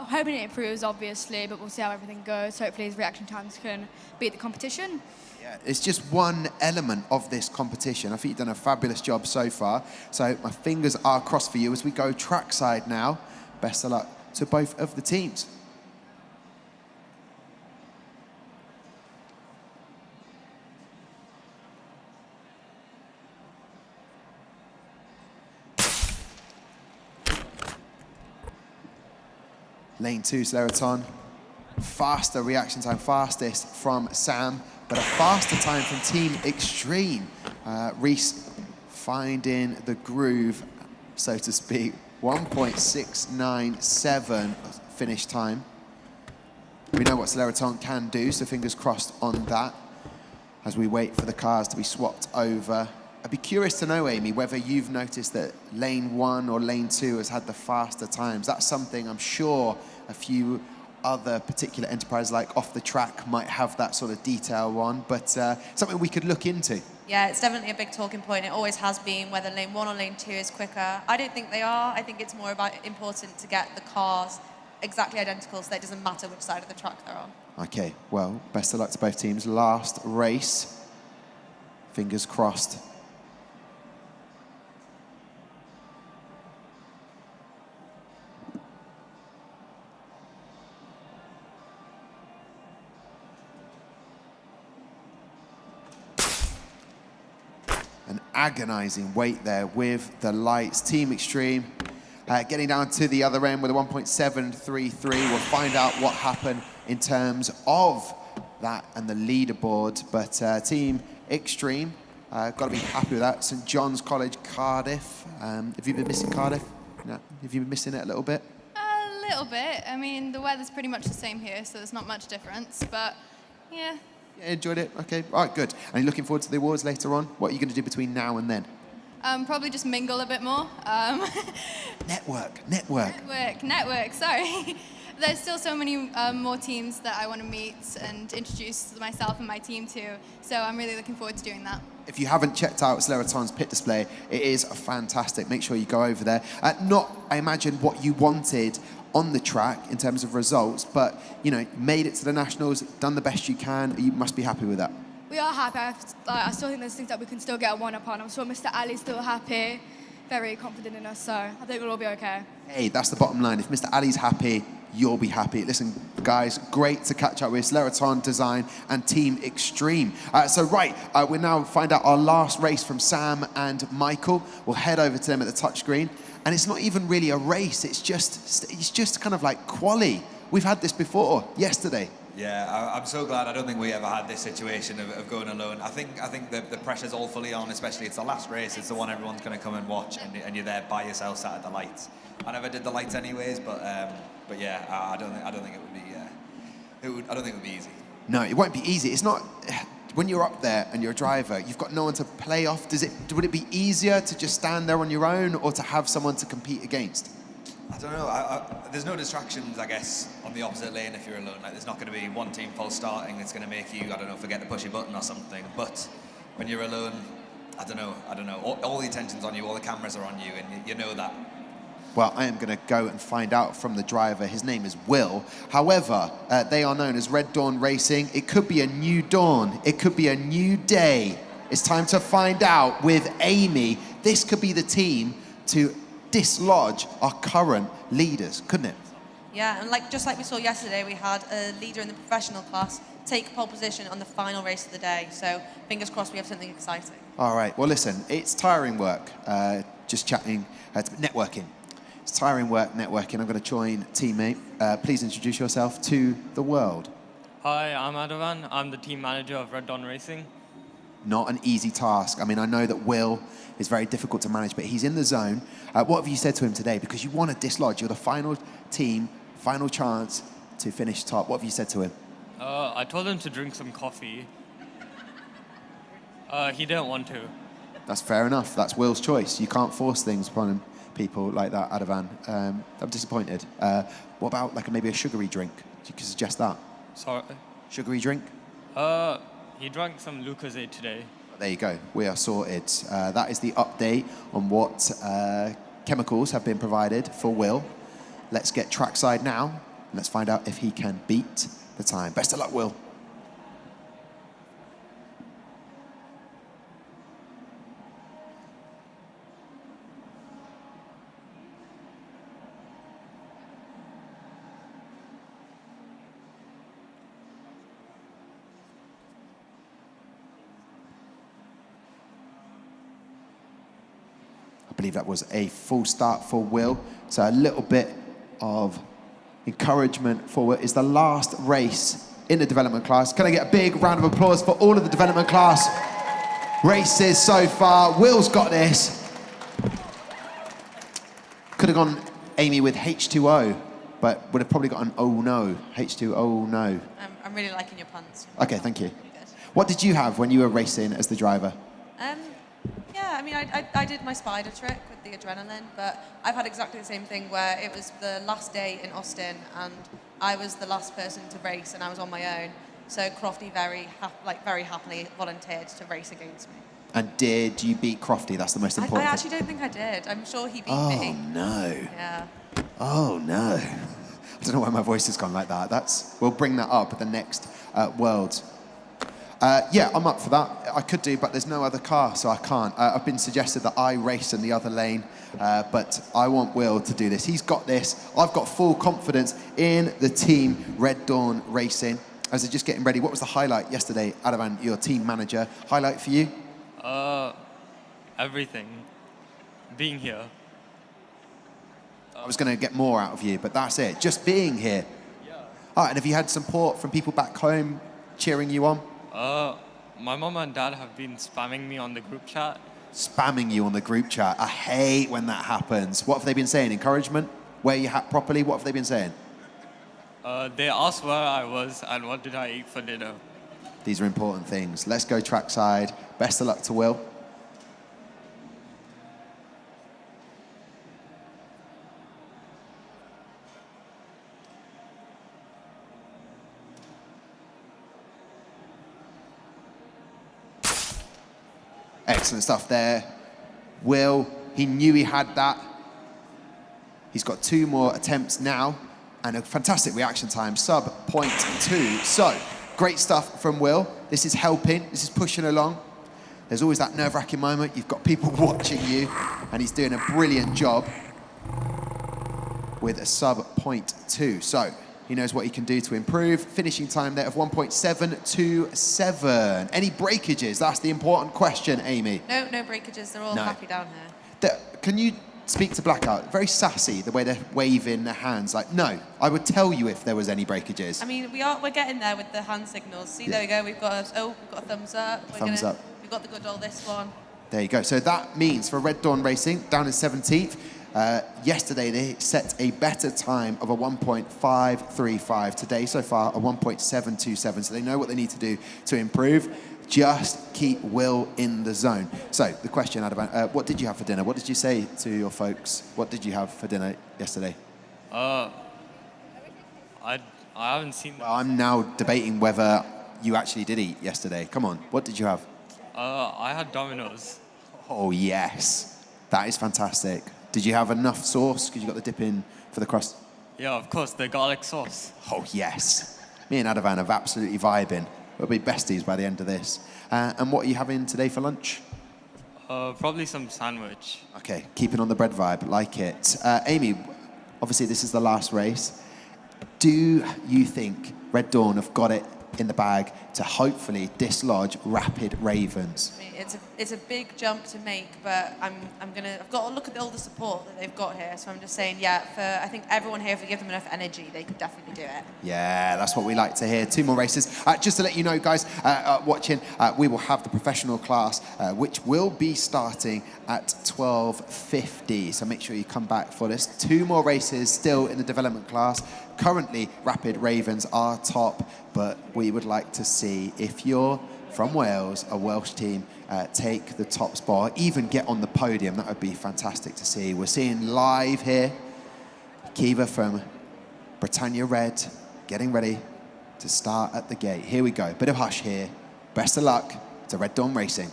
Hoping it improves, obviously, but we'll see how everything goes. Hopefully his reaction times can beat the competition. Yeah, it's just one element of this competition. I think you've done a fabulous job so far. So my fingers are crossed for you as we go trackside now. Best of luck to both of the teams. Lane 2, Salaraton. Faster reaction time, fastest from Sam, but a faster time from Team Extreme. Reese finding the groove, so to speak. 1.697 finish time. We know what Salaraton can do, so fingers crossed on that as we wait for the cars to be swapped over. I'd be curious to know, Amy, whether you've noticed that lane 1 or lane 2 has had the faster times. That's something I'm sure a few other particular enterprises like Off the Track might have that sort of detail on, but something we could look into. Yeah, it's definitely a big talking point. It always has been, whether lane 1 or lane 2 is quicker. I don't think they are. I think it's more important to get the cars exactly identical so that it doesn't matter which side of the track they're on. Okay, well, best of luck to both teams. Last race. Fingers crossed. An agonizing wait there with the lights. Team Extreme getting down to the other end with a 1.733. We'll find out what happened in terms of that and the leaderboard. But Team Extreme, got to be happy with that. St John's College, Cardiff. Have you been missing Cardiff? No. Have you been missing it a little bit? A little bit. I mean, the weather's pretty much the same here, so there's not much difference. But yeah. Yeah, enjoyed it. Okay, all right, good. And you're looking forward to the awards later on? What are you going to do between now and then? Probably just mingle a bit more. Network. Network, sorry. There's still so many more teams that I want to meet and introduce myself and my team to, so I'm really looking forward to doing that. If you haven't checked out Salaraton's pit display, it is fantastic. Make sure you go over there. Not, I imagine, what you wanted on the track in terms of results, but, made it to the Nationals, done the best you can. You must be happy with that. We are happy. I still think there's things that we can still get a one-up on. I'm sure Mr. Ali's still happy, very confident in us, so I think we'll all be okay. Hey, that's the bottom line. If Mr. Ali's happy, you'll be happy. Listen, guys, great to catch up with Salaraton Design and Team Extreme. We'll now find out our last race from Sam and Michael. We'll head over to them at the touchscreen. And it's not even really a race. It's just kind of like quali. We've had this before, yesterday. Yeah, I'm so glad. I don't think we ever had this situation of going alone. I think the pressure's all fully on, especially it's the last race. It's the one everyone's going to come and watch, and you're there by yourself, sat at the lights. I never did the lights anyways, but yeah, I don't think it would be. I don't think it would be easy. No, it won't be easy. It's not. When you're up there and you're a driver, you've got no one to play off. Would it be easier to just stand there on your own, or to have someone to compete against? I don't know. There's no distractions, I guess, on the opposite lane if you're alone. Like, there's not going to be one team false starting that's going to make you, I don't know, forget to push your button or something. But when you're alone, I don't know. All the attention's on you, all the cameras are on you, and you know that. Well, I am going to go and find out from the driver. His name is Will. However, they are known as Red Dawn Racing. It could be a new dawn. It could be a new day. It's time to find out with Amy. This could be the team to dislodge our current leaders, couldn't it? Yeah, and just like we saw yesterday, we had a leader in the professional class take pole position on the final race of the day. So fingers crossed we have something exciting. All right, well, listen, it's tiring work, just chatting, networking. It's tiring work, networking. I'm going to join teammate. Please introduce yourself to the world. Hi, I'm Adavan. I'm the team manager of Red Dawn Racing. Not an easy task. I mean, I know that Will is very difficult to manage, but he's in the zone. What have you said to him today? Because you want to dislodge. You're the final team, final chance to finish top. What have you said to him? I told him to drink some coffee. He didn't want to. That's fair enough. That's Will's choice. You can't force things upon people like that, Adavan. I'm disappointed. What about maybe a sugary drink? You could suggest that. Sorry? Sugary drink? He drank some Lucozade today. There you go. We are sorted. That is the update on what chemicals have been provided for Will. Let's get trackside now. Let's find out if he can beat the time. Best of luck, Will. I believe that was a full start for Will. So a little bit of encouragement for it. It's the last race in the development class. Can I get a big round of applause for all of the development class races so far? Will's got this. Could have gone Amy with H2O, but would have probably got an oh no. H2O no. I'm really liking your puns. Okay, thank you. What did you have when you were racing as the driver? Yeah, I mean, I did my spider trick with the adrenaline, but I've had exactly the same thing where it was the last day in Austin and I was the last person to race and I was on my own. So Crofty very happily volunteered to race against me. And did you beat Crofty? That's the most important I thing. actually don't think I did. I'm sure he beat me. Oh, no. Yeah. Oh, no. I don't know why my voice has gone like that. We'll bring that up at the next Worlds. Yeah, I'm up for that. I could do, but there's no other car, so I can't. I've been suggested that I race in the other lane, but I want Will to do this. He's got this. I've got full confidence in the team Red Dawn Racing. As they're just getting ready, what was the highlight yesterday, Adavan, your team manager? Highlight for you? Everything. Being here. I was going to get more out of you, but that's it. Just being here. Yeah. All right, and have you had support from people back home cheering you on? My mom and dad have been spamming me on the group chat. Spamming you on the group chat. I hate when that happens. What have they been saying? Encouragement? Wear your hat properly? What have they been saying? They asked where I was and what did I eat for dinner. These are important things. Let's go trackside. Best of luck to Will. Excellent stuff there. Will, he knew he had that. He's got 2 more attempts now and a fantastic reaction time, sub 0.2. So, great stuff from Will. This is helping, this is pushing along. There's always that nerve-wracking moment. You've got people watching you and he's doing a brilliant job with a sub 0.2. So, he knows what he can do to improve. Finishing time there of 1.727. Any breakages? That's the important question, Amy. No breakages. They're all happy down here. Can you speak to Blackout. Very sassy, the way they're waving their hands. Like, no, I would tell you if there was any breakages. I mean, we're getting there with the hand signals. See, there we go. We've got a thumbs up. Thumbs up. We've got the good old this one. There you go. So that means for Red Dawn Racing, down in 17th, yesterday they set a better time of a 1.535. Today, so far, a 1.727. So they know what they need to do to improve. Just keep Will in the zone. So the question, Adavan, what did you have for dinner? What did you say to your folks? What did you have for dinner yesterday? I haven't seen. Well, I'm now debating whether you actually did eat yesterday. Come on, what did you have? I had Domino's. Oh, yes. That is fantastic. Did you have enough sauce? Because you got the dip in for the crust. Yeah, of course, the garlic sauce. Oh, yes. Me and Adavan have absolutely vibing. We'll be besties by the end of this. And what are you having today for lunch? Probably some sandwich. Okay, keeping on the bread vibe, like it. Amy, obviously this is the last race. Do you think Red Dawn have got it in the bag to hopefully dislodge Rapid Ravens? I mean, it's a big jump to make, but I've got to look at all the support that they've got here. So I'm just saying, yeah, I think everyone here, if we give them enough energy, they could definitely do it. Yeah, that's what we like to hear. 2 more races. Just to let you know, guys, watching, we will have the professional class, which will be starting at 12:50. So make sure you come back for this. 2 more races still in the development class. Currently, Rapid Ravens are top, but we would like to see, if you're from Wales, a Welsh team, take the top spot, even get on the podium. That would be fantastic to see. We're seeing live here, Kiva from Britannia Red, getting ready to start at the gate. Here we go, bit of hush here. Best of luck to Red Dawn Racing.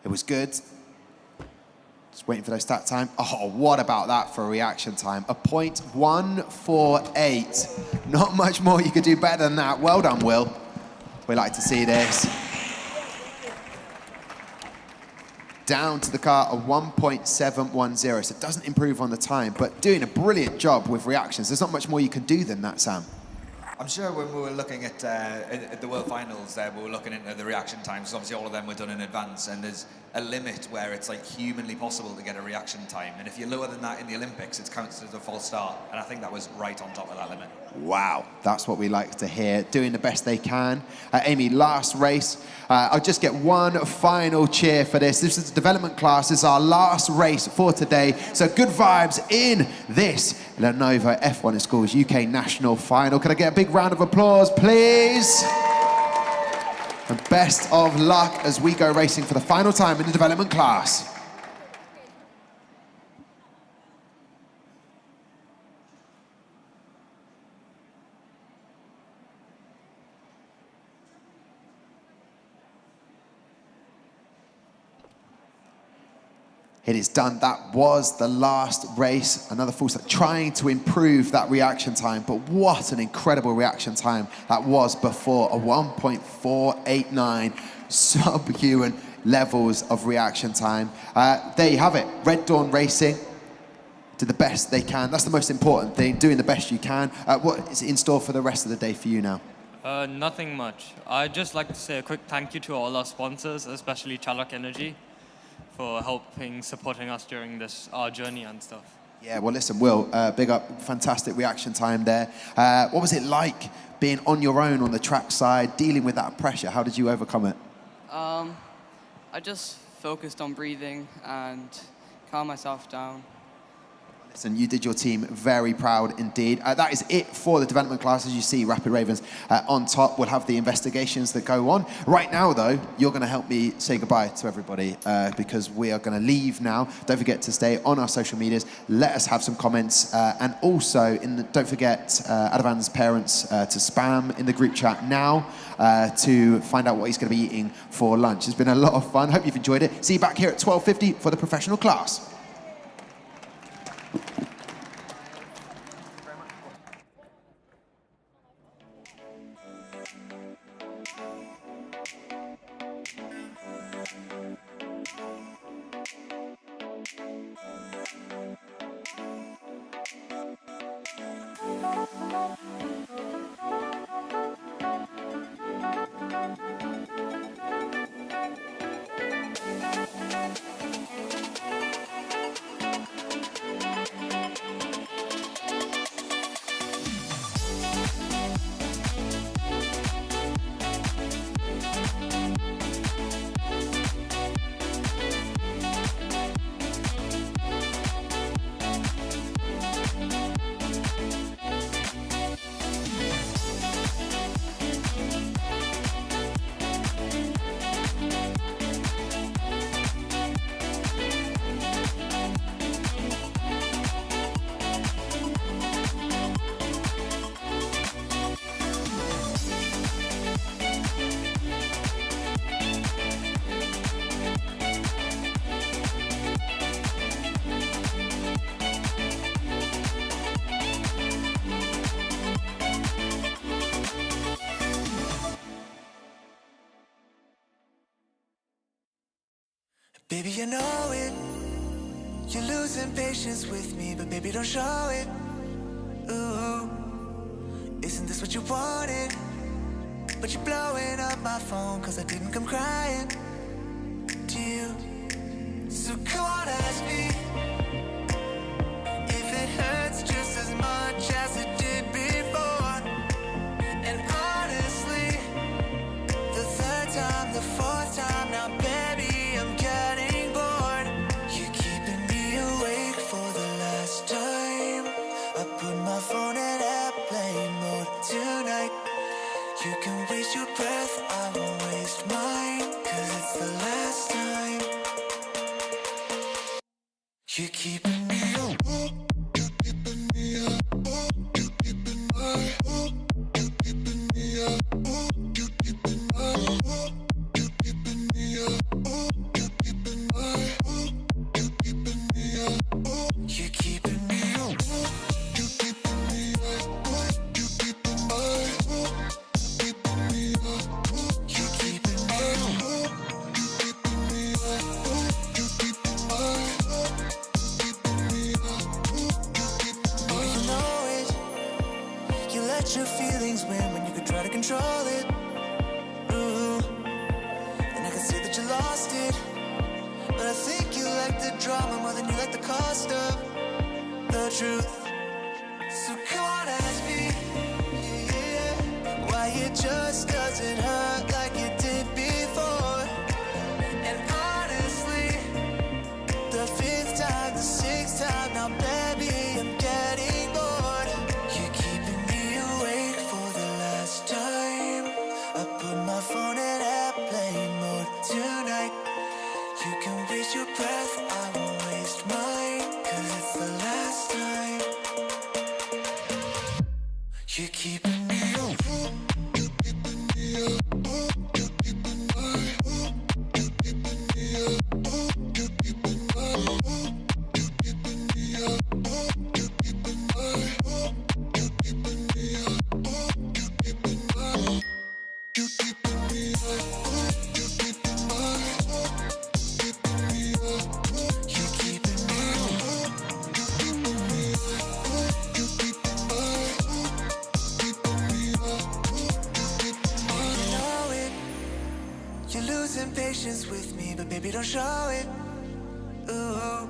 It was good. Just waiting for those stat time. Oh, what about that for a reaction time? A 0.148. Not much more you could do better than that. Well done, Will. We like to see this. Down to the car, a 1.710. So it doesn't improve on the time, but doing a brilliant job with reactions. There's not much more you can do than that, Sam. I'm sure when we were looking at the World Finals, we were looking into the reaction times. Obviously, all of them were done in advance, and there's a limit where it's like humanly possible to get a reaction time. And if you're lower than that in the Olympics, it's counted as a false start. And I think that was right on top of that limit. Wow, that's what we like to hear. Doing the best they can. Amy, last race. I'll just get one final cheer for this. This is the development class. This is our last race for today. So good vibes in this Lenovo F1 in Schools UK National Final. Can I get a big round of applause, please? And best of luck as we go racing for the final time in the development class. It is done. That was the last race. Another full start, trying to improve that reaction time, but what an incredible reaction time that was before. A 1.489, subhuman levels of reaction time. There you have it. Red Dawn Racing did the best they can. That's the most important thing, doing the best you can. What is in store for the rest of the day for you now? Nothing much. I'd just like to say a quick thank you to all our sponsors, especially Chalak Energy, for supporting us during our journey and stuff. Yeah, well, listen, Will, big up, fantastic reaction time there. What was it like being on your own on the track side, dealing with that pressure? How did you overcome it? I just focused on breathing and calmed myself down. Listen, you did your team very proud indeed. That is it for the development class. As you see, Rapid Ravens on top. We'll have the investigations that go on. Right now, though, you're going to help me say goodbye to everybody because we are going to leave now. Don't forget to stay on our social medias. Let us have some comments. And also, don't forget Adavan's parents to spam in the group chat now to find out what he's going to be eating for lunch. It's been a lot of fun. Hope you've enjoyed it. See you back here at 12:50 for the professional class. Baby, you know it. You're losing patience with me, but baby, don't show it. Ooh, isn't this what you wanted? But you're blowing up my phone, cause I didn't come crying to you. So come on, ask me if it hurts just as much as it did before. And honestly, the third time, the fourth time, now baby, I'm getting bored. You're keeping me awake for the last time. I put my phone in airplane mode tonight. You can waste your breath, I won't waste mine, cause it's the last time. You're keeping me up. You're keeping me up. You're keeping my. You're keeping me up. You're keeping my. You're keeping me up. You're keeping my. You're keeping me up. You're keeping me up. You're keeping me up. You're keeping my. Keeping me up. You're keeping me up. You're keeping me up. You're keeping my. Let your feelings win when you could try to control it. Ooh. And I can see that you lost it, but I think you like the drama more than you like the cost of the truth. So come on, ask me, yeah, why it just doesn't hurt like it did before. And honestly, the fifth time, the sixth time, now baby, I'm getting bored. You're keeping me awake for the last time. I put my phone in airplane mode tonight. You can waste your breath, I won't waste mine, cause it's the last time. You're keeping me up. You're keeping me up. You're keeping my. You're keeping me up. You're keeping my. You're keeping me up. You're keeping my. You're keeping me up. You're keeping my. You're keeping me up. You're keeping my. Keeping me up. You're keeping me up. You're keeping me up. You're keeping my. Keeping me up. You're keeping my. You know it. You're losing patience with me, but baby, don't show it. Ooh.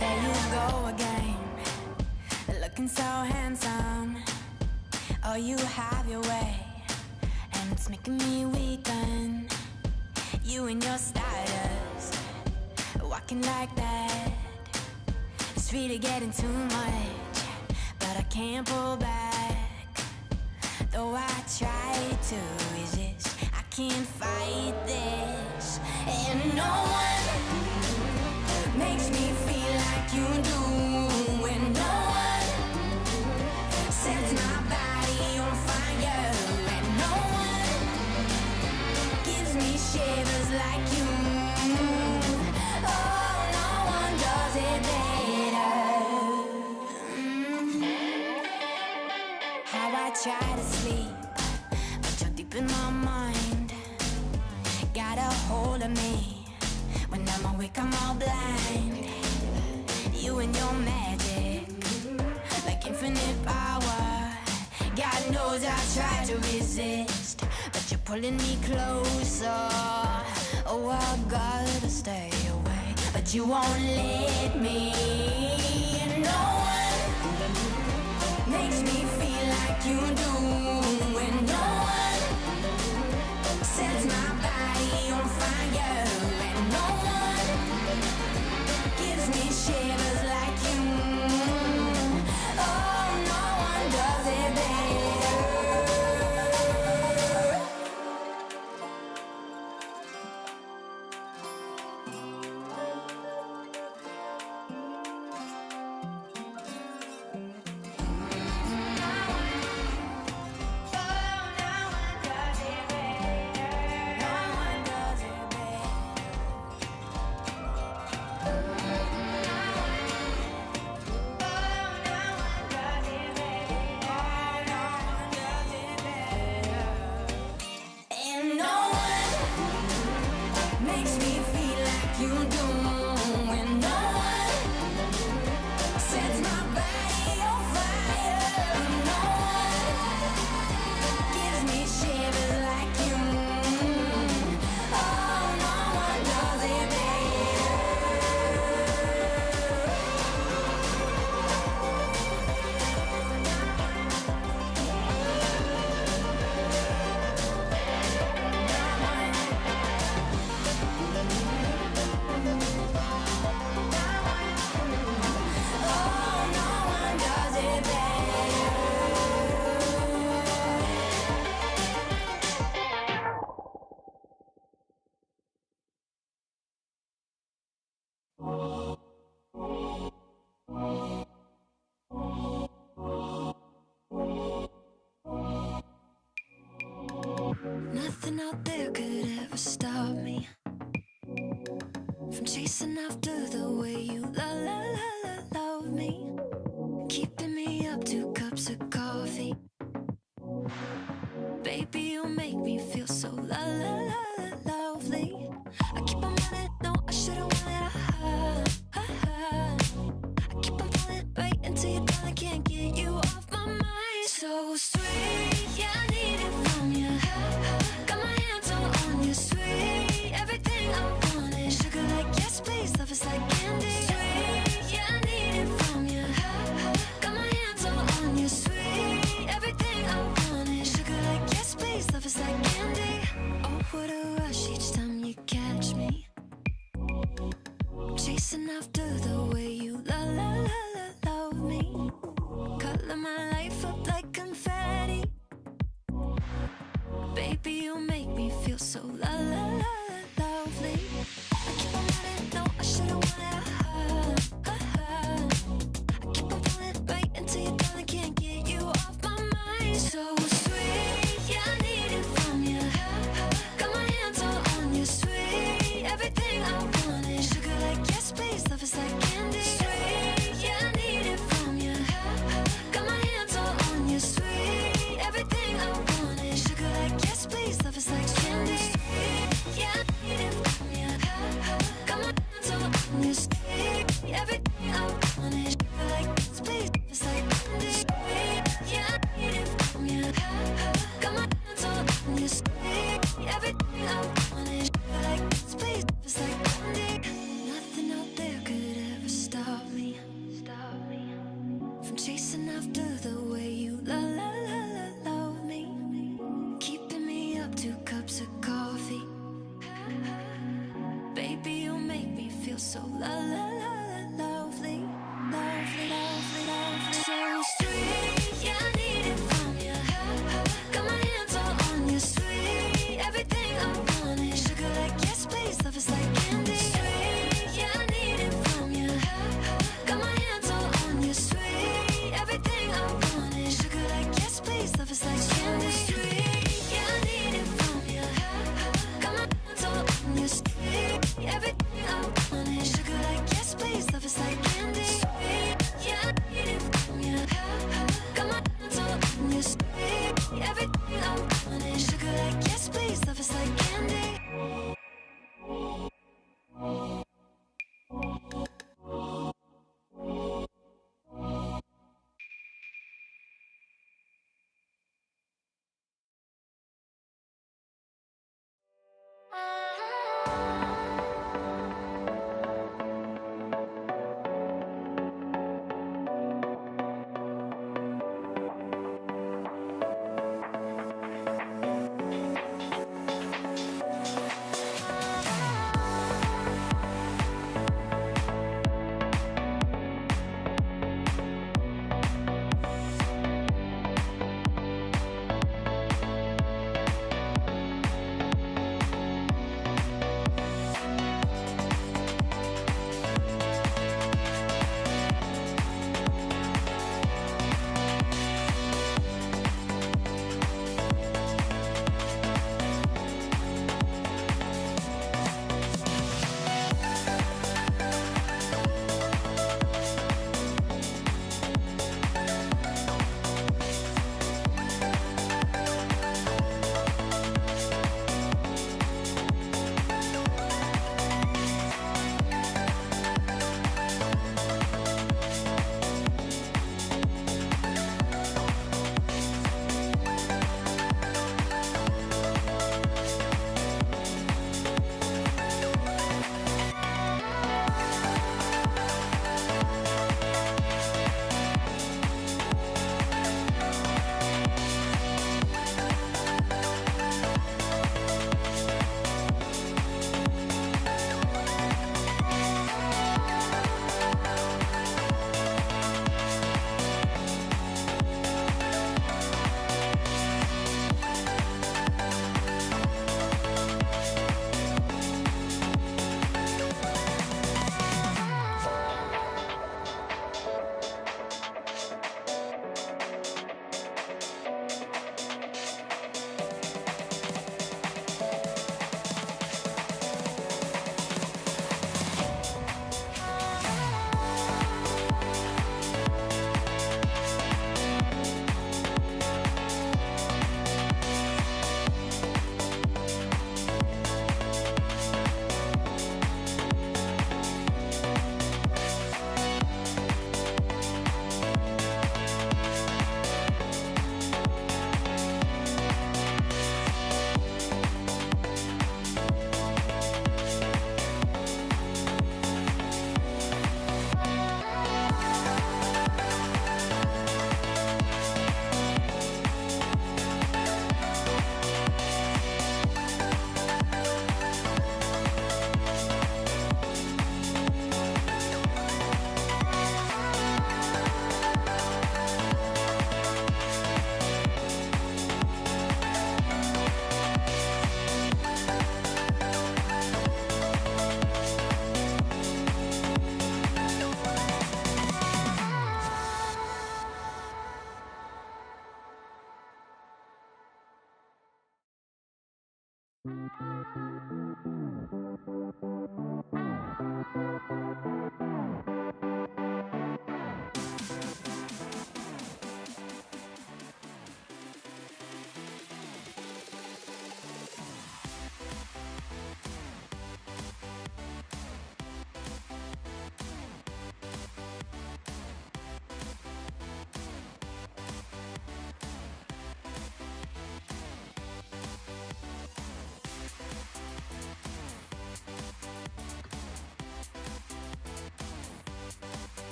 There you go again, looking so handsome. Oh, you have your way, and it's making me weaken. You and your stardust, walking like that. It's really getting too much, but I can't pull back. Though I try to resist, I can't fight this. And no one makes me feel like you do. And no one sets my body on fire. And no one gives me shivers like you. Oh, no one does it better. How I try to sleep, but you're deep in my mind. Got a hold of me. When I'm awake, I'm all blind. You and your magic, like infinite power. God knows I try to resist, but you're pulling me closer. Oh, I gotta stay away, but you won't let me. No one makes me feel like you do. And no one sets my body on fire. And no one gives me shivers like you. Oh, no one does it better. Nothing out there could ever stop me from chasing after the way you love me, keeping me up 2 cups of coffee. Baby, you make me feel so lovely. I keep on running, no, I shouldn't want it. I keep on falling right into your thought. I can't get you off my mind. So sweet, yeah, I need it from you. Got my hands all on you, sweet. Everything I want is sugar like yes, please. Love is like candy. Sweet, yeah, I need it from you. Got my hands all on you, sweet. Everything I want is sugar like yes, please. Love is like candy. Oh, what a rush each time you catch me. Chasing after the way you love me. Color my life up like confetti. Baby, you make me feel so lovely. I keep on running, no, I shouldn't want it. I keep on falling right into your thought. I can't get you off my mind. So sweet, yeah, I need it from you. Got my hands all on you, sweet. Everything I want is sugar like yes, please. Love is like candy. Sweet, yeah, I need it from you. Got my hands all on you, sweet. Everything I want is sugar like yes, please. Love is like candy. Sweet, yeah, I need it from you. Got my hands all on you, sweet. Everything I want is sugar like yes, please. Love is like candy. Sweet, yeah, I need it from you. Got my hands all on you, sweet. Everything I want is sugar like yes, please. Love is like candy. Nothing out there could ever stop me from chasing after the way you love me, keeping me up 2 cups of coffee. Baby, you make me feel so lovely. So sweet, yeah, I need it from you. Got my hands all on you, sweet. Everything I want is sugar like yes, please. Love is like candy. Sweet, yeah, I need it from you. Got my hands all on you, sweet. Everything I want is sugar like yes,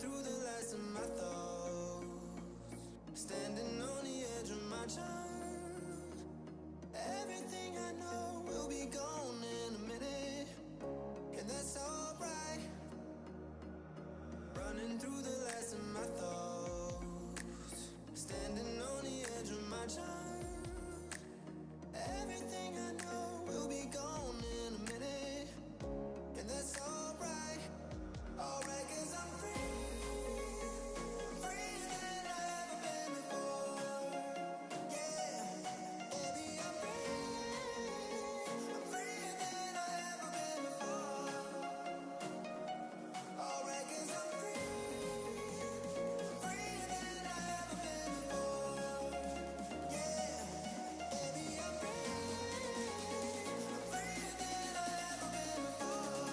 through the last of my thoughts, standing on the edge of my charm. Everything I know will be gone in a minute, and that's alright. Running through the last of my thoughts, standing on the edge of my charm. Everything I know will be gone in a minute, and that's alright. Alright, 'cause I'm free. Freer than I've ever been before. Yeah, baby, I'm free. I'm freer than I've ever been before. Alright, 'cause I'm free. Freer than I've ever been before. Yeah, baby, I'm free. I'm freer than I've ever been before.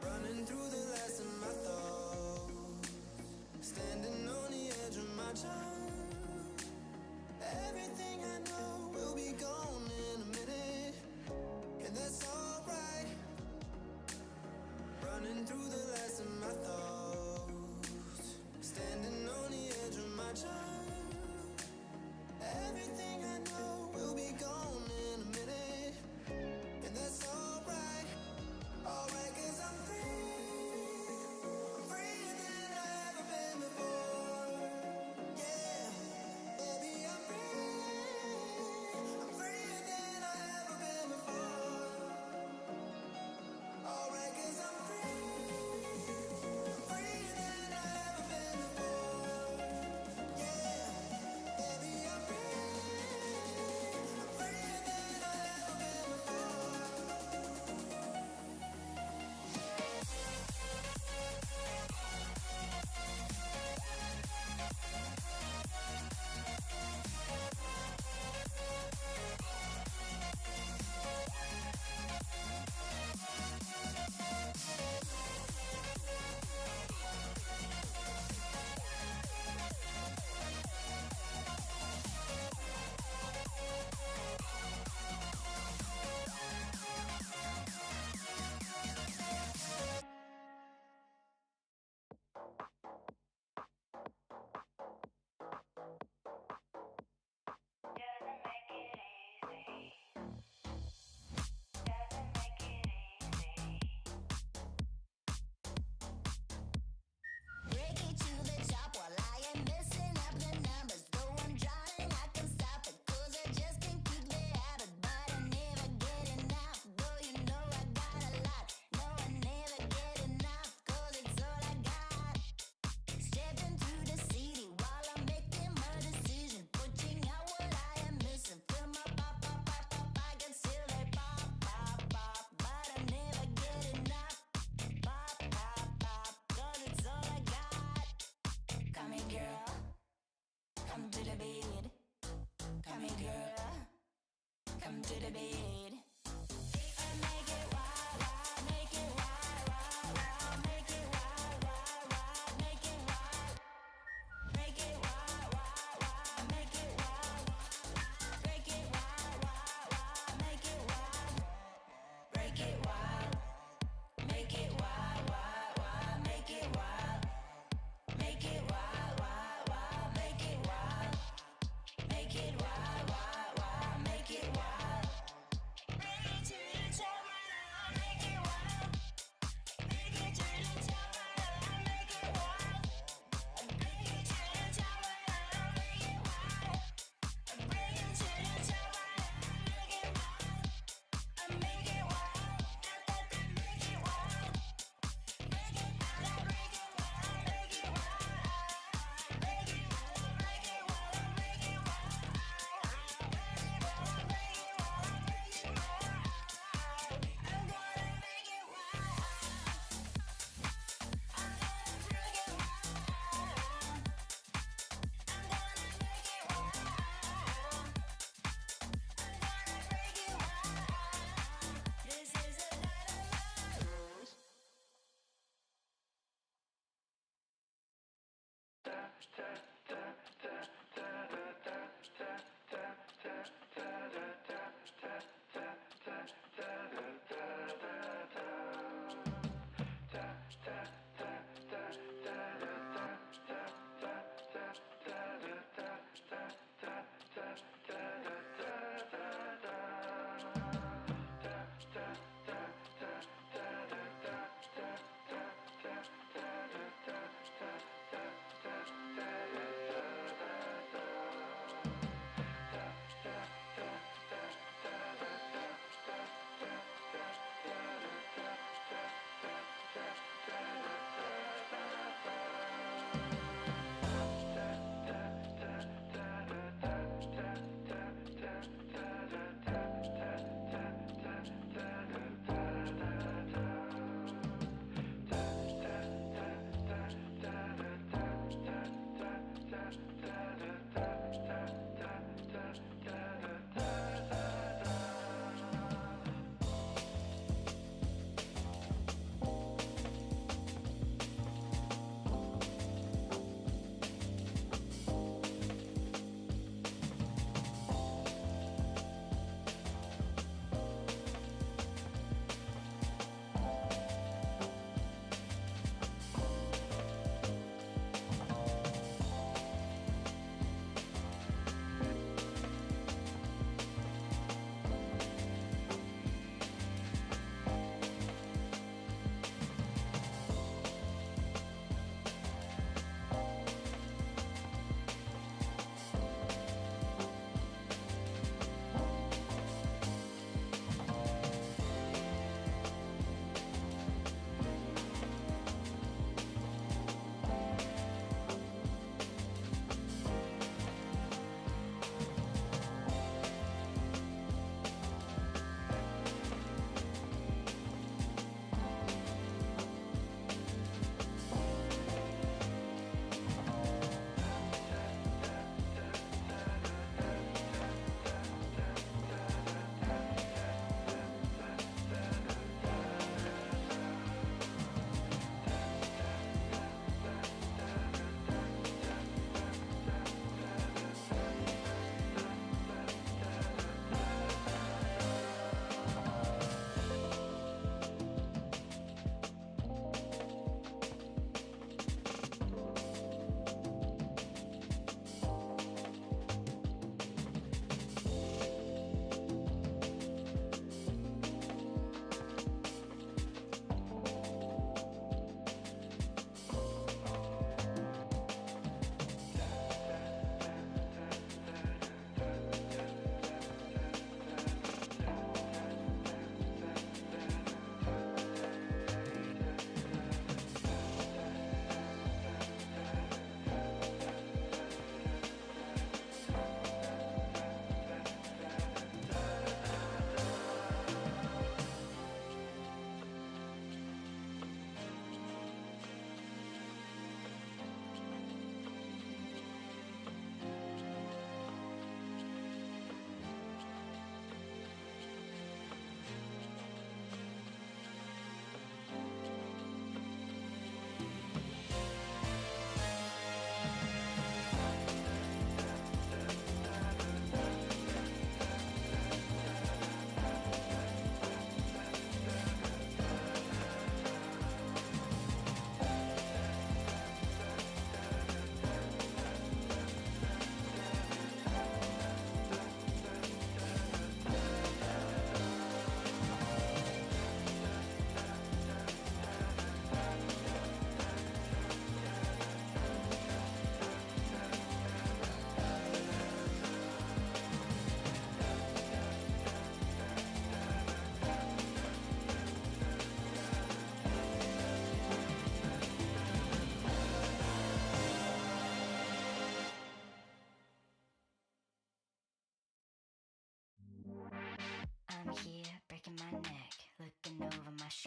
Running through the last of my thoughts, standing on the edge of my charm. Everything I know will be gone in a minute, and that's alright. Running through the last of my thoughts, standing on the edge of my charm. Everything I know will be gone in a minute, and that's alright. Alright, 'cause I'm free. Freer than I've ever been before. Yeah, baby, I'm free. I'm freer than I've ever been before. Alright, 'cause I'm free. I'm freer than I've ever been before. Yeah, baby, I'm free.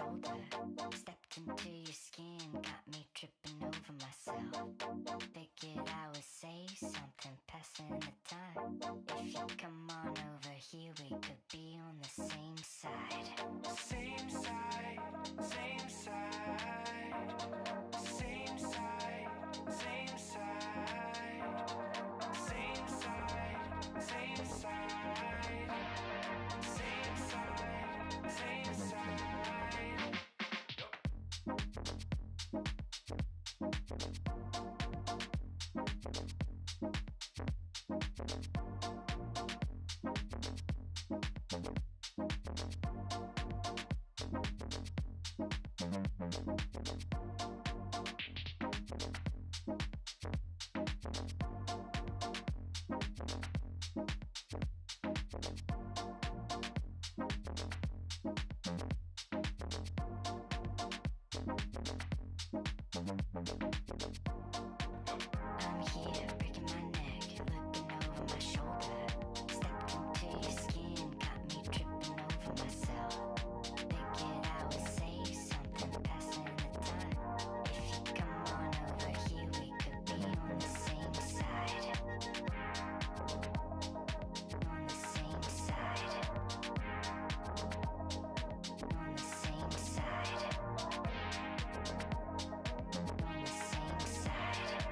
shoulder. Stepped into your skin, got me tripping over myself. Figured I would say something, passing the time. If you come on over here, we could be on the same side. Same side, same side. Same side, same side. Same side, same side. Same side, same side. I'm here, breaking my neck, looking over my shoulder. Stepped into your skin, got me tripping over myself. Figured I would say something, passing the time. If you come on over here, we could be on the same side. On the same side. On the same side. On the same side.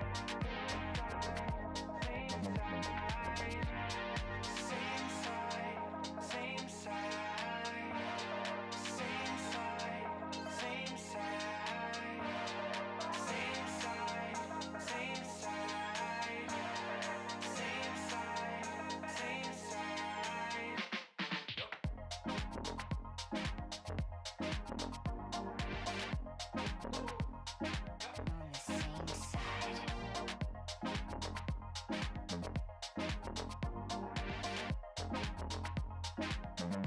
Same side, same side. Same side, same side. Same side, same side. Same side, same side. On the same side.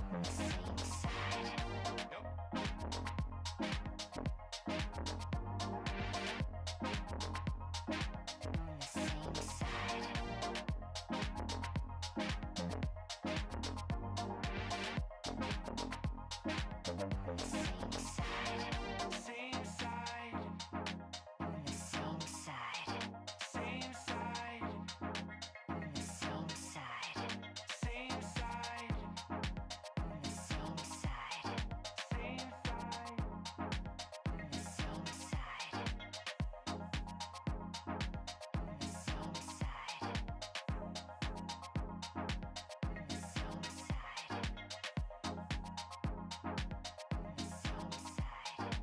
On the same side. On the same side. On the same side. Same side, On the same side. same side. On the same side. Same side, On the same side. same side. On the same side. On the same side. On the same side.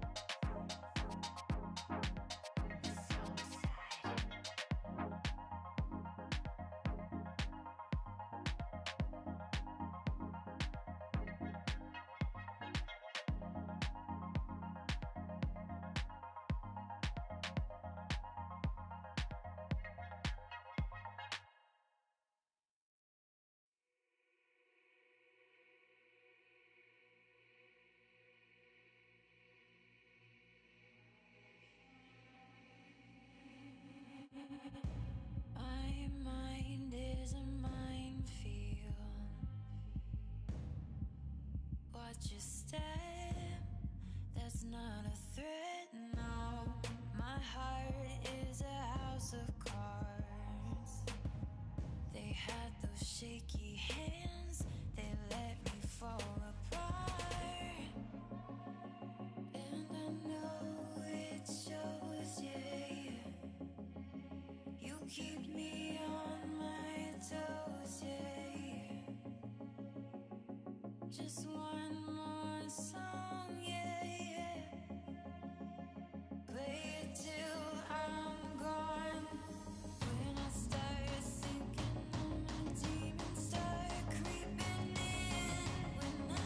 On the same side. My mind is a minefield. Watch your step, that's not a threat, no. My heart is a house of cards. They had those shaky hands, they let me fall apart. And I know it shows, yeah. You keep me on my toes, yeah. Just one more song, yeah. Play it till I'm gone. When I start thinking, all my demons start creeping in. When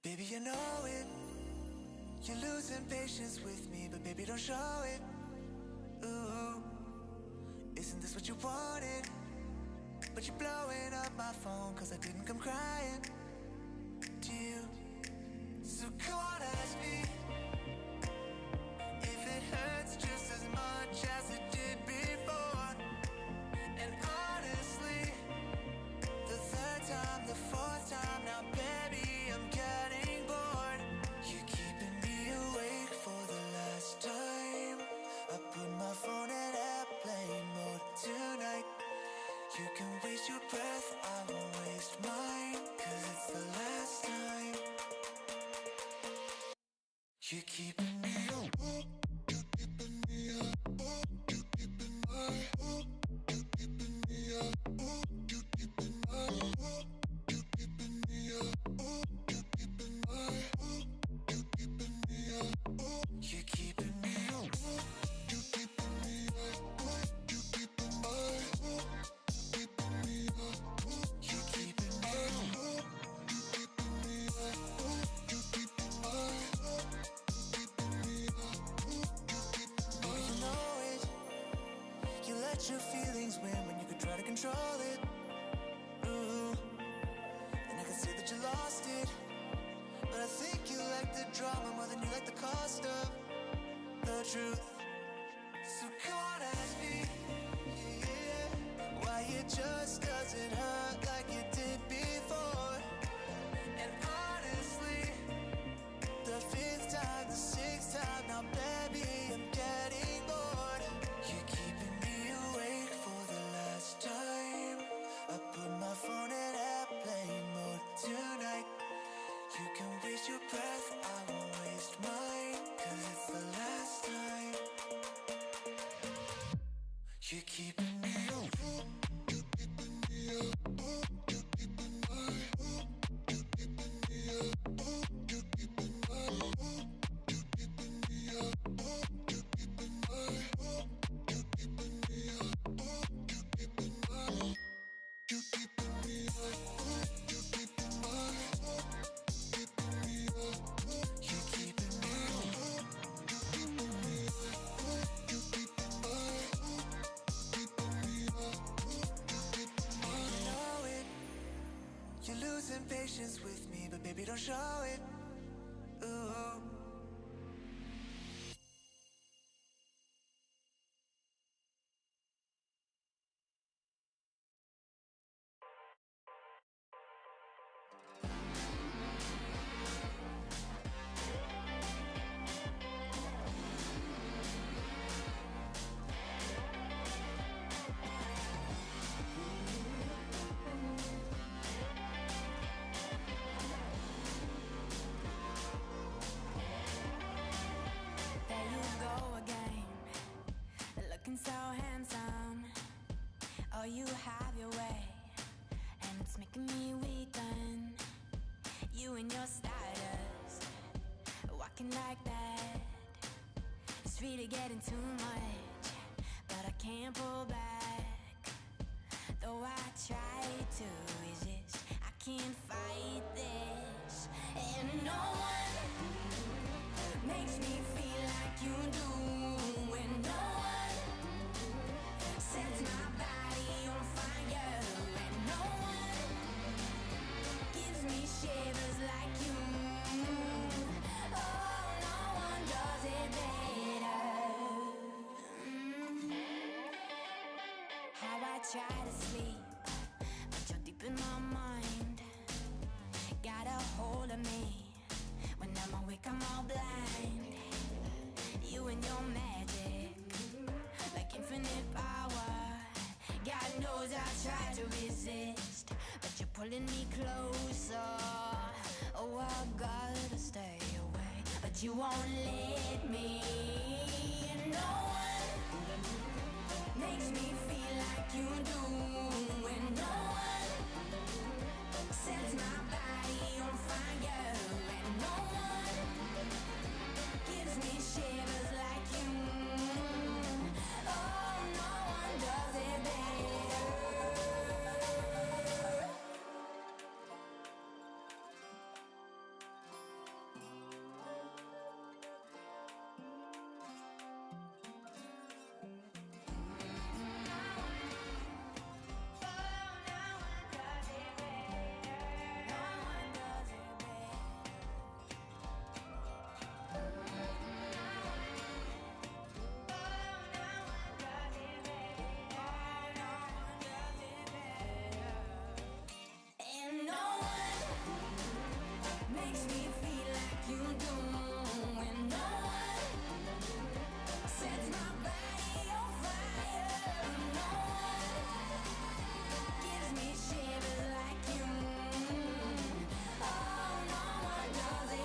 Baby, you know it. You're losing patience with me, but baby, don't show it. Ooh, isn't this what you wanted? But you're blowing up my phone, cause I didn't come crying to you. So come on, ask me if it hurts just as much as it did before. And honestly, the third time, the fourth time, now baby, I'm getting bored. You're keeping me awake for the last time. I put my phone in airplane mode tonight. You can waste your breath, I won't waste mine, cause it's the last time. You're keeping me up, you're keeping me up, you're keeping my, you're keeping me up, you're keeping my, you're keeping me up, you're keeping my, you're keeping me up, you're keeping me up, you're keeping me up, you're keeping my, keeping me up, you're keeping me up, you're keeping me up, you're keeping my. Your feelings when you could try to control it. Ooh, and I can see that you lost it. But I think you like the drama more than you like the cost of the truth. So come on, ask me, yeah, why it just doesn't hurt like it did before. And honestly, the fifth time, the sixth time, now baby, I'm getting bored. My phone in airplane mode tonight. You can waste your breath, I won't waste mine, cause it's the last time. You're keeping me up, you're keeping me up, you're keeping my, you're keeping me up, you're keeping my, you're keeping me up, you're keeping my, you're keeping me up, you're keeping my. You keeping me up, you keeping my, keeping me up, you baby, don't show it. Ooh. So handsome, oh, you have your way, and it's making me weaken. You and your stardust, walking like that. It's really getting too much, but I can't pull back. Though I try to resist, I can't fight this. And no one makes me feel like you do. And no one sets my body on fire, and no one gives me shivers like you. Oh, no one does it better. How I try to sleep, but you're deep in my mind. Got a hold of me. When I'm awake, I'm all blind. You and your magic, like infinite power. God knows I tried to resist, but you're pulling me closer. Oh, I gotta stay away, but you won't let me. No one makes me feel like you do, and no one sets my body on fire, and no one gives me shivers like you. Oh, no one does it better. And no one makes me feel like you do, and no one sets my body on fire, no one gives me shivers like you. Oh, no one does it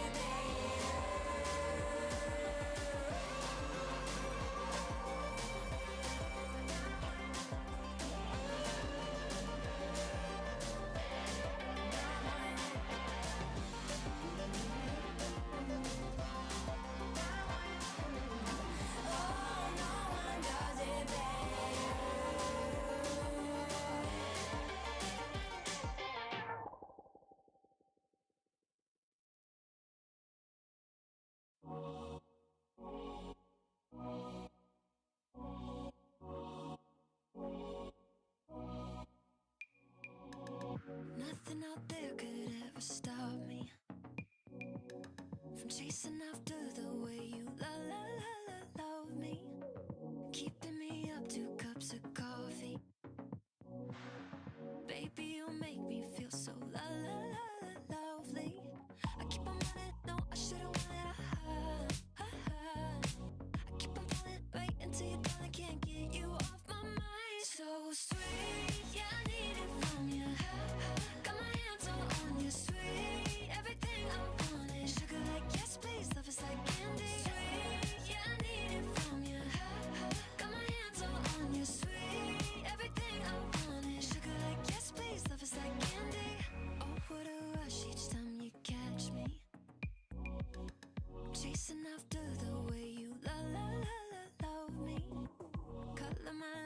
Nothing out there could ever stop me from chasing after the way you love me, keeping me up 2 cups of coffee. Baby, you make me feel so lovely. I keep on running, no, I should've wanted I keep on falling right into your thought, I can't get you off my mind. So sweet, yeah, I need it from you. Got my hands all on you, sweet. Everything I wanted, sugar like yes, please, love is like candy. Sweet, yeah, I need it from you. Got my hands all on you, sweet. Everything I wanted, sugar like yes, please, love is like candy. Oh, what a rush each time you catch me, chasing after the way you love me. Color my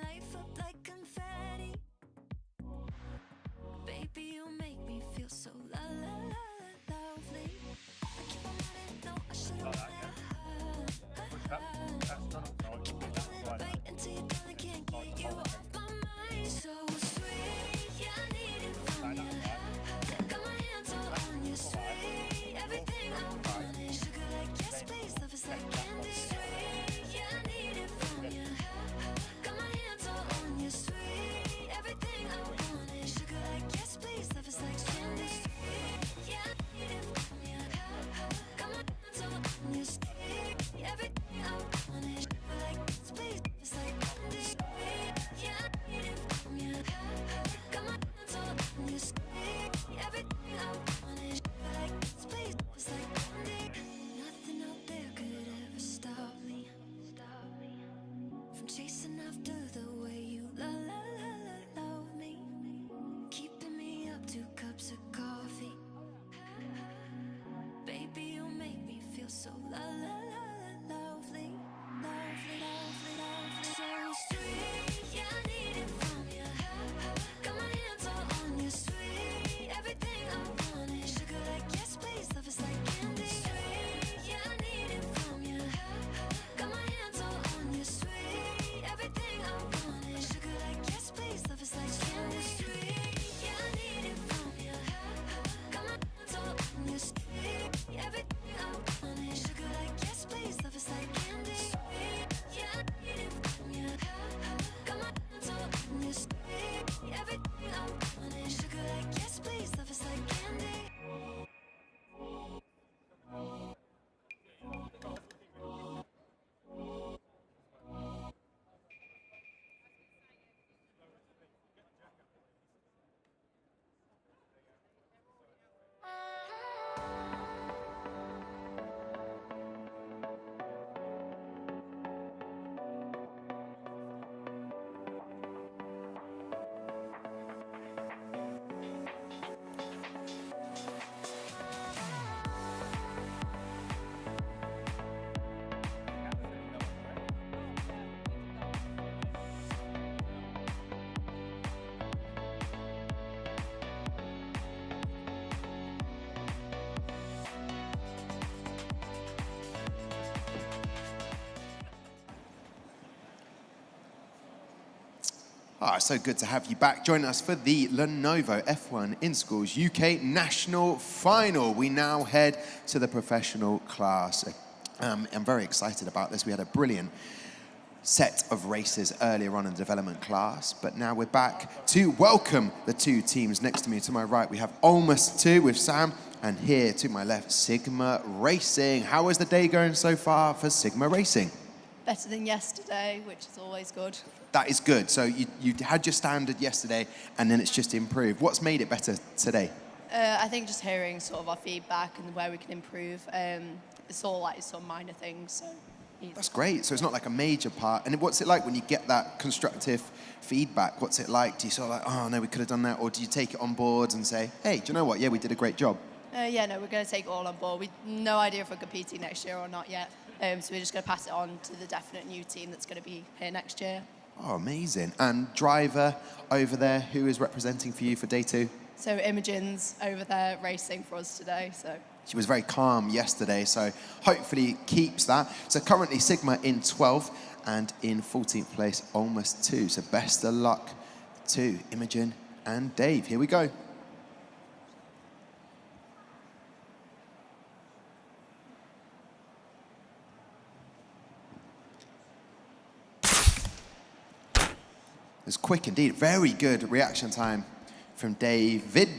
Ah, so good to have you back. Joining us for the Lenovo F1 in Schools UK National Final. We now head to the professional class. I'm very excited about this. We had a brilliant set of races earlier on in the development class, but now we're back to welcome the two teams. Next to me, to my right, we have Almost 2 with Sam, and here to my left, Sigma Racing. How is the day going so far for Sigma Racing? Better than yesterday, which is always good. That is good. So you had your standard yesterday, and then it's just improved. What's made it better today? I think just hearing sort of our feedback and where we can improve. It's all like some minor things. So that's great. So it's not like a major part. And what's it like when you get that constructive feedback? What's it like? Do you sort of like, oh no, we could have done that, or do you take it on board and say, hey, do you know what? Yeah, we did a great job. Yeah, no, we're going to take it all on board. We've no idea if we're competing next year or not yet. So we're just going to pass it on to the definite new team that's going to be here next year. Oh, amazing. And driver over there, who is representing for you for day 2? So Imogen's over there racing for us today. So she was very calm yesterday, so hopefully keeps that. So currently Sigma in 12th and in 14th place, Almost 2. So best of luck to Imogen and Dave. Here we go. It's quick indeed. Very good reaction time from David.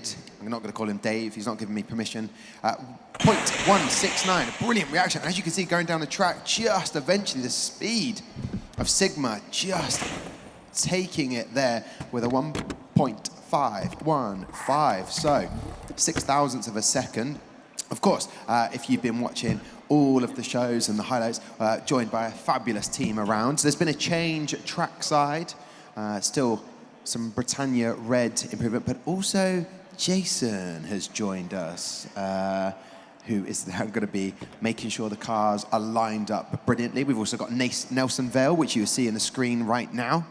I'm not going to call him Dave. He's not giving me permission. 0.169, a brilliant reaction. As you can see, going down the track, just eventually the speed of Sigma just taking it there with a 1.515. So 6,000ths of a second. Of course, if you've been watching all of the shows and the highlights, joined by a fabulous team around. So there's been a change trackside. Still some Britannia red improvement, but also Jason has joined us, who is now going to be making sure the cars are lined up brilliantly. We've also got Nelson Vale, which you see on the screen right now,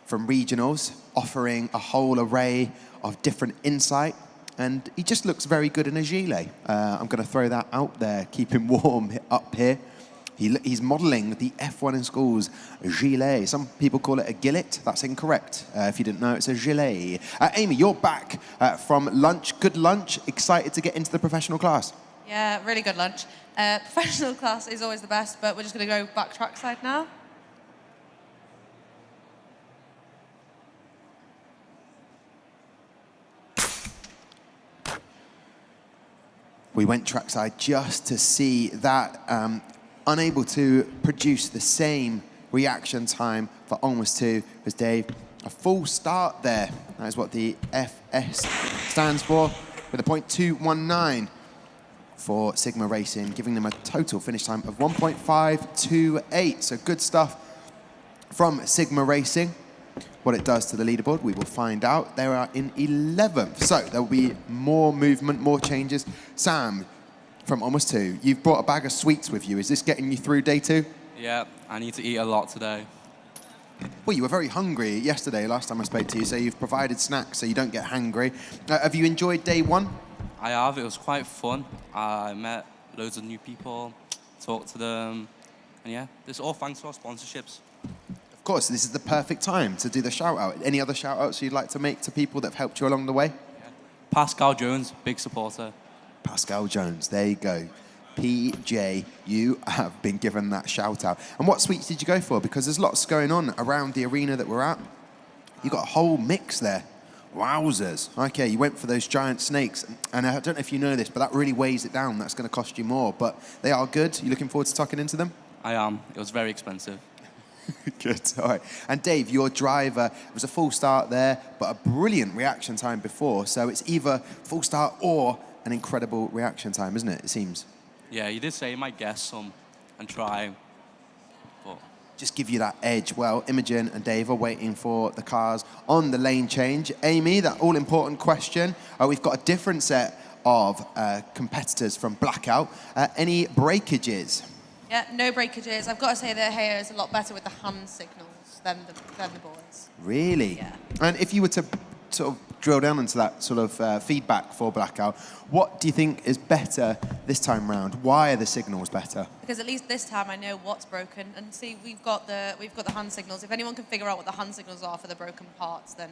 from regionals, offering a whole array of different insight. And he just looks very good in a gilet. I'm going to throw that out there, keep him warm up here. He's modelling the F1 in Schools gilet. Some people call it a gillet. That's incorrect. If you didn't know, it's a gilet. Amy, you're back from lunch. Good lunch. Excited to get into the professional class? Yeah, really good lunch. Professional class is always the best, but we're just going to go back trackside now. We went trackside just to see that. Unable to produce the same reaction time for Almost 2 as Dave. A full start there. That is what the FS stands for, with a 0.219 for Sigma Racing, giving them a total finish time of 1.528. So good stuff from Sigma Racing. What it does to the leaderboard, we will find out. They are in 11th. So there will be more movement, more changes. Sam, from Almost 2, you've brought a bag of sweets with you. Is this getting you through day 2? Yeah, I need to eat a lot today. Well, you were very hungry yesterday, last time I spoke to you, so you've provided snacks so you don't get hangry. Have you enjoyed day 1? I have. It was quite fun. I met loads of new people, talked to them, and yeah, this is all thanks to our sponsorships. Of course, this is the perfect time to do the shout-out. Any other shout-outs you'd like to make to people that have helped you along the way? Yeah. Pascal Jones, big supporter. Pascal Jones, there you go. PJ, you have been given that shout out. And what sweets did you go for? Because there's lots going on around the arena that we're at. You got a whole mix there. Wowzers. Okay, you went for those giant snakes. And I don't know if you know this, but that really weighs it down. That's going to cost you more. But they are good. You looking forward to tucking into them? I am. It was very expensive. Good. All right. And Dave, your driver, it was a full start there, but a brilliant reaction time before. So it's either full start or an incredible reaction time, isn't it? It seems. Yeah, you did say you might guess some and try, but just give you that edge. Well, Imogen and Dave are waiting for the cars on the lane change. Amy, that all-important question. We've got a different set of competitors from Blackout. Any breakages? Yeah, no breakages. I've got to say that Haya is a lot better with the hand signals than the boys. Really? Yeah. And if you were to sort of drill down into that sort of feedback for Blackout. What do you think is better this time round? Why are the signals better? Because at least this time I know what's broken, and see, we've got the hand signals. If anyone can figure out what the hand signals are for the broken parts, then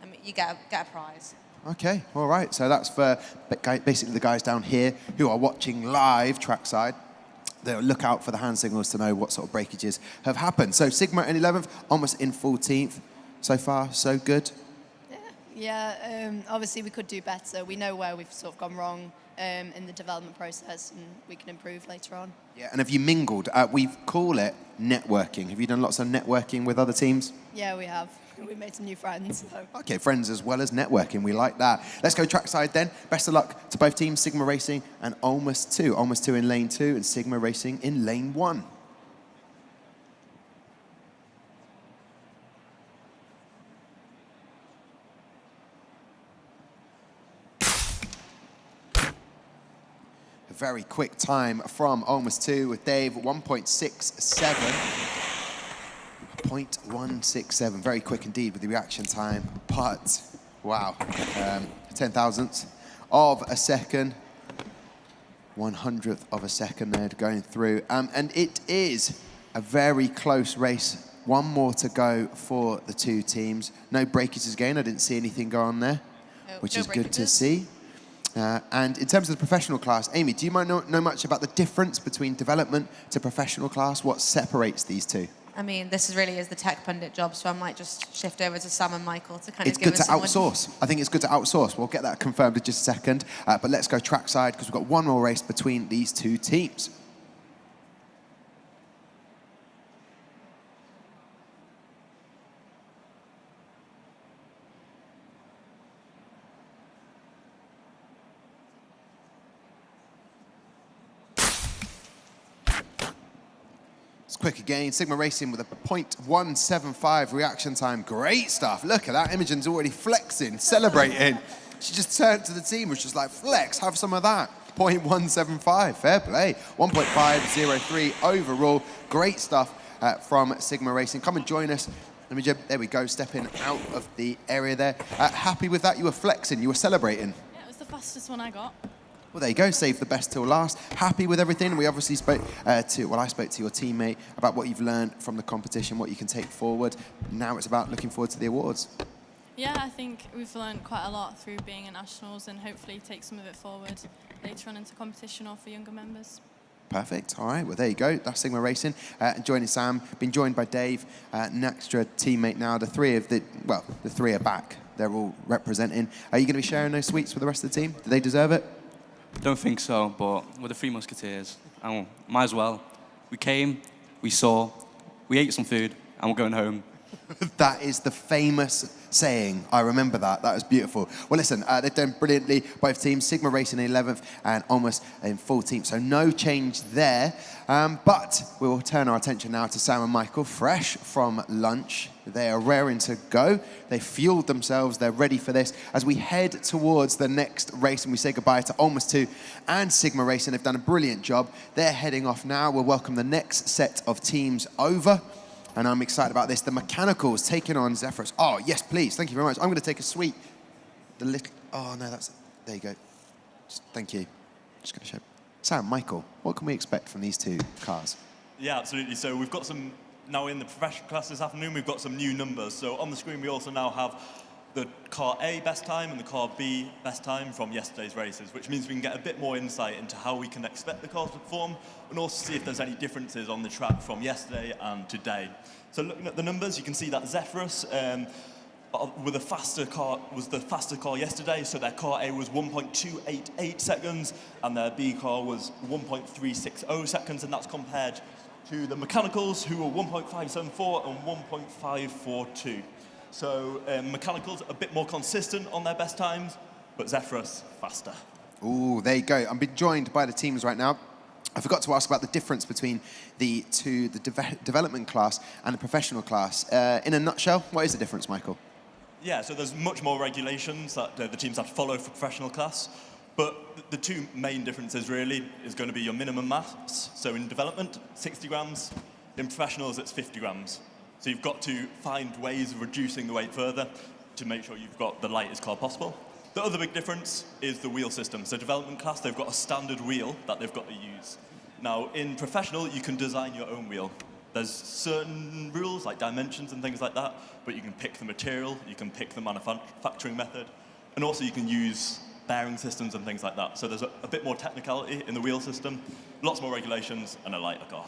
I mean, you get a prize. Okay, all right. So that's for basically the guys down here who are watching live trackside. They'll look out for the hand signals to know what sort of breakages have happened. So Sigma in 11th, almost in 14th. So far, so good. Yeah, obviously we could do better. We know where we've sort of gone wrong in the development process, and we can improve later on. Yeah, and have you mingled? We call it networking. Have you done lots of networking with other teams? Yeah, we have. We made some new friends. So. Okay, friends as well as networking. We like that. Let's go trackside then. Best of luck to both teams, Sigma Racing and Almost 2. Almost 2 in lane 2 and Sigma Racing in lane 1. A very quick time from Almost 2 with Dave, 1.67. 0.167, very quick indeed with the reaction time, but wow, 10 thousandths of a second, 100th of a second there going through, and it is a very close race. One more to go for the two teams. No breakages again, I didn't see anything go on there, which is good to see. And in terms of the professional class, Amy, do you know much about the difference between development to professional class? What separates these two? I mean, this really is the tech pundit job, so I might just shift over to Sam and Michael to kind of give us It's good to outsource. I think it's good to outsource. We'll get that confirmed in just a second. But let's go trackside because we've got one more race between these two teams. Quick again, Sigma Racing with a 0.175 reaction time. Great stuff. Look at that. Imogen's already flexing, celebrating. She just turned to the team, was just like, flex, have some of that. 0.175, fair play. 1.503 overall. Great stuff from Sigma Racing. Come and join us. Imogen, there we go, stepping out of the area there. Happy with that? You were flexing, you were celebrating. Yeah, it was the fastest one I got. Well, there you go, save the best till last. Happy with everything. We obviously spoke I spoke to your teammate about what you've learned from the competition, what you can take forward. Now it's about looking forward to the awards. Yeah, I think we've learned quite a lot through being in nationals and hopefully take some of it forward later on into competition or for younger members. Perfect. All right, well, there you go. That's Sigma Racing. And joining Sam, been joined by Dave, an extra teammate now. The three are back. They're all representing. Are you going to be sharing those sweets with the rest of the team? Do they deserve it? Don't think so, but we're the Three Musketeers. And might as well. We came, we saw, we ate some food, and we're going home. That is the famous saying. I remember that. That was beautiful. Well, listen, they've done brilliantly, both teams. Sigma Racing in 11th and Almost in 14th. So no change there. But we will turn our attention now to Sam and Michael, fresh from lunch. They are raring to go. They fueled themselves. They're ready for this. As we head towards the next race and we say goodbye to Almost 2 and Sigma Racing, they've done a brilliant job. They're heading off now. We'll welcome the next set of teams over. And I'm excited about this. The Mechanicals taking on Zephyrus. Oh, yes, please. Thank you very much. I'm going to take a sweet. Oh, no, there you go. Thank you. Just going to show. Sam, Michael, what can we expect from these two cars? Yeah, absolutely. So we've got some, now in the professional class this afternoon, we've got some new numbers. So on the screen, we also now have the car A best time and the car B best time from yesterday's races, which means we can get a bit more insight into how we can expect the cars to perform and also see if there's any differences on the track from yesterday and today. So looking at the numbers, you can see that Zephyrus with a faster car was the faster car yesterday, so their car A was 1.288 seconds and their B car was 1.360 seconds, and that's compared to the Mechanicals, who were 1.574 and 1.542. So Mechanicals a bit more consistent on their best times, but Zephyrus faster. Ooh, there you go. I'm being joined by the teams right now. I forgot to ask about the difference between the development class and the professional class. In a nutshell, what is the difference, Michael? Yeah, so there's much more regulations that the teams have to follow for professional class, but the two main differences really is going to be your minimum mass. So in development, 60 grams. In professionals, it's 50 grams. So you've got to find ways of reducing the weight further to make sure you've got the lightest car possible. The other big difference is the wheel system. So development class, they've got a standard wheel that they've got to use. Now, in professional, you can design your own wheel. There's certain rules, like dimensions and things like that, but you can pick the material, you can pick the manufacturing method, and also you can use bearing systems and things like that. So there's a bit more technicality in the wheel system, lots more regulations, and a lighter car.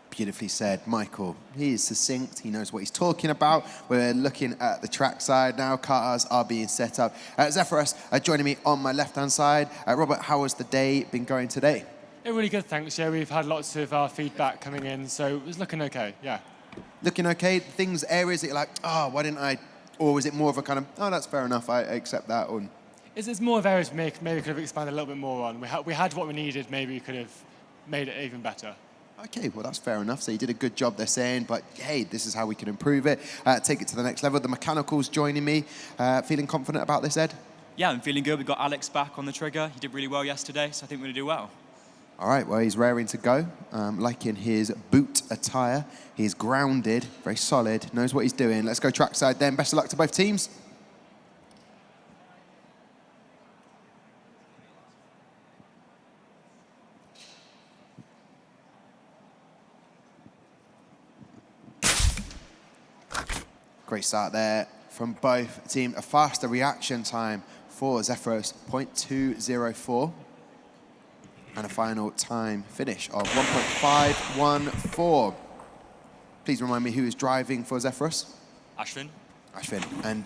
Beautifully said, Michael. He is succinct. He knows what he's talking about. We're looking at the track side now. Cars are being set up. Zephyrus joining me on my left-hand side. Robert, how has the day been going today? Yeah, really good, thanks. Yeah, we've had lots of feedback coming in, so it was looking okay, yeah. Looking okay? Things, areas that you're like, oh, why didn't I? Or was it more of a kind of, oh, that's fair enough, I accept that? Or... It's more of areas maybe could have expanded a little bit more on. We had what we needed, maybe we could have made it even better. Okay, well, that's fair enough. So you did a good job, they're saying, but hey, this is how we can improve it, take it to the next level. The mechanicals joining me. Feeling confident about this, Ed? Yeah, I'm feeling good. We've got Alex back on the trigger. He did really well yesterday, so I think we're going to do well. All right, well, he's raring to go. Liking his boot attire. He's grounded, very solid, knows what he's doing. Let's go trackside then. Best of luck to both teams. Great start there from both teams. A faster reaction time for Zephyrus, 0.204. And a final time finish of 1.514. Please remind me who is driving for Zephyrus? Ashvin. Ashvin. And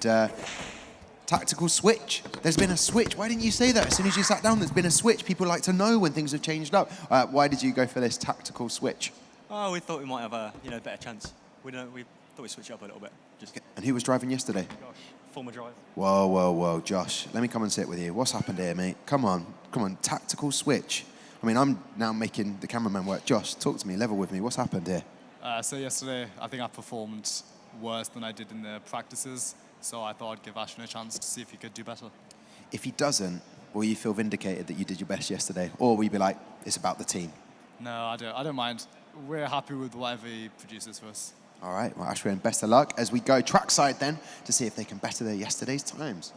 tactical switch. There's been a switch. Why didn't you say that as soon as you sat down? There's been a switch. People like to know when things have changed up. Why did you go for this tactical switch? Oh, we thought we might have a better chance. We thought we'd switch it up a little bit. And who was driving yesterday? Josh, former driver. Whoa, whoa, whoa, Josh. Let me come and sit with you. What's happened here, mate? Come on, tactical switch. I mean, I'm now making the cameraman work. Josh, talk to me, level with me. What's happened here? So yesterday, I think I performed worse than I did in the practices, so I thought I'd give Ashton a chance to see if he could do better. If he doesn't, will you feel vindicated that you did your best yesterday? Or will you be like, it's about the team? No, I don't mind. We're happy with whatever he produces for us. All right, well, Ashwin, best of luck as we go trackside then to see if they can better their yesterday's times.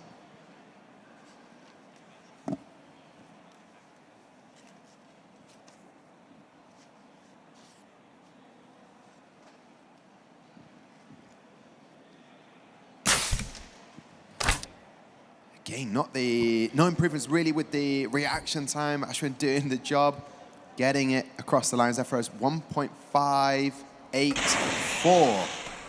Again, no improvements really with the reaction time. Ashwin doing the job, getting it across the line. Zephyrus 1.584.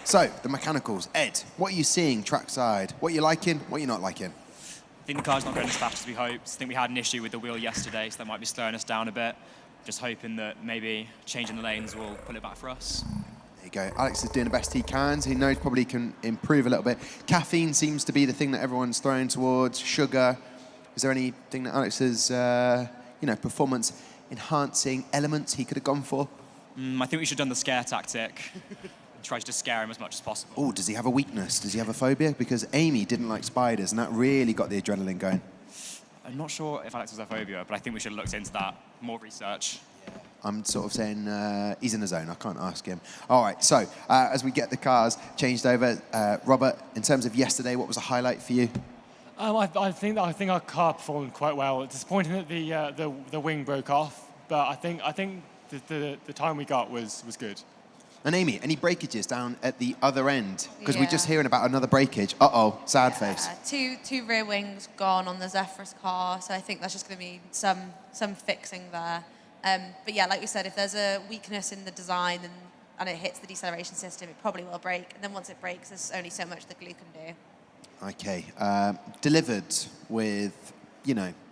So, the mechanicals. Ed, what are you seeing trackside? What are you liking? What are you not liking? I think the car's not going as fast as we hoped. I think we had an issue with the wheel yesterday, so that might be slowing us down a bit. Just hoping that maybe changing the lanes will pull it back for us. There you go. Alex is doing the best he can. He knows probably can improve a little bit. Caffeine seems to be the thing that everyone's throwing towards. Sugar. Is there anything that Alex's, performance enhancing elements he could have gone for? I think we should have done the scare tactic. Try to just scare him as much as possible. Oh, does he have a weakness? Does he have a phobia? Because Amy didn't like spiders, and that really got the adrenaline going. I'm not sure if Alex has a phobia, but I think we should have looked into that. More research. I'm sort of saying he's in the zone. I can't ask him. All right, so as we get the cars changed over, Robert, in terms of yesterday, what was a highlight for you? I think our car performed quite well. It's disappointing that the wing broke off, but I think the time we got was good. And Amy, any breakages down at the other end? Because we're just hearing about another breakage. Uh-oh, sad face. Two rear wings gone on the Zephyrus car, so I think that's just going to be some fixing there. But yeah, like we said, if there's a weakness in the design and it hits the deceleration system, it probably will break. And then once it breaks, there's only so much the glue can do. Okay, delivered with,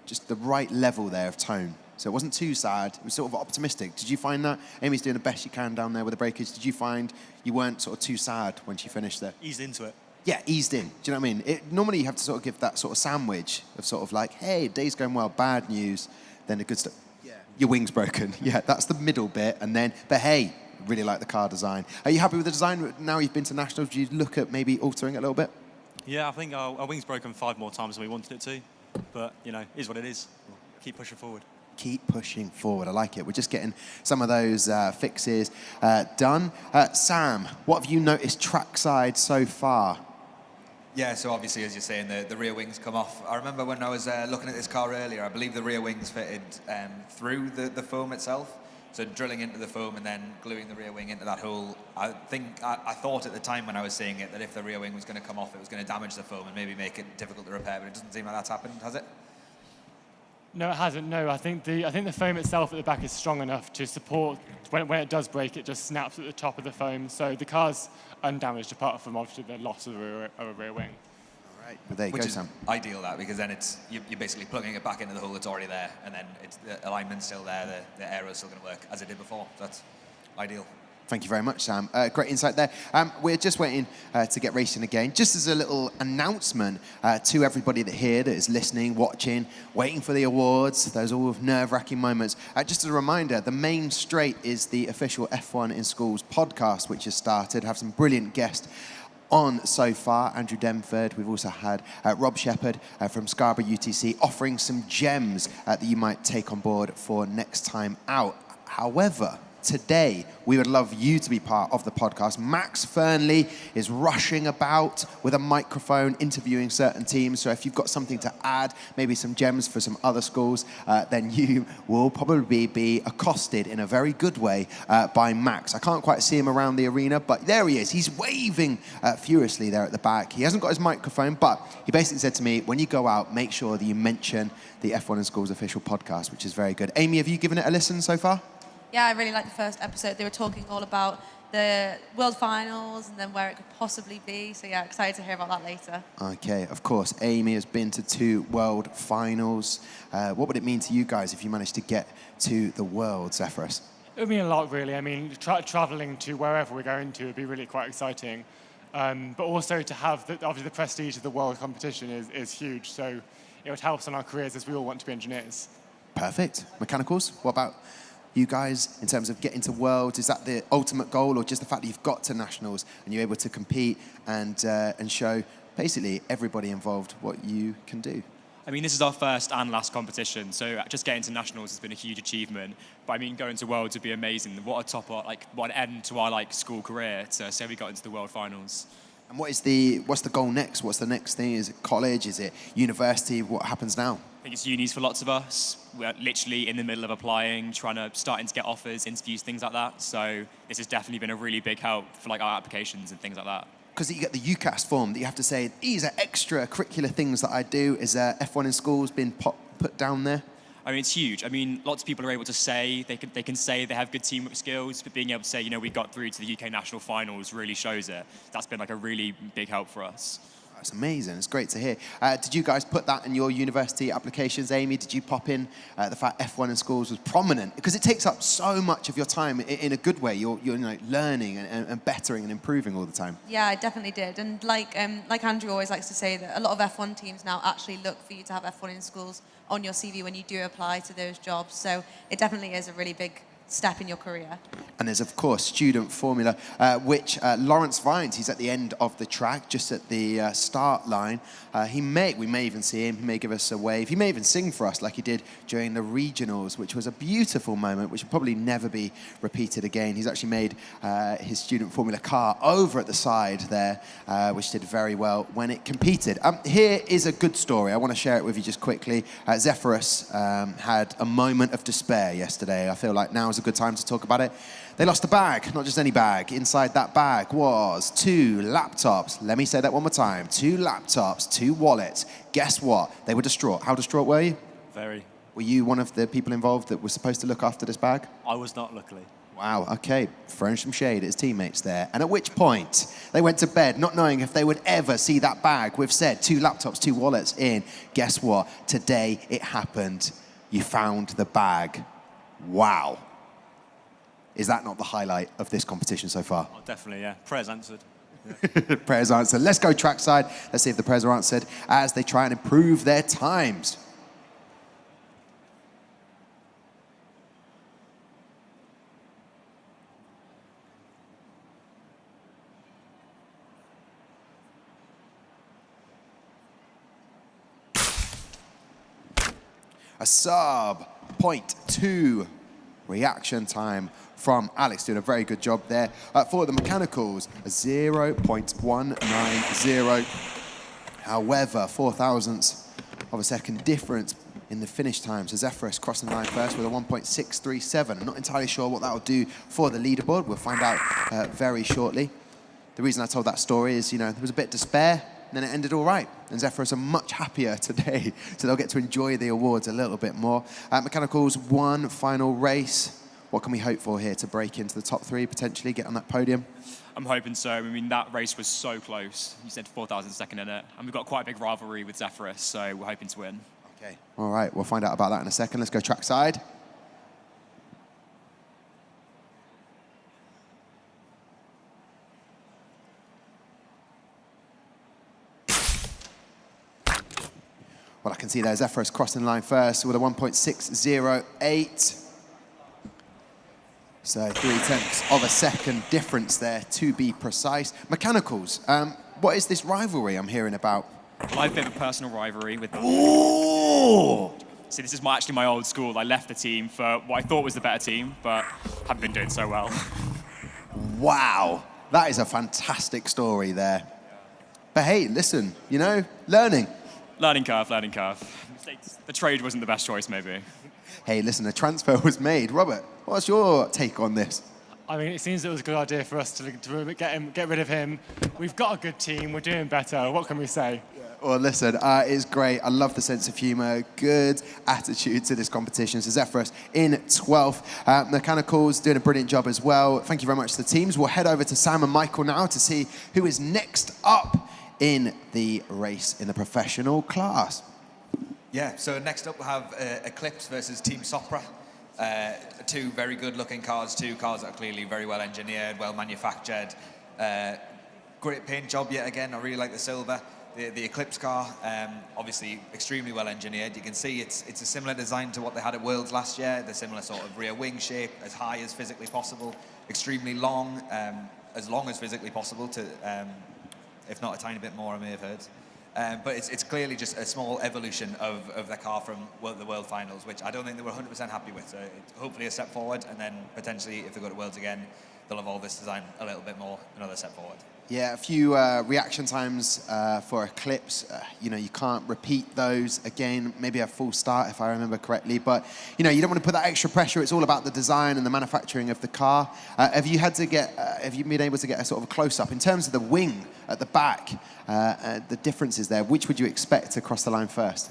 just the right level there of tone. So it wasn't too sad, it was sort of optimistic. Did you find that? Amy's doing the best she can down there with the breakage. Did you find you weren't sort of too sad when she finished there? Eased into it. Yeah, eased in. Do you know what I mean? Normally you have to sort of give that sort of sandwich of sort of like, hey, day's going well, bad news, then the good stuff. Yeah. Your wing's broken. Yeah, that's the middle bit. And then, but hey, really like the car design. Are you happy with the design? Now you've been to Nationals, do you look at maybe altering it a little bit? Yeah, I think our wing's broken 5 more times than we wanted it to. But, it is what it is. Keep pushing forward. Keep pushing forward. I like it. We're just getting some of those fixes done. Sam, what have you noticed trackside so far? Yeah, so obviously, as you're saying, the rear wings come off. I remember when I was looking at this car earlier, I believe the rear wings fitted through the foam itself. So drilling into the foam and then gluing the rear wing into that hole. I thought at the time when I was seeing it that if the rear wing was going to come off, it was going to damage the foam and maybe make it difficult to repair, but it doesn't seem like that's happened, has it? No, it hasn't. No, I think the foam itself at the back is strong enough to support when it does break. It just snaps at the top of the foam, so the car's undamaged apart from obviously the loss of a rear wing. All right, well, there you Which go, is Sam. ideal, that, because then you're basically plugging it back into the hole that's already there, and then the alignment's still there, the aero's still going to work as it did before. So that's ideal. Thank you very much, Sam. Great insight there. We're just waiting to get racing again. Just as a little announcement to everybody here that is listening, watching, waiting for the awards, those all nerve-wracking moments. Just as a reminder, the main straight is the official F1 in Schools podcast, which has started. Have some brilliant guests on so far. Andrew Demford. We've also had Rob Shepherd from Scarborough UTC offering some gems that you might take on board for next time out. However, today, we would love you to be part of the podcast. Max Fernley is rushing about with a microphone, interviewing certain teams. So if you've got something to add, maybe some gems for some other schools, then you will probably be accosted in a very good way by Max. I can't quite see him around the arena, but there he is. He's waving furiously there at the back. He hasn't got his microphone, but he basically said to me, when you go out, make sure that you mention the F1 in Schools official podcast, which is very good. Amy, have you given it a listen so far? Yeah, I really liked the first episode. They were talking all about the World Finals and then where it could possibly be. So yeah, excited to hear about that later. Okay, of course. Amy has been to 2 World Finals. What would it mean to you guys if you managed to get to the World, Zephyrus? It would mean a lot, really. I mean, traveling to wherever we're going to would be really quite exciting. But also to have, obviously, the prestige of the world competition is huge. So it would help us in our careers as we all want to be engineers. Perfect. Mechanicals, what about you guys in terms of getting to Worlds? Is that the ultimate goal, or just the fact that you've got to Nationals and you're able to compete and show basically everybody involved what you can do? I mean, this is our first and last competition, so just getting to Nationals has been a huge achievement. But I mean, going to Worlds would be amazing. What an end to our school career to say we got into the World Finals. And what's the goal next? What's the next thing? Is it college? Is it university? What happens now? I think it's unis for lots of us. We're literally in the middle of applying, starting to get offers, interviews, things like that. So this has definitely been a really big help for our applications and things like that. Because you get the UCAS form that you have to say, these are extracurricular things that I do. Is F1 in Schools been put down there? I mean, it's huge. I mean, lots of people are able to say, they can say they have good teamwork skills, but being able to say, we got through to the UK National Finals really shows it. That's been a really big help for us. That's amazing. It's great to hear. Did you guys put that in your university applications, Amy? Did you pop in the fact F1 in Schools was prominent? Because it takes up so much of your time in a good way. You're learning and bettering and improving all the time. Yeah, I definitely did. And like Andrew always likes to say, that a lot of F1 teams now actually look for you to have F1 in Schools on your CV when you do apply to those jobs. So it definitely is a really big step in your career. And there's, of course, student formula, which Lawrence Vines, he's at the end of the track, just at the start line. We may even see him, he may give us a wave. He may even sing for us like he did during the regionals, which was a beautiful moment, which will probably never be repeated again. He's actually made his student formula car over at the side there, which did very well when it competed. Here is a good story. I want to share it with you just quickly. Zephyrus had a moment of despair yesterday. I feel like now is a good time to talk about it. They lost a bag, not just any bag. Inside that bag was 2 laptops. Let me say that one more time. 2 laptops, 2 wallets. Guess what? They were distraught. How distraught were you? Very. Were you one of the people involved that was supposed to look after this bag? I was not, luckily. Wow, okay. Throwing some shade at his teammates there. And at which point, they went to bed not knowing if they would ever see that bag. We've said 2 laptops, 2 wallets in. Guess what? Today it happened. You found the bag. Wow. Is that not the highlight of this competition so far? Oh, definitely, yeah. Prayers answered. Yeah. Prayers answered. Let's go trackside. Let's see if the prayers are answered as they try and improve their times. A sub 0.2 reaction time from Alex, doing a very good job there. For the mechanicals, a 0.190. However, 0.04 of a second difference in the finish time. So Zephyrus crossing the line first with a 1.637. I'm not entirely sure what that will do for the leaderboard. We'll find out very shortly. The reason I told that story is, there was a bit of despair, and then it ended all right. And Zephyrus are much happier today, so they'll get to enjoy the awards a little bit more. Mechanicals, one final race. What can we hope for here to break into the top 3, potentially get on that podium? I'm hoping so. I mean, that race was so close. You said 4,000 second in it. And we've got quite a big rivalry with Zephyrus, so we're hoping to win. Okay. All right, we'll find out about that in a second. Let's go trackside. Well, I can see there Zephyrus crossing the line first with a 1.608. So 0.3 of a second difference there, to be precise. Mechanicals, what is this rivalry I'm hearing about? Well, I have a bit of a personal rivalry with them. Ooh! See, this is actually my old school. I left the team for what I thought was the better team, but haven't been doing so well. Wow, that is a fantastic story there. But hey, listen, learning. Learning curve, learning curve. The trade wasn't the best choice, maybe. Hey, listen, a transfer was made. Robert, what's your take on this? I mean, it seems it was a good idea for us to get rid of him. We've got a good team. We're doing better. What can we say? Well, listen, it's great. I love the sense of humour, good attitude to this competition. So Zephyrus in 12th. Mechanicals doing a brilliant job as well. Thank you very much to the teams. We'll head over to Sam and Michael now to see who is next up in the race in the professional class. Yeah, so next up we'll have Eclipse versus Team Supra. Two very good-looking cars, two cars that are clearly very well engineered, well manufactured. Great paint job yet again. I really like the silver. The Eclipse car, obviously extremely well engineered. You can see it's a similar design to what they had at Worlds last year. The similar sort of rear wing shape, as high as physically possible, extremely long as physically possible. To, if not a tiny bit more, I may have heard. But it's clearly just a small evolution of the car from the World Finals, which I don't think they were 100% happy with. So it's hopefully a step forward, and then potentially, if they go to Worlds again, they'll evolve this design a little bit more, another step forward. Yeah, a few reaction times for Eclipse. You can't repeat those again. Maybe a full start, if I remember correctly. But, you don't want to put that extra pressure. It's all about the design and the manufacturing of the car. Have you been able to get a sort of a close-up? In terms of the wing at the back, the differences there, which would you expect to cross the line first?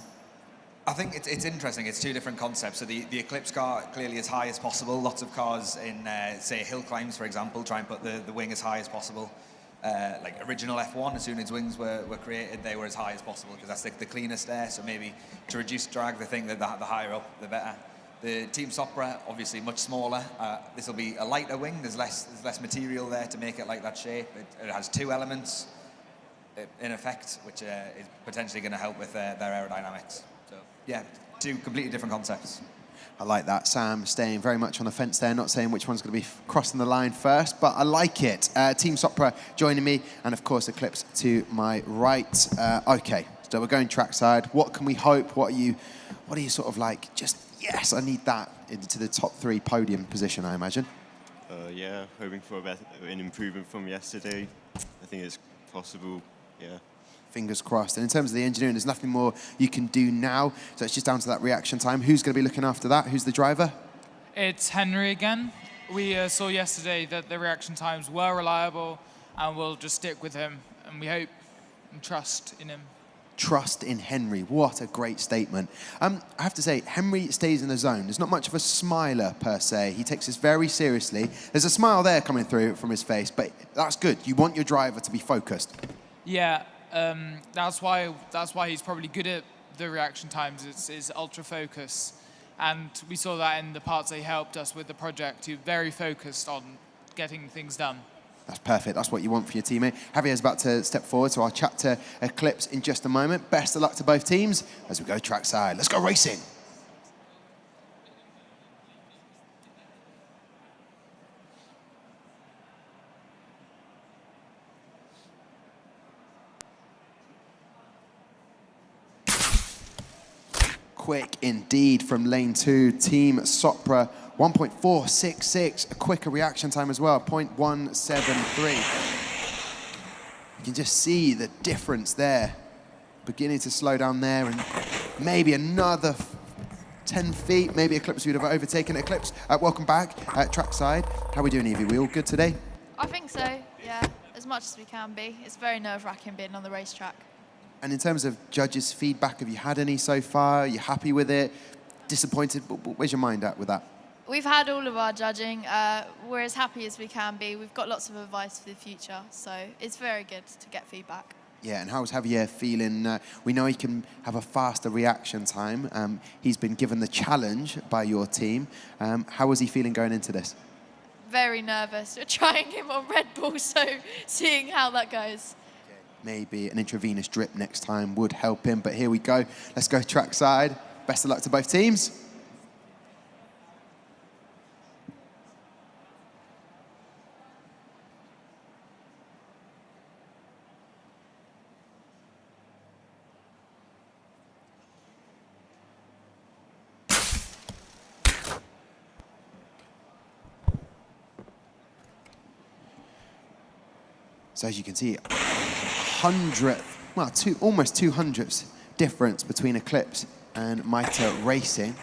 I think it's interesting. It's two different concepts. So the Eclipse car clearly as high as possible. Lots of cars in, say, hill climbs, for example, try and put the wing as high as possible. Like original F1, as soon as wings were created, they were as high as possible because that's the cleanest air. So maybe to reduce drag, they think that the higher up, the better. The Team Supra, obviously much smaller. This will be a lighter wing. There's less material there to make it like that shape. It has two elements in effect, which is potentially going to help with their aerodynamics. So yeah, two completely different concepts. I like that. Sam staying very much on the fence there, not saying which one's going to be crossing the line first, but I like it. Team Supra joining me, and of course Eclipse to my right. Okay, so we're going trackside. What can we hope? What are you sort of like, just, yes, I need that into the top 3 podium position, I imagine? Yeah, hoping for an improvement from yesterday. I think it's possible, yeah. Fingers crossed. And in terms of the engineering, there's nothing more you can do now. So it's just down to that reaction time. Who's going to be looking after that? Who's the driver? It's Henry again. We saw yesterday that the reaction times were reliable, and we'll just stick with him. And we hope and trust in him. Trust in Henry. What a great statement. I have to say, Henry stays in the zone. There's not much of a smiler, per se. He takes this very seriously. There's a smile there coming through from his face, but that's good. You want your driver to be focused. Yeah. That's why he's probably good at the reaction times. It's ultra focus, and we saw that in the parts they helped us with the project. He was very focused on getting things done. That's perfect. That's what you want for your teammate. Javier's about to step forward, so I'll chat to Eclipse in just a moment. Best of luck to both teams as we go trackside. Let's go racing. Quick indeed from lane 2, Team Supra, 1.466, a quicker reaction time as well, 0.173. You can just see the difference there beginning to slow down there, and maybe another 10 feet, maybe Eclipse would have overtaken Eclipse. Welcome back at trackside. How are we doing, Evie? We all good today? I think so, yeah, as much as we can be. It's very nerve-wracking being on the racetrack. And in terms of judges' feedback, have you had any so far? Are you happy with it? Disappointed? Where's your mind at with that? We've had all of our judging. We're as happy as we can be. We've got lots of advice for the future, so it's very good to get feedback. Yeah, and how's Javier feeling? We know he can have a faster reaction time. He's been given the challenge by your team. How was he feeling going into this? Very nervous. We're trying him on Red Bull, so seeing how that goes. Maybe an intravenous drip next time would help him, but here we go. Let's go trackside. Best of luck to both teams. So as you can see, almost 200ths difference between Eclipse and Nitro Racing.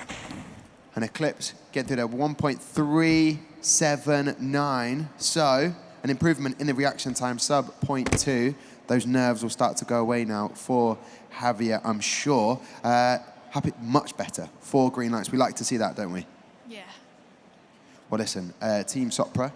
And Eclipse getting through there 1.379. So an improvement in the reaction time, sub 0.2. Those nerves will start to go away now for Javier, I'm sure. Happy, much better. 4 green lights. We like to see that, don't we? Yeah. Well, listen, Team Supra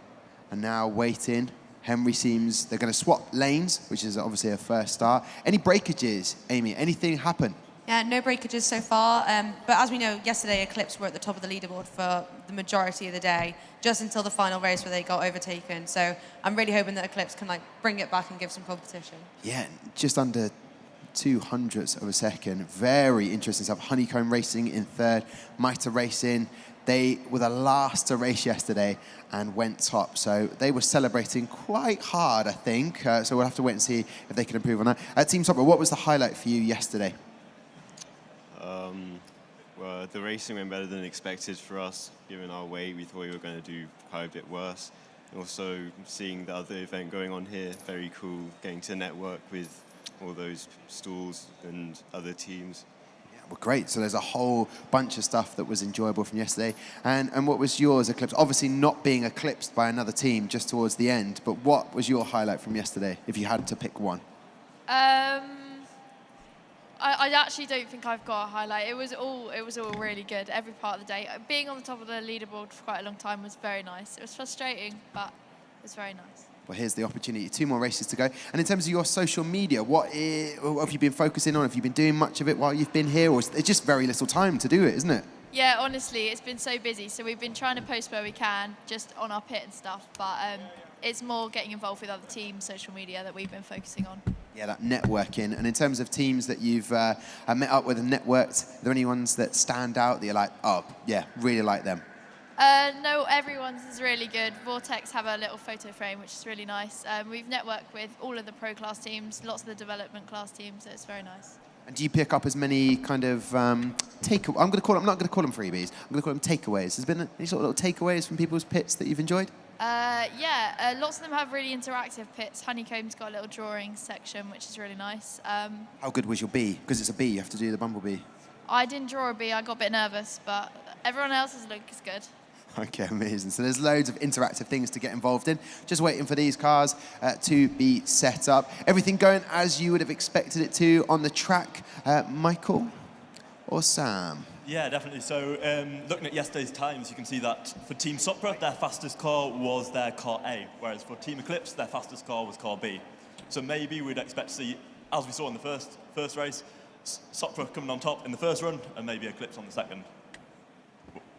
are now waiting. Henry seems they're going to swap lanes, which is obviously a first start. Any breakages, Amy? Anything happen? Yeah, no breakages so far. But as we know, yesterday Eclipse were at the top of the leaderboard for the majority of the day, just until the final race where they got overtaken. So I'm really hoping that Eclipse can bring it back and give some competition. Yeah, just under 200ths of a second. Very interesting stuff. Honeycomb Racing in third, Nitro Racing. They were the last to race yesterday and went top. So they were celebrating quite hard, I think. So we'll have to wait and see if they can improve on that. Team Supra, what was the highlight for you yesterday? Well, the racing went better than expected for us. Given our weight, we thought we were going to do quite a bit worse. Also, seeing the other event going on here, very cool, getting to network with all those stalls and other teams. Well, great. So there's a whole bunch of stuff that was enjoyable from yesterday. And what was yours, Eclipse? Obviously not being eclipsed by another team just towards the end, but what was your highlight from yesterday, if you had to pick one? I actually don't think I've got a highlight. It was all really good, every part of the day. Being on the top of the leaderboard for quite a long time was very nice. It was frustrating, but it was very nice. Well, here's the opportunity. 2 more races to go. And in terms of your social media, what have you been focusing on? Have you been doing much of it while you've been here? Or it's just very little time to do it, isn't it? Yeah, honestly, it's been so busy. So we've been trying to post where we can, just on our pit and stuff. But it's more getting involved with other teams' social media that we've been focusing on. Yeah, that networking. And in terms of teams that you've met up with and networked, are there any ones that stand out that you're like, oh, yeah, really like them? No, everyone's is really good. Vortex have a little photo frame, which is really nice. We've networked with all of the pro class teams, lots of the development class teams, so it's very nice. And do you pick up as many kind of I'm not going to call them freebies. I'm going to call them takeaways. Has there been any sort of little takeaways from people's pits that you've enjoyed? Yeah, lots of them have really interactive pits. Honeycomb's got a little drawing section, which is really nice. How good was your bee? Because it's a bee, you have to do the bumblebee. I didn't draw a bee, I got a bit nervous, but everyone else's look is good. Okay, amazing. So there's loads of interactive things to get involved in. Just waiting for these cars to be set up. Everything going as you would have expected it to on the track. Michael or Sam? Yeah, definitely. So looking at yesterday's times, you can see that for Team Supra, their fastest car was their car A, whereas for Team Eclipse, their fastest car was car B. So maybe we'd expect to see, as we saw in the first race, Supra coming on top in the first run, and maybe Eclipse on the second.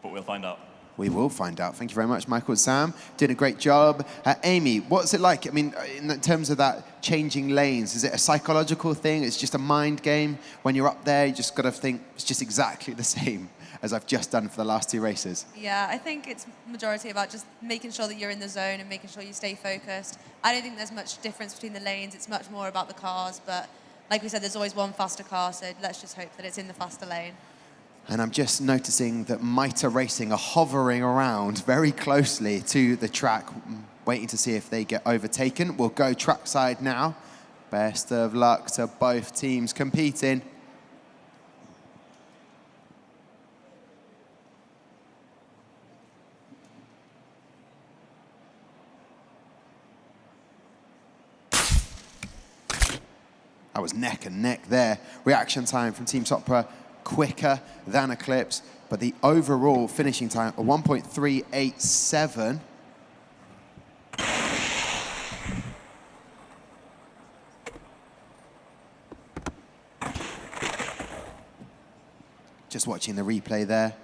But we'll find out. We will find out. Thank you very much, Michael and Sam. Doing a great job. Amy, what's it like? I mean, in terms of that changing lanes, is it a psychological thing? It's just a mind game? When you're up there, you just got to think it's just exactly the same as I've just done for the last 2 races. Yeah, I think it's majority about just making sure that you're in the zone and making sure you stay focused. I don't think there's much difference between the lanes. It's much more about the cars. But like we said, there's always one faster car, so let's just hope that it's in the faster lane. And I'm just noticing that Nitro Racing are hovering around very closely to the track, waiting to see if they get overtaken. We'll go trackside now. Best of luck to both teams competing. That was neck and neck there. Reaction time from Team Supra quicker than Eclipse, but the overall finishing time of 1.387. Just watching the replay there.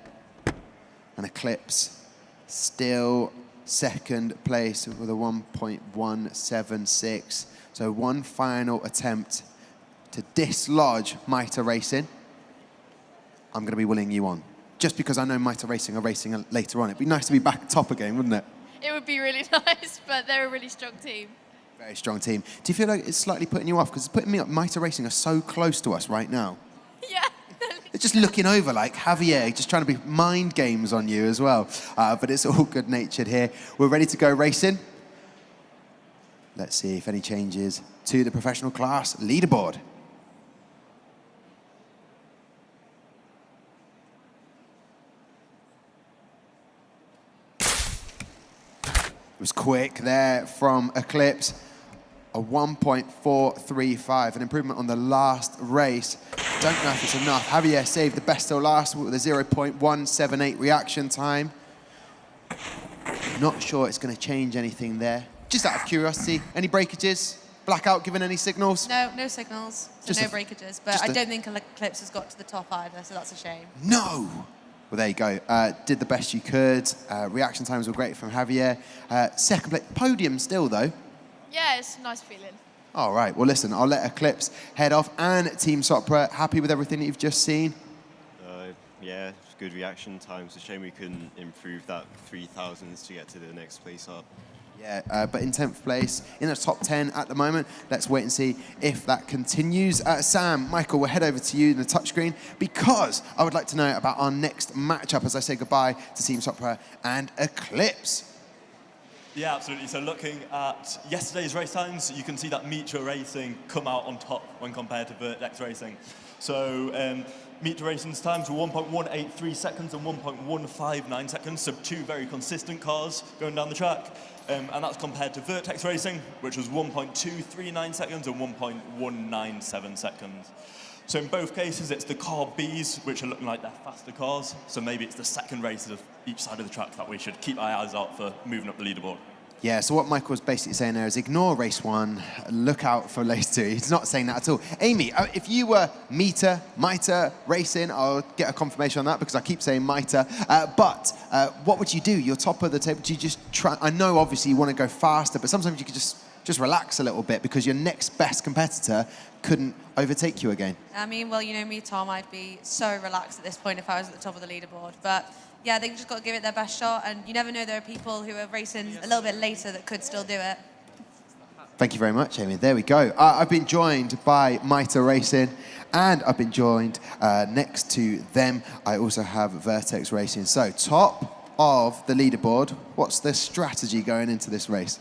And Eclipse still second place with a 1.176. So one final attempt to dislodge Mitre Racing. I'm going to be willing you on. Just because I know Mitre Racing are racing later on. It'd be nice to be back top again, wouldn't it? It would be really nice, but they're a really strong team. Very strong team. Do you feel like it's slightly putting you off? Because it's putting me up. Mitre Racing are so close to us right now. Yeah. They're just looking over like Javier, just trying to be mind games on you as well. But it's all good-natured here. We're ready to go racing. Let's see if any changes to the professional class leaderboard. It was quick there from Eclipse. A 1.435, an improvement on the last race. Don't know if it's enough. Javier saved the best till last with a 0.178 reaction time. Not sure it's going to change anything there. Just out of curiosity, any breakages? Blackout given any signals? No, no signals, so Just no a- breakages. But just I a- don't think Eclipse has got to the top either, so that's a shame. No! Well, there you go. Did the best you could. Reaction times were great from Javier. Second place, podium still though. Yeah, it's a nice feeling. All right, well listen, I'll let Eclipse head off. And Team Supra, happy with everything that you've just seen? Yeah, good reaction times. It's a shame we couldn't improve that 3,000s to get to the next place up. Yeah, but in 10th place, in the top 10 at the moment. Let's wait and see if that continues. Sam, Michael, we'll head over to you in the touchscreen because I would like to know about our next matchup as I say goodbye to Team Supra and Eclipse. Yeah, absolutely. So looking at yesterday's race times, you can see that Nitro Racing come out on top when compared to Vertex Racing. So Nitro Racing's times were 1.183 seconds and 1.159 seconds, so two very consistent cars going down the track. And that's compared to Vertex Racing, which was 1.239 seconds and 1.197 seconds. So in both cases, it's the car Bs, which are looking like they're faster cars. So maybe it's the second races of each side of the track that we should keep our eyes out for moving up the leaderboard. Yeah, so what Michael was basically saying there is ignore race 1, look out for race 2. He's not saying that at all. Amy, if you were Mitre Racing, I'll get a confirmation on that because I keep saying Mitre. But what would you do? You're top of the table. Do you just try? I know obviously you want to go faster, but sometimes you could just relax a little bit because your next best competitor couldn't overtake you again. I mean, well, you know me, Tom, I'd be so relaxed at this point if I was at the top of the leaderboard. But yeah, they just got to give it their best shot. And you never know, there are people who are racing a little bit later that could still do it. Thank you very much, Amy. There we go. I've been joined by Mitre Racing, and I've been joined next to them. I also have Vertex Racing. So, top of the leaderboard, what's the strategy going into this race?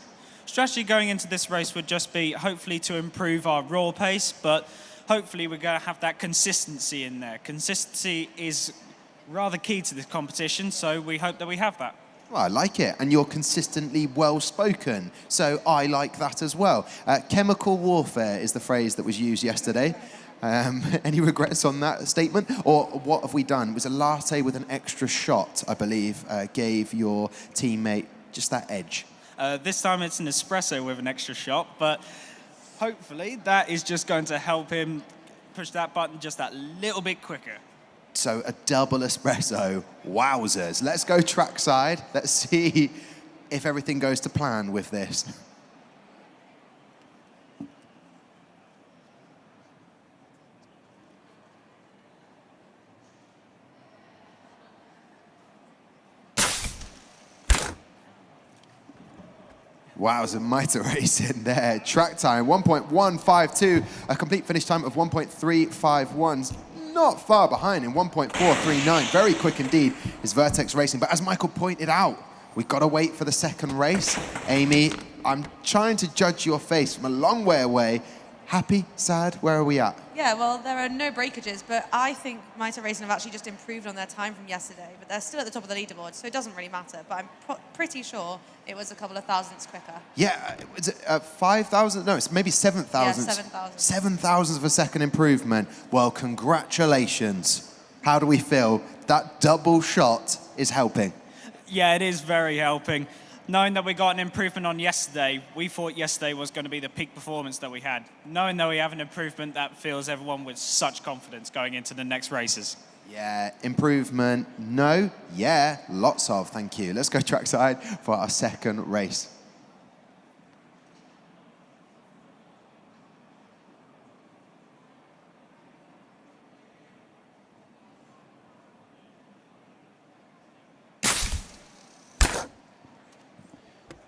Strategy going into this race would just be hopefully to improve our raw pace, but hopefully we're going to have that consistency in there. Consistency is rather key to this competition, so we hope that we have that. Well, I like it, and you're consistently well-spoken, so I like that as well. Chemical warfare is the phrase that was used yesterday. Any regrets on that statement? Or what have we done? It was a latte with an extra shot, I believe, gave your teammate just that edge. This time it's an espresso with an extra shot, but hopefully that is just going to help him push that button just that little bit quicker. So a double espresso, wowzers. Let's go trackside. Let's see if everything goes to plan with this. Wowza, Mitre Racing there. Track time, 1.152. A complete finish time of 1.351. Not far behind in 1.439. Very quick indeed is Vertex Racing. But as Michael pointed out, we've got to wait for the second race. Amy, I'm trying to judge your face from a long way away. Happy? Sad? Where are we at? Yeah, well, there are no breakages, but I think Nitro Racing have actually just improved on their time from yesterday, but they're still at the top of the leaderboard, so it doesn't really matter. But I'm pretty sure it was a couple of thousandths quicker. Yeah, is it 5,000? No, it's maybe 7,000. Yeah, 7,000. 7,000 of a second improvement. Well, congratulations. How do we feel? That double shot is helping. Yeah, it is very helping. Knowing that we got an improvement on yesterday, we thought yesterday was going to be the peak performance that we had. Knowing that we have an improvement, that fills everyone with such confidence going into the next races. Yeah, improvement, no, yeah, lots of, thank you. Let's go trackside for our second race.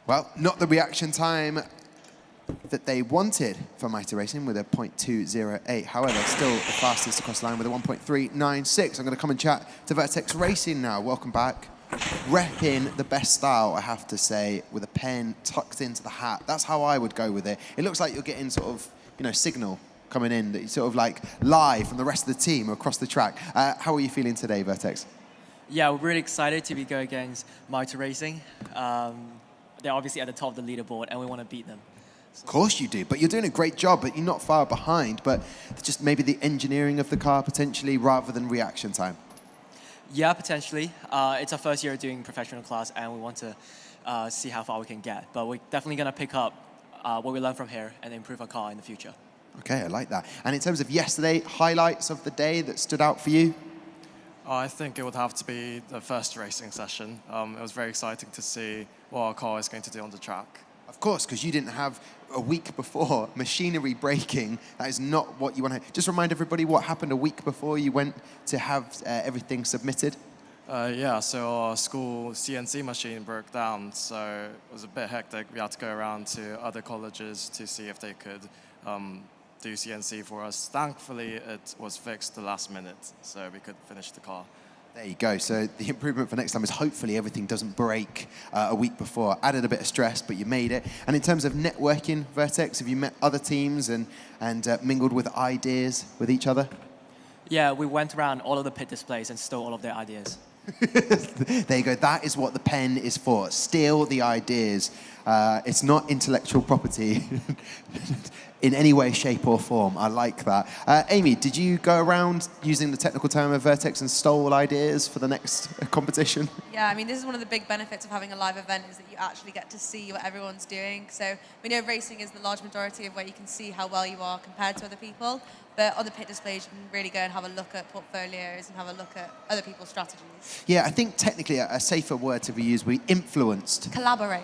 Well, not the reaction time that they wanted for Nitro Racing with a 0.208. However, still the fastest across the line with a 1.396. I'm going to come and chat to Vertex Racing now. Welcome back. Repping the best style, I have to say, with a pen tucked into the hat. That's how I would go with it. It looks like you're getting sort of, signal coming in that you sort of like live from the rest of the team across the track. How are you feeling today, Vertex? Yeah, we're really excited to be going against Nitro Racing. They're obviously at the top of the leaderboard, and we want to beat them. Of course you do, but you're doing a great job, but you're not far behind, but just maybe the engineering of the car potentially rather than reaction time. Yeah, potentially. It's our first year doing professional class, and we want to see how far we can get. But we're definitely going to pick up what we learn from here and improve our car in the future. Okay, I like that. And in terms of yesterday, highlights of the day that stood out for you? I think it would have to be the first racing session. It was very exciting to see what our car is going to do on the track. Of course, because you didn't have a week before machinery braking. That is not what you want to... Just remind everybody what happened a week before you went to have everything submitted. Yeah, so our school CNC machine broke down, so it was a bit hectic. We had to go around to other colleges to see if they could do CNC for us. Thankfully, it was fixed the last minute, so we could finish the car. There you go. So the improvement for next time is hopefully everything doesn't break a week before. Added a bit of stress, but you made it. And in terms of networking, Vertex, have you met other teams and mingled with ideas with each other? Yeah, we went around all of the pit displays and stole all of their ideas. There you go. That is what the pen is for. Steal the ideas. It's not intellectual property in any way, shape or form. I like that. Amy, did you go around using the technical term of Vertex and stole ideas for the next competition? Yeah, I mean, this is one of the big benefits of having a live event is that you actually get to see what everyone's doing. So we know racing is the large majority of where you can see how well you are compared to other people. But on the pit displays, you can really go and have a look at portfolios and have a look at other people's strategies. Yeah, I think technically a safer word to be used would be influenced. Collaborate.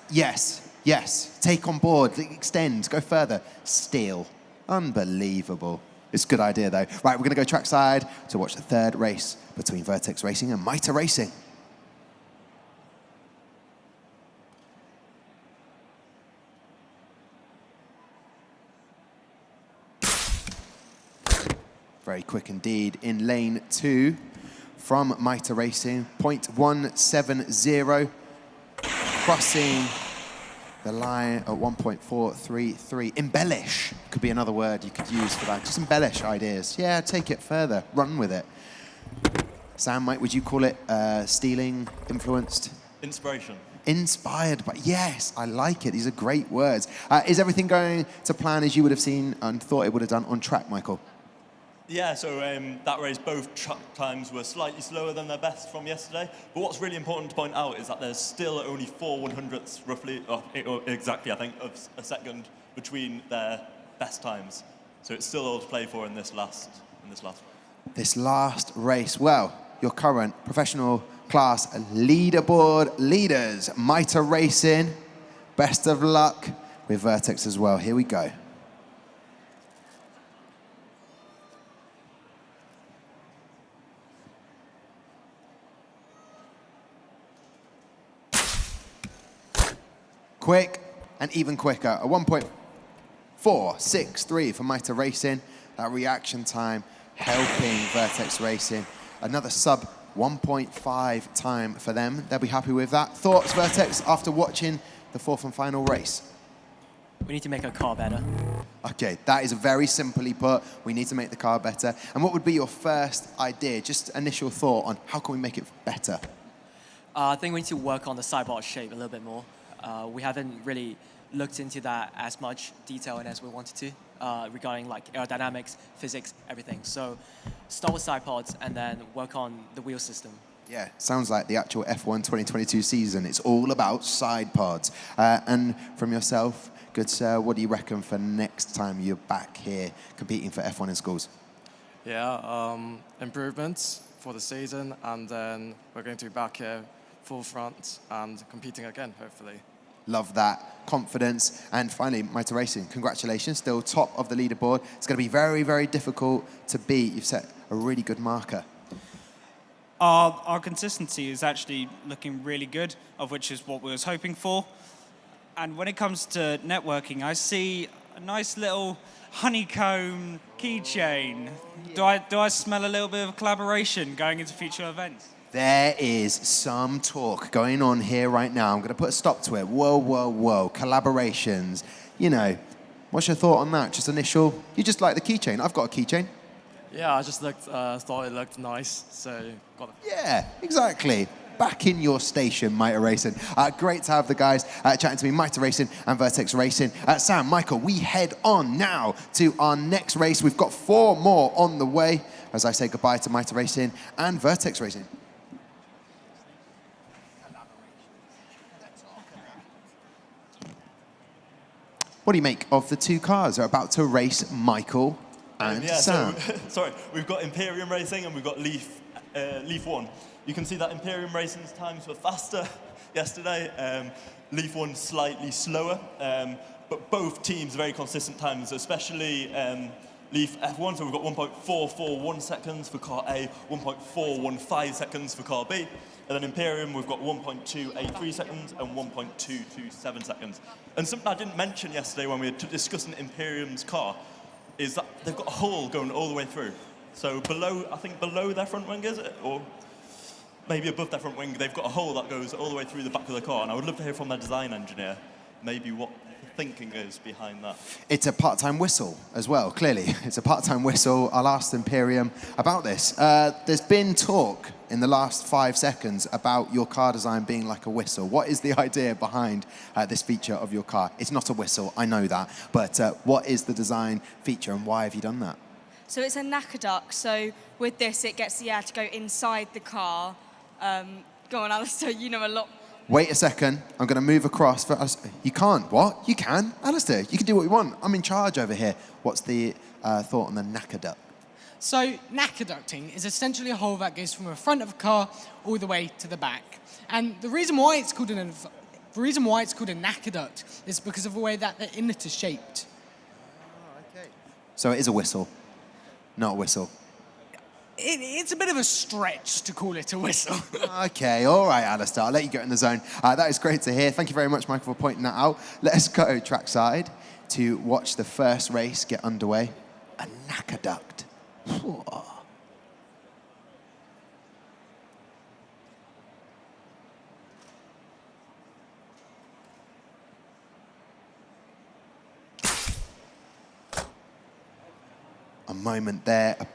Yes, yes. Take on board, extend, go further. Steal. Unbelievable. It's a good idea, though. Right, we're going to go trackside to watch the third race between Vertex Racing and Nitro Racing. Very quick indeed. In lane 2 from Nitro Racing, 0.170. Crossing the line at 1.433. Embellish could be another word you could use for that. Just embellish ideas. Yeah, take it further. Run with it. Sam, Mike, would you call it stealing, influenced? Inspiration. Inspired by, yes, I like it. These are great words. Is everything going to plan as you would have seen and thought it would have done on track, Michael? Yeah, so that race, both track times were slightly slower than their best from yesterday. But what's really important to point out is that there's still only 4/100ths, roughly, or exactly, I think, of a second between their best times. So it's still all to play for in this last race. Well, your current professional class leaderboard leaders, Nitro Racing. Best of luck with Vertex as well. Here we go. Quick and even quicker. A 1.463 for Nitro Racing. That reaction time helping Vertex Racing. Another sub 1.5 time for them. They'll be happy with that. Thoughts, Vertex, after watching the fourth and final race? We need to make our car better. Okay, that is very simply put. We need to make the car better. And what would be your first idea, just initial thought on how can we make it better? I think we need to work on the sideboard shape a little bit more. We haven't really looked into that as much detail as we wanted to regarding like aerodynamics, physics, everything. So start with side pods and then work on the wheel system. Yeah, sounds like the actual F1 2022 season. It's all about side pods. And from yourself, good sir, what do you reckon for next time you're back here competing for F1 in schools? Yeah, improvements for the season, and then we're going to be back here full front and competing again, hopefully. Love that confidence. And finally, Mitre Racing, congratulations, still top of the leaderboard. It's going to be very, very difficult to beat. You've set a really good marker. Our consistency is actually looking really good, of which is what we was hoping for. And when it comes to networking, I see a nice little honeycomb keychain. Do I smell a little bit of collaboration going into future events? There is some talk going on here right now. I'm going to put a stop to it. Whoa, whoa, whoa. Collaborations. You know, what's your thought on that? Just initial? You just like the keychain. I've got a keychain. Yeah, I just thought it looked nice, so got it. Yeah, exactly. Back in your station, Mitre Racing. Great to have the guys chatting to me, Mitre Racing and Vertex Racing. Sam, Michael, we head on now to our next race. We've got 4 more on the way as I say goodbye to Mitre Racing and Vertex Racing. What do you make of the 2 cars that are about to race Michael and Sam? So, sorry, we've got Imperium Racing and we've got Leaf 1. You can see that Imperium Racing's times were faster yesterday. Leaf 1 slightly slower, but both teams very consistent times, especially Leaf F1. So we've got 1.441 seconds for car A, 1.415 seconds for car B. And then Imperium, we've got 1.283 seconds and 1.227 seconds. And something I didn't mention yesterday when we were discussing Imperium's car is that they've got a hole going all the way through. So below, I think below their front wing, is it? Or maybe above their front wing, they've got a hole that goes all the way through the back of the car. And I would love to hear from their design engineer maybe what the thinking is behind that. It's a part-time whistle as well, clearly. It's a part-time whistle. I'll ask Imperium about this. There's been talk in the last 5 seconds about your car design being like a whistle. What is the idea behind this feature of your car? It's not a whistle, I know that. But what is the design feature and why have you done that? So it's a nacreduct. So with this, it gets the air to go inside the car. Go on, Alistair, you know a lot. Wait a second, I'm going to move across. You can't, what? You can? Alistair, you can do what you want. I'm in charge over here. What's the thought on the nacreduct? So nacreducting is essentially a hole that goes from the front of a car all the way to the back. And the reason why it's called a nacreduct is because of the way that the inlet is shaped. So it is a whistle, not a whistle. It's a bit of a stretch to call it a whistle. Okay, all right, Alistair, I'll let you get in the zone. That is great to hear. Thank you very much, Michael, for pointing that out. Let's go trackside to watch the first race get underway. A nacreduct. A moment there, a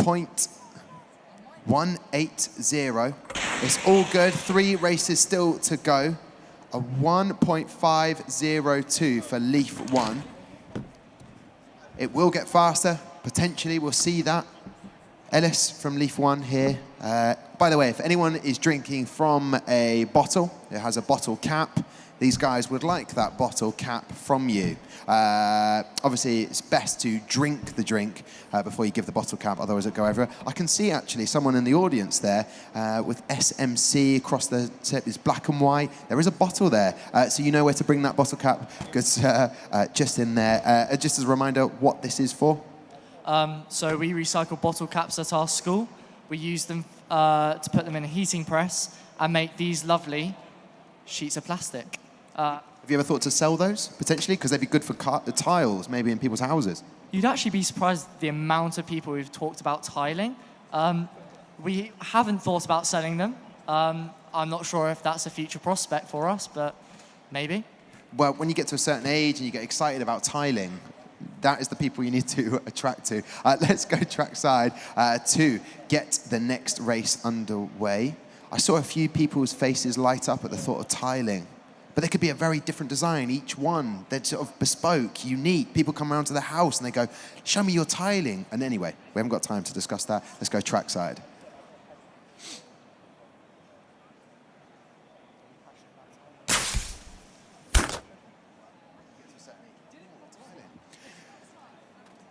0.180. It's all good, 3 races still to go. A 1.502 for Leaf 1. It will get faster, potentially, we'll see that. Ellis from Leaf 1 here. By the way, if anyone is drinking from a bottle, it has a bottle cap, these guys would like that bottle cap from you. Obviously, it's best to drink the drink before you give the bottle cap, otherwise it'll go everywhere. I can see actually someone in the audience there with SMC across the tip. It's black and white. There is a bottle there, so you know where to bring that bottle cap. Good, just in there. Just as a reminder, what this is for. So we recycle bottle caps at our school. We use them to put them in a heating press and make these lovely sheets of plastic. Have you ever thought to sell those, potentially? Because they'd be good for tiles, maybe in people's houses. You'd actually be surprised the amount of people who've talked about tiling. We haven't thought about selling them. I'm not sure if that's a future prospect for us, but maybe. well, when you get to a certain age and you get excited about tiling, that is the people you need to attract to. Let's go trackside to get the next race underway. I saw a few people's faces light up at the thought of tiling, but they could be a very different design, each one. They're sort of bespoke, unique. People come around to the house and they go, show me your tiling. And anyway, we haven't got time to discuss that. Let's go trackside.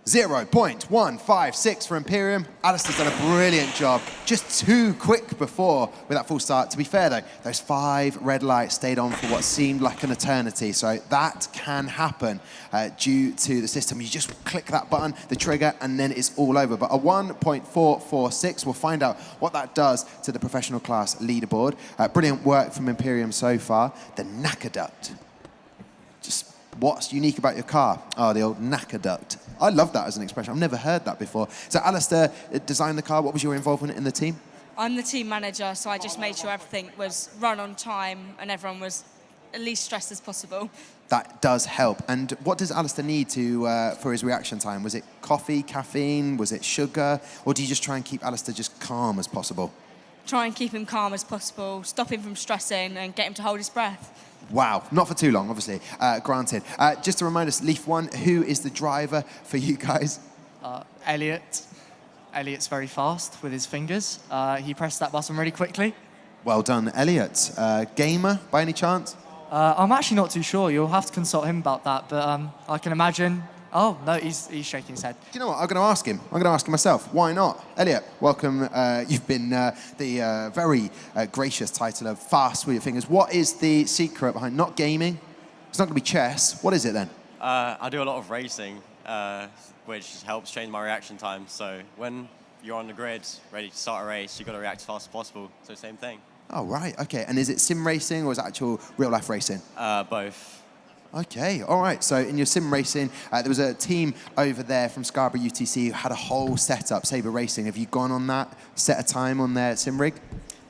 .156 for Imperium. Alistair's done a brilliant job. Just too quick before with that full start. To be fair though, those 5 red lights stayed on for what seemed like an eternity. So that can happen due to the system. You just click that button, the trigger, and then it's all over. But a 1.446, we'll find out what that does to the professional class leaderboard. Brilliant work from Imperium so far. The Nacaduct. Just what's unique about your car? Oh, the old Nacaduct. I love that as an expression. I've never heard that before. So Alistair designed the car. What was your involvement in the team? I'm the team manager, so I just made sure everything was run on time and everyone was at least stressed as possible. That does help. And what does Alistair need to for his reaction time? Was it coffee, caffeine? Was it sugar? Or do you just try and keep Alistair just calm as possible? Try and keep him calm as possible, stop him from stressing and get him to hold his breath. Wow, not for too long, obviously, granted. Just to remind us, Leaf 1, who is the driver for you guys? Elliot. Elliot's very fast with his fingers. He pressed that button really quickly. Well done, Elliot. Gamer, by any chance? I'm actually not too sure. You'll have to consult him about that, but I can imagine... Oh, no, he's shaking his head. Do you know what? I'm going to ask him. I'm going to ask him myself. Why not? Elliot, welcome. You've been the very gracious title of fast with your fingers. What is the secret behind not gaming? It's not going to be chess. What is it then? I do a lot of racing, which helps change my reaction time. So when you're on the grid, ready to start a race, you've got to react as fast as possible. So same thing. Oh, right. Okay. And is it sim racing or is it actual real-life racing? Both. Okay, all right. So in your sim racing, there was a team over there from Scarborough UTC who had a whole setup, Saber Racing. Have you gone on that, set a time on their sim rig?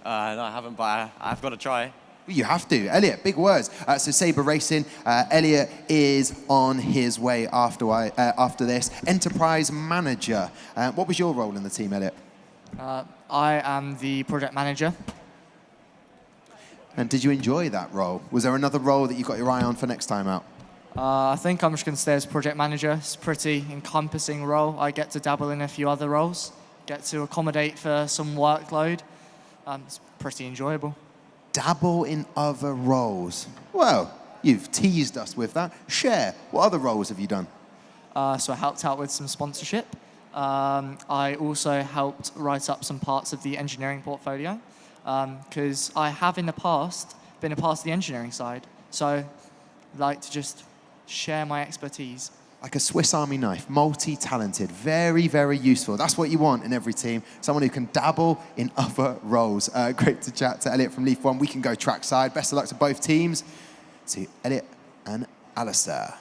No, I haven't, but I've got to try. You have to. Elliot, big words. So Saber Racing, Elliot is on his way after this. Enterprise Manager. What was your role in the team, Elliot? I am the project manager. And did you enjoy that role? Was there another role that you got your eye on for next time out? I think I'm just going to stay as project manager. It's a pretty encompassing role. I get to dabble in a few other roles, get to accommodate for some workload. It's pretty enjoyable. Dabble in other roles. Well, you've teased us with that. Share. What other roles have you done? So I helped out with some sponsorship. I also helped write up some parts of the engineering portfolio. Because I have in the past been a part of the engineering side. So I'd like to just share my expertise. Like a Swiss Army knife, multi-talented, very, very useful. That's what you want in every team, someone who can dabble in other roles. Great to chat to Elliot from Leaf 1. We can go trackside. Best of luck to both teams. To Elliot and Alistair.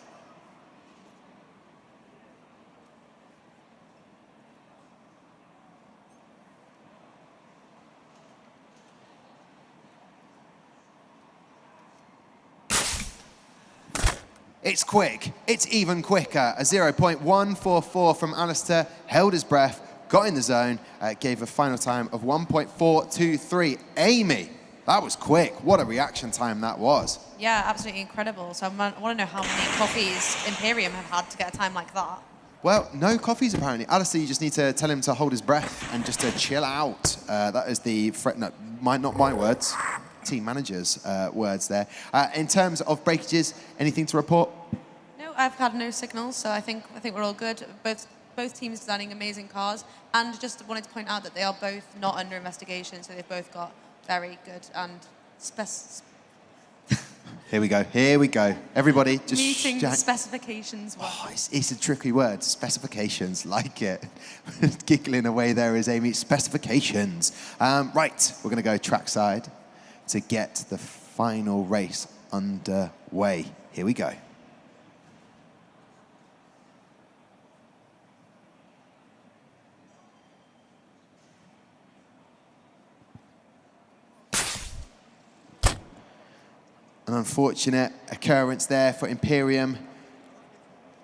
It's quick. It's even quicker. A 0.144 from Alistair, held his breath, got in the zone, gave a final time of 1.423. Amy, that was quick. What a reaction time that was. Yeah, absolutely incredible. So I want to know how many coffees Imperium have had to get a time like that. Well, no coffees apparently. Alistair, you just need to tell him to hold his breath and just to chill out. That is the, not my words. Team manager's words there. In terms of breakages, anything to report? No, I've had no signals, so I think we're all good. Both teams designing amazing cars, and just wanted to point out that they are both not under investigation, so they've both got very good and Here we go. Here we go. Everybody, just meeting specifications. Oh, it's a tricky word. Specifications, like it. Giggling away there is Amy. Specifications. Right, we're going to go trackside to get the final race underway. Here we go. An unfortunate occurrence there for Imperium.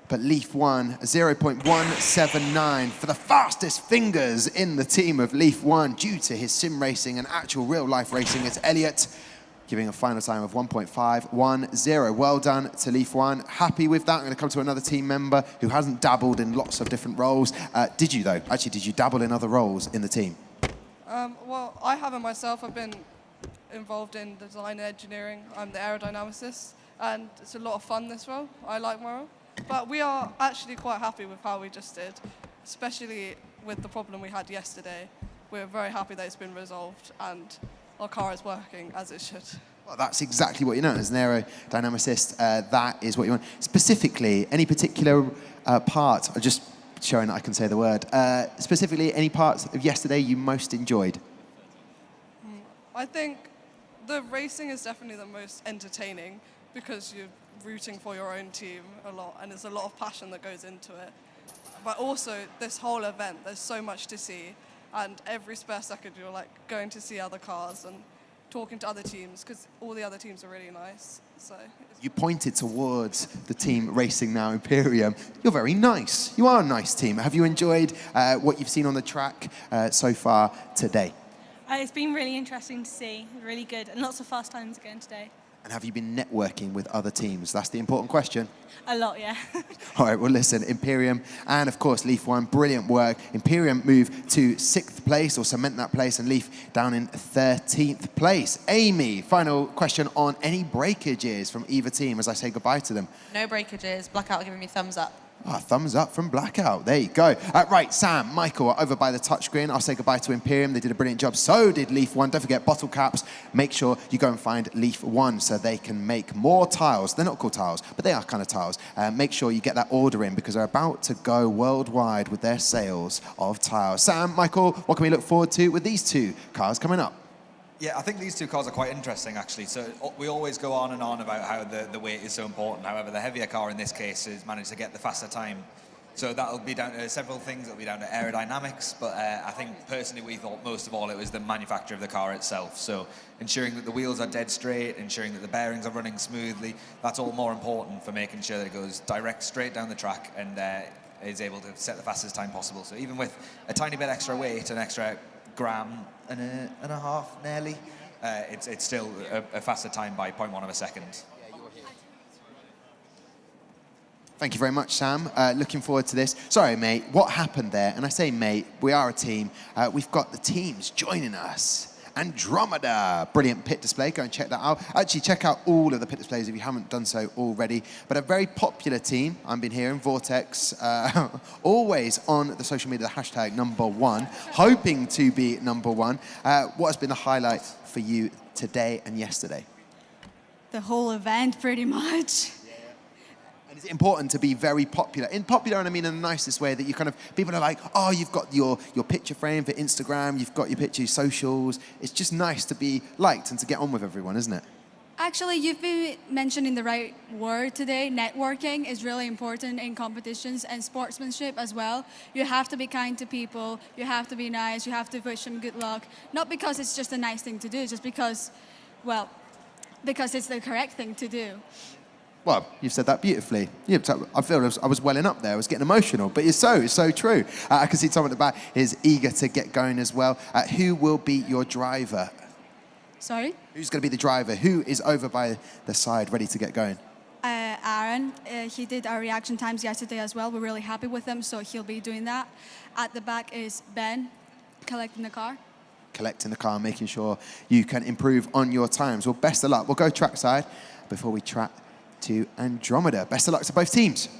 But Leaf won 0.179 for the fastest fingers in the team of Leaf 1 due to his sim racing and actual real-life racing. It's Elliot giving a final time of 1.510. Well done to Leaf 1. Happy with that. I'm going to come to another team member who hasn't dabbled in lots of different roles. Did you, though? Actually, did you dabble in other roles in the team? Well, I haven't myself. I've been involved in design and engineering. I'm the aerodynamicist, and it's a lot of fun, this role. I like my role. But we are actually quite happy with how we just did, especially with the problem we had yesterday. We're very happy that it's been resolved and our car is working as it should. Well, that's exactly what you know as an aerodynamicist. That is what you want. Specifically, any particular part, or just showing that I can say the word, specifically any parts of yesterday you most enjoyed? I think the racing is definitely the most entertaining because you're rooting for your own team a lot and there's a lot of passion that goes into it. But also this whole event, there's so much to see, and every spare second you're like going to see other cars and talking to other teams because all the other teams are really nice. So You pointed towards the team racing now, Imperium. You're very nice. You are a nice team. Have you enjoyed what you've seen on the track so far today? It's been really interesting to see, really good, and lots of fast times again today. And have you been networking with other teams? That's the important question. A lot, yeah. All right, well, listen, Imperium and, of course, Leaf 1, brilliant work. Imperium moved to 6th place, or cement that place, and Leaf down in 13th place. Amy, final question on any breakages from either team as I say goodbye to them. No breakages. Blackout giving me thumbs up. Thumbs up from Blackout. There you go. Right, Sam, Michael are over by the touchscreen. I'll say goodbye to Imperium. They did a brilliant job. So did Leaf 1. Don't forget bottle caps. Make sure you go and find Leaf 1 so they can make more tiles. They're not called tiles, but they are kind of tiles. Make sure you get that order in because they're about to go worldwide with their sales of tiles. Sam, Michael, what can we look forward to with these two cars coming up? Yeah, I think these two cars are quite interesting, actually. So we always go on and on about how the weight is so important. However, the heavier car in this case has managed to get the faster time. So that'll be down to several things. It'll be down to aerodynamics, but I think personally we thought most of all it was the manufacture of the car itself. So ensuring that the wheels are dead straight, ensuring that the bearings are running smoothly, that's all more important for making sure that it goes direct straight down the track and is able to set the fastest time possible. So even with a tiny bit extra weight, an extra gram and a half nearly, it's still a faster time by 0.1 of a second. Thank you very much, Sam. Looking forward to this. Sorry, mate, what happened there? And I say, mate, we are a team. We've got the teams joining us. Andromeda, brilliant pit display. Go and check that out. Actually, check out all of the pit displays if you haven't done so already. But a very popular team, I've been hearing, Vortex, always on the social media, the hashtag #1, hoping to be #1. What has been the highlight for you today and yesterday? The whole event, pretty much. Is it important to be very popular? In popular, and I mean in the nicest way, that you kind of, people are like, oh, you've got your picture frame for Instagram, you've got your picture socials. It's just nice to be liked and to get on with everyone, isn't it? Actually, you've been mentioning the right word today. Networking is really important in competitions and sportsmanship as well. You have to be kind to people, you have to be nice, you have to wish them good luck. Not because it's just a nice thing to do, just because, well, because it's the correct thing to do. Well, you've said that beautifully. I feel I was welling up there. I was getting emotional, but it's so true. I can see Tom at the back is eager to get going as well. Who will be your driver? Sorry? Who's going to be the driver? Who is over by the side ready to get going? Aaron, he did our reaction times yesterday as well. We're really happy with him, so he'll be doing that. At the back is Ben, collecting the car. Collecting the car, making sure you can improve on your times. Well, best of luck. We'll go trackside before we track to Andromeda. Best of luck to both teams.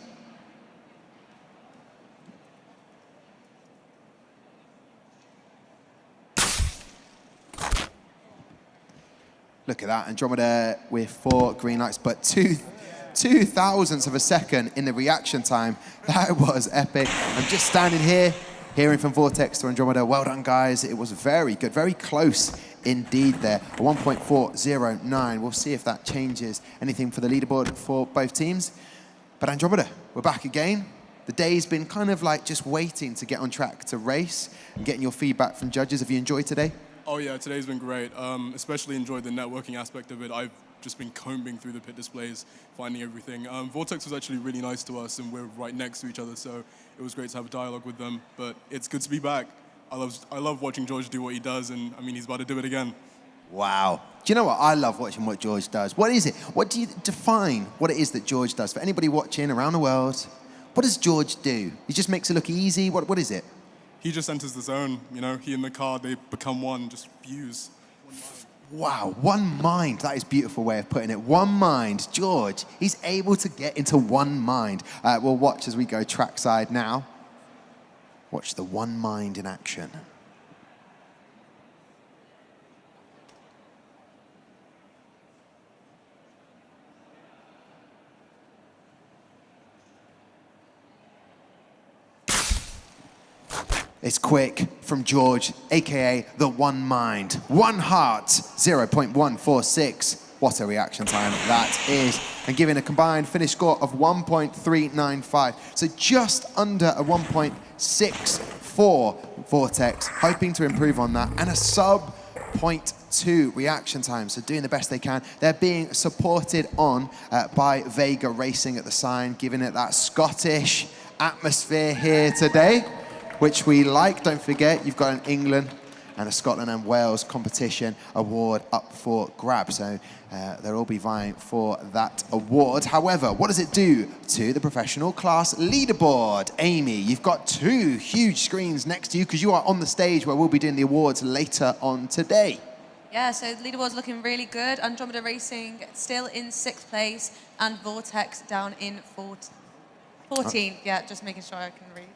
Look at that, Andromeda with 4 green lights, but two thousandths of a second in the reaction time. That was epic. I'm just standing here, hearing from Vortex to Andromeda. Well done, guys. It was very good, very close indeed there. A 1.409. We'll see if that changes anything for the leaderboard for both teams. But Andromeda, we're back again. The day's been kind of like just waiting to get on track to race and getting your feedback from judges. Have you enjoyed today? Oh yeah, today's been great. Especially enjoyed the networking aspect of it. I've just been combing through the pit displays, finding everything. Vortex was actually really nice to us, and we're right next to each other, so it was great to have a dialogue with them. But it's good to be back. I love watching George do what he does, and I mean, he's about to do it again. Wow. Do you know what? I love watching what George does. What is it? What do you define what it is that George does? For anybody watching around the world, what does George do? He just makes it look easy? What is it? He just enters the zone, you know, he and the car, they become one, just fuse. Wow, one mind. That is a beautiful way of putting it. One mind. George, he's able to get into one mind. We'll watch as we go trackside now. Watch the one mind in action. It's quick from George, aka the one mind. One heart, 0.146. What a reaction time that is. And giving a combined finish score of 1.395. So just under a 1.64 Vortex, hoping to improve on that. And a sub 0.2 reaction time, so doing the best they can. They're being supported on by Vega Racing at the sign, giving it that Scottish atmosphere here today, which we like. Don't forget, you've got an England and a Scotland and Wales competition award up for grabs. So they'll all be vying for that award. However, what does it do to the professional class leaderboard? Amy, you've got two huge screens next to you because you are on the stage where we'll be doing the awards later on today. Yeah, so the leaderboard's looking really good. Andromeda Racing still in 6th place and Vortex down in 14. Yeah, just making sure I can read.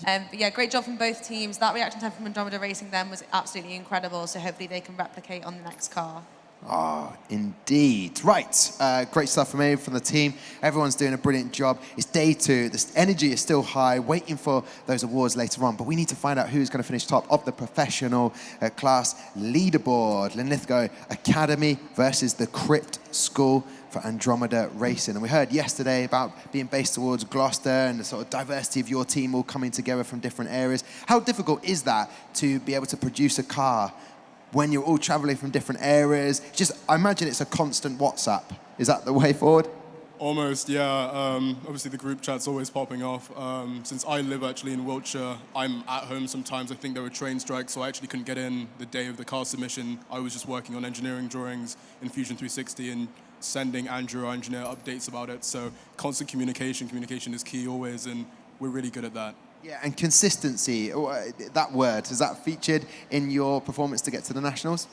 But yeah, great job from both teams. That reaction time from Andromeda Racing then was absolutely incredible, so hopefully they can replicate on the next car. Ah, indeed. Right, great stuff from Abe, from the team. Everyone's doing a brilliant job. It's day 2. The energy is still high, waiting for those awards later on, but we need to find out who's going to finish top of the professional class leaderboard. Lenovo Academy versus the Crypt School for Andromeda Racing. And we heard yesterday about being based towards Gloucester and the sort of diversity of your team all coming together from different areas. How difficult is that to be able to produce a car when you're all traveling from different areas? I imagine it's a constant WhatsApp. Is that the way forward? Almost, yeah. Obviously the group chat's always popping off. Since I live actually in Wiltshire, I'm at home sometimes. I think there were train strikes, so I actually couldn't get in the day of the car submission. I was just working on engineering drawings in Fusion 360 and sending Andrew, our engineer, updates about it. So constant communication is key always, and we're really good at that. Yeah, and consistency, that word, is that featured in your performance to get to the Nationals?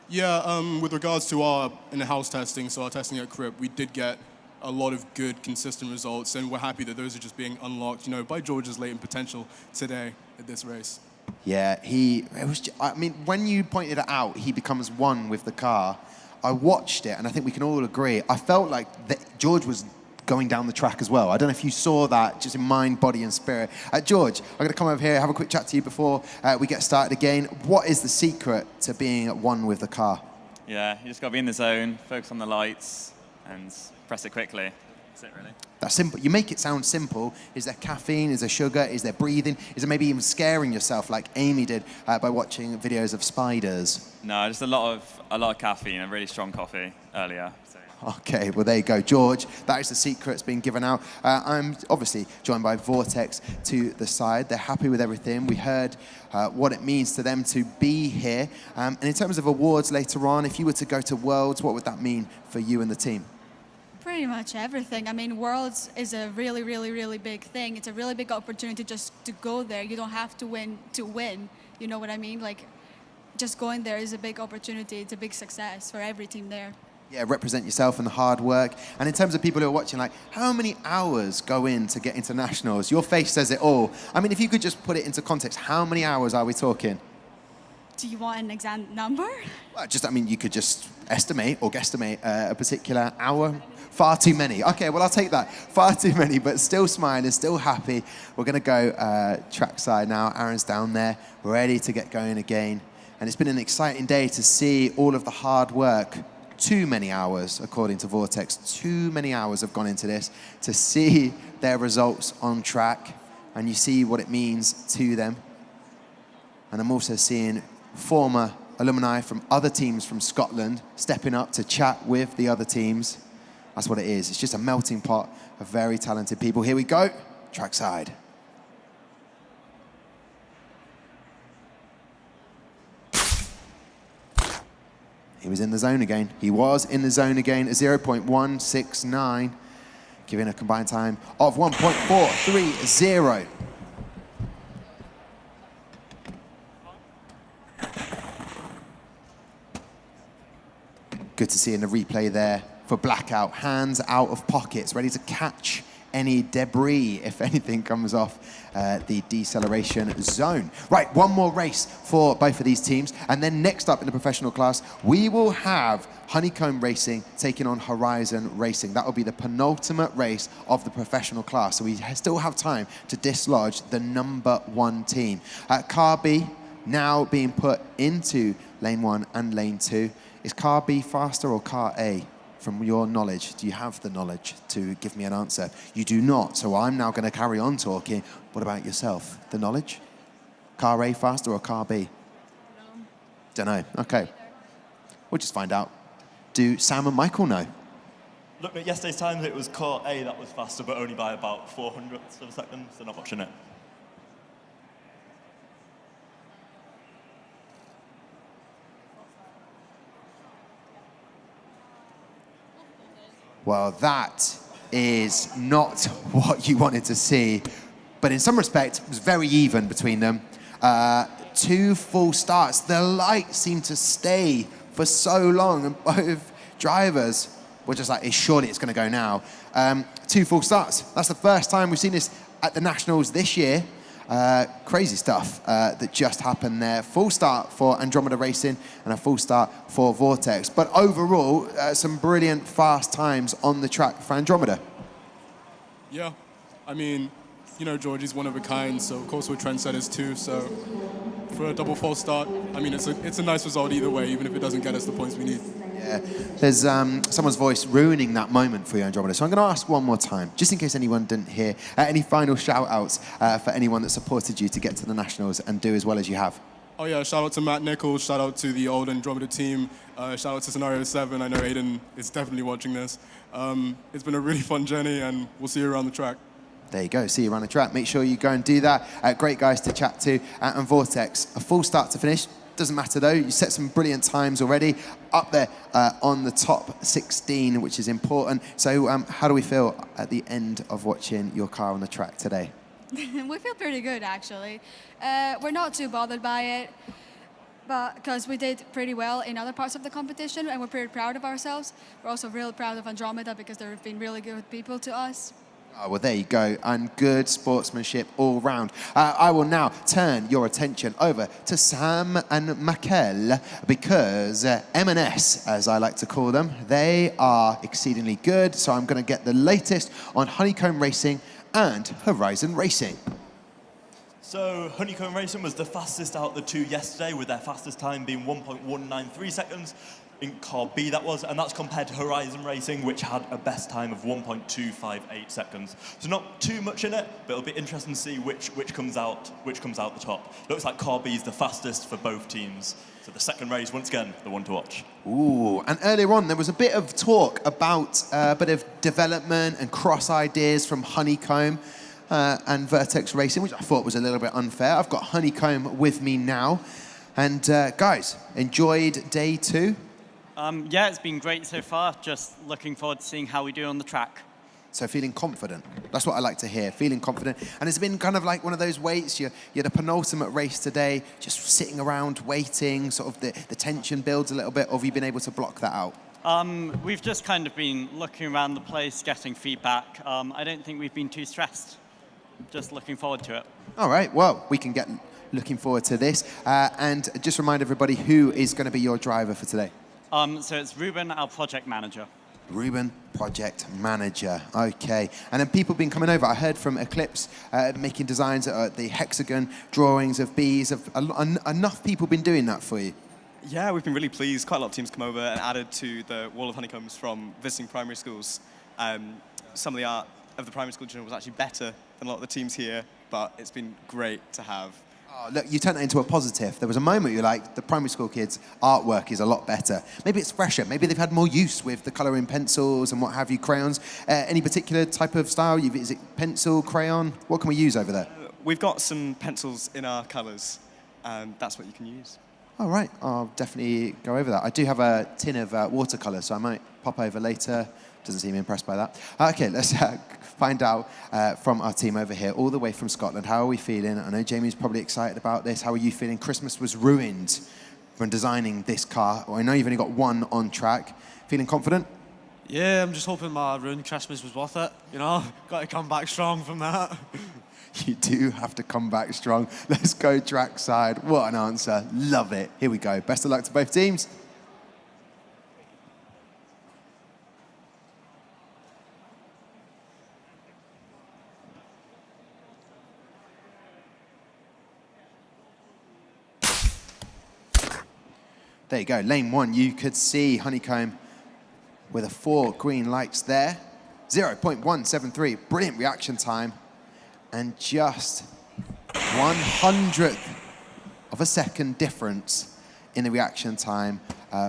Yeah, with regards to our in-house testing, so our testing at Crypt, we did get a lot of good, consistent results, and we're happy that those are just being unlocked, you know, by George's latent potential today at this race. Yeah, I mean, when you pointed it out, he becomes one with the car. I watched it, and I think we can all agree, I felt like George was going down the track as well. I don't know if you saw that, just in mind, body, and spirit. George, I'm going to come over here, have a quick chat to you before we get started again. What is the secret to being at one with the car? Yeah, you just got to be in the zone, focus on the lights, and press it quickly. That's it, really. That's simple. You make it sound simple. Is there caffeine? Is there sugar? Is there breathing? Is there maybe even scaring yourself like Amy did by watching videos of spiders? No, just a lot of caffeine and really strong coffee earlier. So. Okay, well, there you go. George, that is the secret that's been given out. I'm obviously joined by Vortex to the side. They're happy with everything. We heard what it means to them to be here. And in terms of awards later on, if you were to go to Worlds, what would that mean for you and the team? Pretty much everything. I mean, Worlds is a really, really, really big thing. It's a really big opportunity just to go there. You don't have to win to win. You know what I mean? Like, just going there is a big opportunity. It's a big success for every team there. Yeah, represent yourself and the hard work. And in terms of people who are watching, like, how many hours go in to get into Nationals? Your face says it all. I mean, if you could just put it into context, how many hours are we talking? Do you want an exact number? Well, I mean, you could just estimate or guesstimate a particular hour. Far too many. Okay, well, I'll take that. Far too many, but still smiling, still happy. We're going to go trackside now. Aaron's down there, ready to get going again. And it's been an exciting day to see all of the hard work. Too many hours, according to Vortex. Too many hours have gone into this to see their results on track. And you see what it means to them. And I'm also seeing former alumni from other teams from Scotland stepping up to chat with the other teams. That's what it is. It's just a melting pot of very talented people. Here we go, trackside. He was in the zone again. He was in the zone again, a 0.169, giving a combined time of 1.430. Good to see in the replay there for Blackout. Hands out of pockets, ready to catch any debris if anything comes off the deceleration zone. Right, one more race for both of these teams. And then next up in the professional class, we will have Honeycomb Racing taking on Horizon Racing. That will be the penultimate race of the professional class. So we still have time to dislodge the #1 team. Car B now being put into lane 1 and lane 2. Is car B faster or car A? From your knowledge, do you have the knowledge to give me an answer? You do not, so I'm now going to carry on talking. What about yourself? The knowledge? Car A faster or car B? Don't know. Okay. We'll just find out. Do Sam and Michael know? Looking at yesterday's times, it was car A that was faster, but only by about 400ths of a second, so not much in it. Well, that is not what you wanted to see, but in some respect, it was very even between them. 2 full starts. The light seemed to stay for so long, and both drivers were just like, surely it's going to go now. 2 full starts. That's the first time we've seen this at the Nationals this year. Crazy stuff that just happened there. Full start for Andromeda Racing and a full start for Vortex. But overall, some brilliant fast times on the track for Andromeda. Yeah, I mean, you know, Georgie's one of a kind, so of course we're trendsetters too. So for a double false start, I mean, it's a nice result either way, even if it doesn't get us the points we need. Yeah, there's someone's voice ruining that moment for you, Andromeda. So I'm going to ask one more time, just in case anyone didn't hear. Any final shout-outs for anyone that supported you to get to the Nationals and do as well as you have? Oh yeah, shout out to Matt Nichols, shout out to the old Andromeda team, shout out to Scenario 7. I know Aiden is definitely watching this. It's been a really fun journey, and we'll see you around the track. There you go, see you around the track. Make sure you go and do that. Great guys to chat to. And Vortex, a full start to finish. Doesn't matter though, you set some brilliant times already, up there on the top 16, which is important. So how do we feel at the end of watching your car on the track today? We feel pretty good, actually. We're not too bothered by it, but because we did pretty well in other parts of the competition, and we're pretty proud of ourselves. We're also real proud of Andromeda because they've been really good people to us. Oh, well, there you go, and good sportsmanship all round. I will now turn your attention over to Sam and Makel, because M&S, as I like to call them, they are exceedingly good, so I'm going to get the latest on Honeycomb Racing and Horizon Racing. So Honeycomb Racing was the fastest out of the 2 yesterday, with their fastest time being 1.193 seconds. In car B that was, and that's compared to Horizon Racing, which had a best time of 1.258 seconds. So not too much in it, but it'll be interesting to see which comes out the top. Looks like car B is the fastest for both teams. So the second race, once again, the one to watch. Ooh, and earlier on there was a bit of talk about a bit of development and cross ideas from Honeycomb and Vertex Racing, which I thought was a little bit unfair. I've got Honeycomb with me now, and guys, enjoyed day 2? Yeah, it's been great so far. Just looking forward to seeing how we do on the track. So feeling confident. That's what I like to hear, feeling confident. And it's been kind of like one of those waits. You're the penultimate race today, just sitting around waiting, sort of the tension builds a little bit, or have you been able to block that out? We've just kind of been looking around the place, getting feedback. I don't think we've been too stressed. Just looking forward to it. All right, well, we can get looking forward to this. And just remind everybody who is going to be your driver for today. So it's Ruben, our project manager. Ruben, project manager. Okay. And then people have been coming over. I heard from Eclipse making designs, the hexagon drawings of bees. Enough people been doing that for you? Yeah, we've been really pleased. Quite a lot of teams come over and added to the wall of honeycombs from visiting primary schools. Some of the art of the primary school children was actually better than a lot of the teams here, but it's been great to have Oh, look, you turned that into a positive. There was a moment you're like, the primary school kids' artwork is a lot better. Maybe it's fresher. Maybe they've had more use with the colouring pencils and what have you, crayons. Any particular type of style? Is it pencil, crayon? What can we use over there? We've got some pencils in our colours, and that's what you can use. All right, I'll definitely go over that. I do have a tin of watercolour, so I might pop over later. Doesn't seem impressed by that. Okay, let's find out from our team over here, all the way from Scotland. How are we feeling? I know Jamie's probably excited about this. How are you feeling? Christmas was ruined from designing this car. Well, I know you've only got one on track. Feeling confident? Yeah, I'm just hoping my ruined Christmas was worth it. You know, got to come back strong from that. You do have to come back strong. Let's go trackside. What an answer. Love it. Here we go. Best of luck to both teams. There you go. Lane 1, you could see Honeycomb with the 4 green lights there. 0.173. Brilliant reaction time. And just 1/100th of a second difference in the reaction time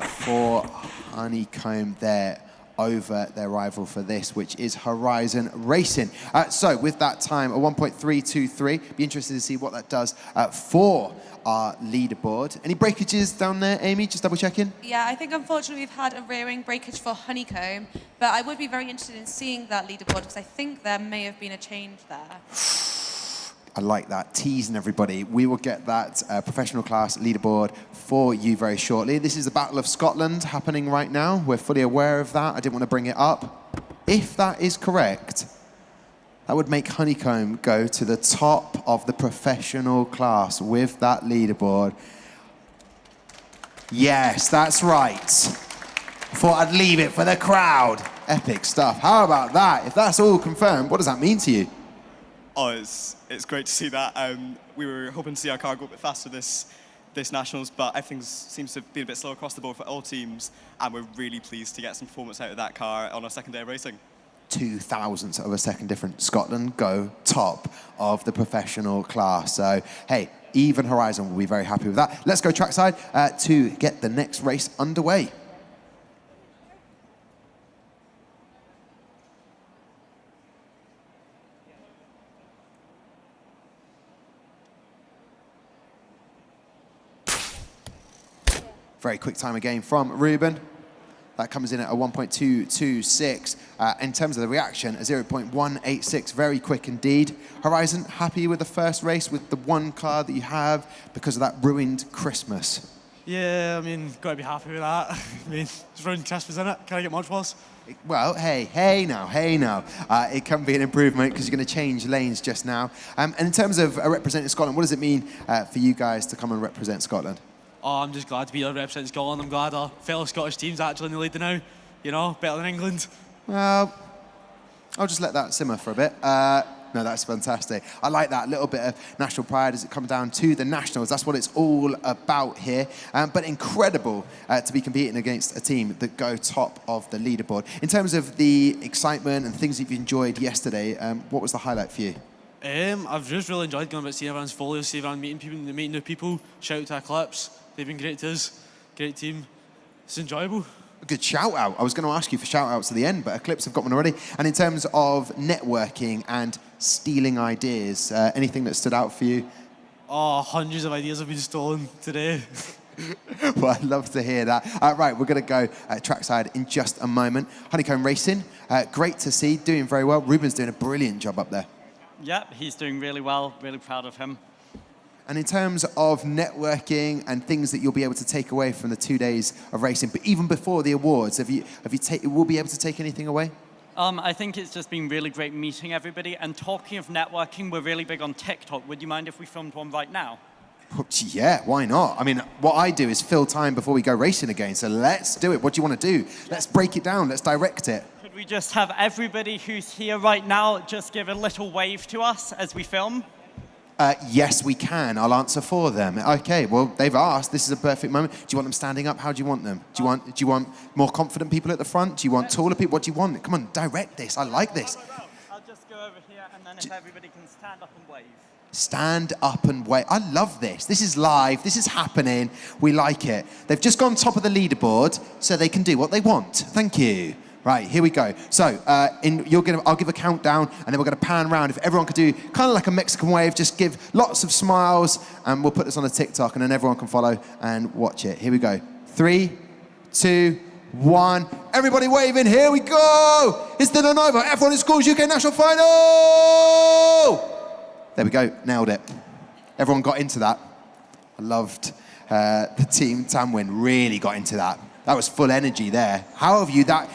for Honeycomb there over their rival for this, which is Horizon Racing. So with that time, a 1.323, be interested to see what that does for our leaderboard. Any breakages down there, Amy? Just double checking. Yeah, I think unfortunately we've had a rear-wing breakage for Honeycomb, but I would be very interested in seeing that leaderboard because I think there may have been a change there. I like that, teasing everybody. We will get that professional class leaderboard for you very shortly. This is the Battle of Scotland happening right now. We're fully aware of that. I didn't want to bring it up. If that is correct, that would make Honeycomb go to the top of the professional class with that leaderboard. Yes, that's right. Thought I'd leave it for the crowd. Epic stuff. How about that? If that's all confirmed, what does that mean to you? Oh, it's great to see that. We were hoping to see our car go a bit faster this Nationals, but everything seems to be a bit slow across the board for all teams, and we're really pleased to get some performance out of that car on our second day of racing. 0.002 of a second difference. Scotland go top of the professional class. So, hey, even Horizon will be very happy with that. Let's go trackside to get the next race underway. Very quick time again from Ruben. That comes in at a 1.226. In terms of the reaction, a 0.186, very quick indeed. Horizon, happy with the first race with the one car that you have because of that ruined Christmas? Yeah, I mean, got to be happy with that. I mean, it's ruined Christmas, isn't it? Can I get much worse? Well, hey now. It can be an improvement because you're going to change lanes just now. And in terms of representing Scotland, what does it mean for you guys to come and represent Scotland? Oh, I'm just glad to be here representing Scotland. I'm glad our fellow Scottish team's actually in the lead now. You know, better than England. Well, I'll just let that simmer for a bit. No, that's fantastic. I like that little bit of national pride as it comes down to the Nationals. That's what it's all about here. But incredible to be competing against a team that go top of the leaderboard. In terms of the excitement and things that you've enjoyed yesterday, what was the highlight for you? I've just really enjoyed going about seeing everyone's folios, seeing everyone meeting new people. Shout out to Eclipse. They've been great to us. Great team. It's enjoyable. A good shout out. I was going to ask you for shout outs at the end, but Eclipse have got one already. And in terms of networking and stealing ideas, anything that stood out for you? Oh, hundreds of ideas have been stolen today. Well, I'd love to hear that. Right, we're going to go trackside in just a moment. Honeycomb Racing, great to see, doing very well. Ruben's doing a brilliant job up there. Yep, he's doing really well, really proud of him. And in terms of networking and things that you'll be able to take away from the 2 days of racing, but even before the awards, will be able to take anything away? I think it's just been really great meeting everybody. And talking of networking, we're really big on TikTok. Would you mind if we filmed one right now? Yeah, why not? I mean, what I do is fill time before we go racing again. So let's do it. What do you want to do? Let's break it down. Let's direct it. Could we just have everybody who's here right now just give a little wave to us as we film? Yes, we can. I'll answer for them. Okay, well, they've asked. This is a perfect moment. Do you want them standing up? How do you want them? Do you want more confident people at the front? Do you want taller people? What do you want? Come on, direct this. I like this. I'll just go over here, and then if everybody can stand up and wave. Stand up and wait. I love this. This is live. This is happening. We like it. They've just gone top of the leaderboard, so they can do what they want. Thank you. Right, here we go. So I'll give a countdown, and then we're going to pan around. If everyone could do kind of like a Mexican wave, just give lots of smiles, and we'll put this on a TikTok, and then everyone can follow and watch it. Here we go. 3, 2, 1. Everybody waving. Here we go. It's the Lenovo F1 in Schools UK National Final. There we go. Nailed it. Everyone got into that. I loved the team. Tanwin really got into that. That was full energy there. How have you got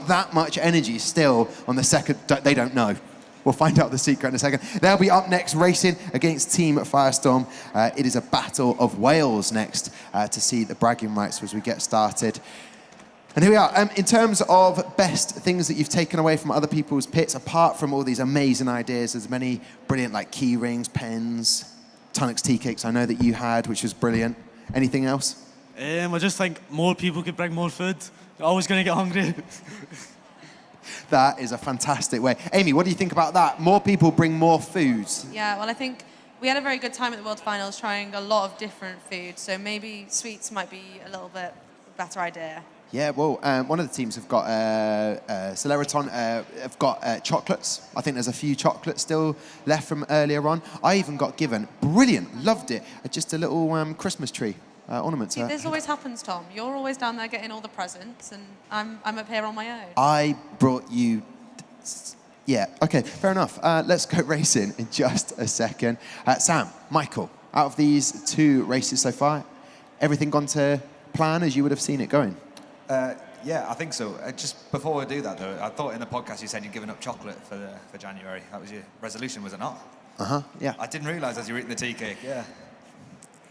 that much energy still on the second? They don't know. We'll find out the secret in a second. They'll be up next racing against Team Firestorm. It is a battle of Wales next to see the bragging rights as we get started. And here we are. In terms of best things that you've taken away from other people's pits, apart from all these amazing ideas, there's many brilliant like key rings, pens, Tunnocks tea cakes I know that you had, which was brilliant. Anything else? I just think more people could bring more food. You're always going to get hungry. That is a fantastic way. Amy, what do you think about that? More people bring more foods. Yeah, well, I think we had a very good time at the World Finals trying a lot of different foods, so maybe sweets might be a little bit better idea. Yeah, well, one of the teams have got Salaraton, have got chocolates. I think there's a few chocolates still left from earlier on. I even got given, brilliant, loved it, just a little Christmas tree. Ornaments. See, this always happens, Tom. You're always down there getting all the presents, and I'm up here on my own. I brought you... Yeah, okay, fair enough. Let's go racing in just a second. Sam, Michael, out of these 2 races so far, everything gone to plan as you would have seen it going? Yeah, I think so. Just before we do that, though, I thought in the podcast you said you'd given up chocolate for January. That was your resolution, was it not? Yeah. I didn't realise as you were eating the tea cake, yeah.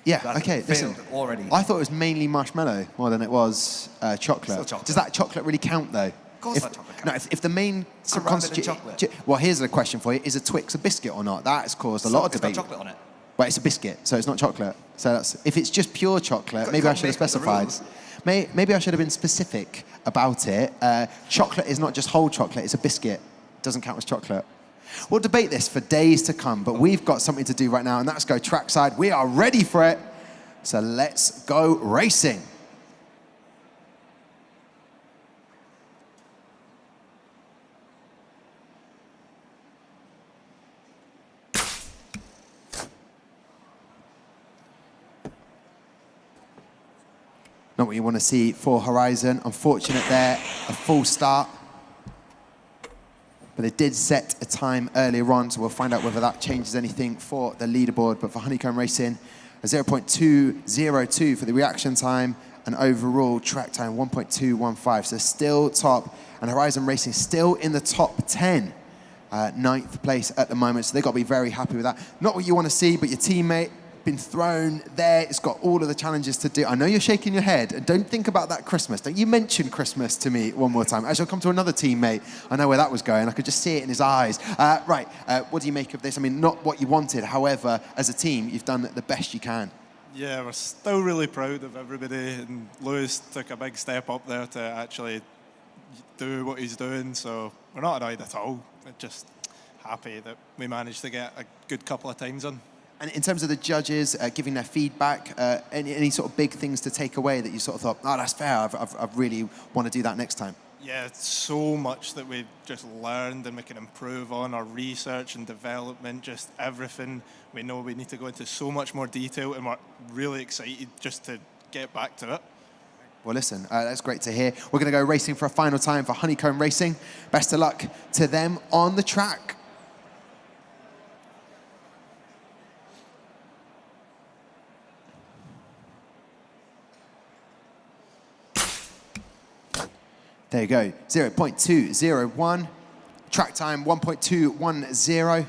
Yeah, okay, listen. Already. I thought it was mainly marshmallow more than it was chocolate. Still chocolate. Does that chocolate really count, though? Of course that chocolate counts. No, if the main chocolate. Well, here's a question for you. Is a Twix a biscuit or not? That has caused a lot of debate. It's got chocolate on it. Well, it's a biscuit, so it's not chocolate. So if it's just pure chocolate, maybe I should have specified. Maybe I should have been specific about it. Chocolate is not just whole chocolate, it's a biscuit. It doesn't count as chocolate. We'll debate this for days to come, but we've got something to do right now, and that's go trackside. We are ready for it. So let's go racing. Not what you want to see for Horizon. Unfortunate there, a full start. But they did set a time earlier on, so we'll find out whether that changes anything for the leaderboard. But for Honeycomb Racing, a 0.202 for the reaction time, and overall track time 1.215. So still top, and Horizon Racing still in the top 10, 9th place at the moment. So they've got to be very happy with that. Not what you want to see, but your teammate been thrown there. It's got all of the challenges to do. I know you're shaking your head. And don't think about that Christmas. Don't you mention Christmas to me one more time. As you'll come to another teammate, I know where that was going. I could just see it in his eyes. What do you make of this? I mean, not what you wanted. However, as a team, you've done the best you can. Yeah, we're still really proud of everybody. And Lewis took a big step up there to actually do what he's doing. So we're not annoyed at all. We're just happy that we managed to get a good couple of times on. And in terms of the judges giving their feedback, any sort of big things to take away that you sort of thought, oh, that's fair, I really want to do that next time? Yeah, it's so much that we've just learned and we can improve on our research and development, just everything. We know we need to go into so much more detail, and we're really excited just to get back to it. Well, listen, that's great to hear. We're going to go racing for a final time for Honeycomb Racing. Best of luck to them on the track. There you go, 0.201. Track time, 1.210.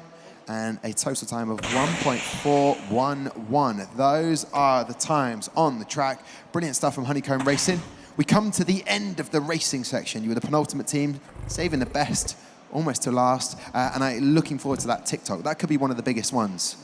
And a total time of 1.411. Those are the times on the track. Brilliant stuff from Honeycomb Racing. We come to the end of the racing section. You were the penultimate team, saving the best, almost to last. And I'm looking forward to that TikTok. That could be one of the biggest ones.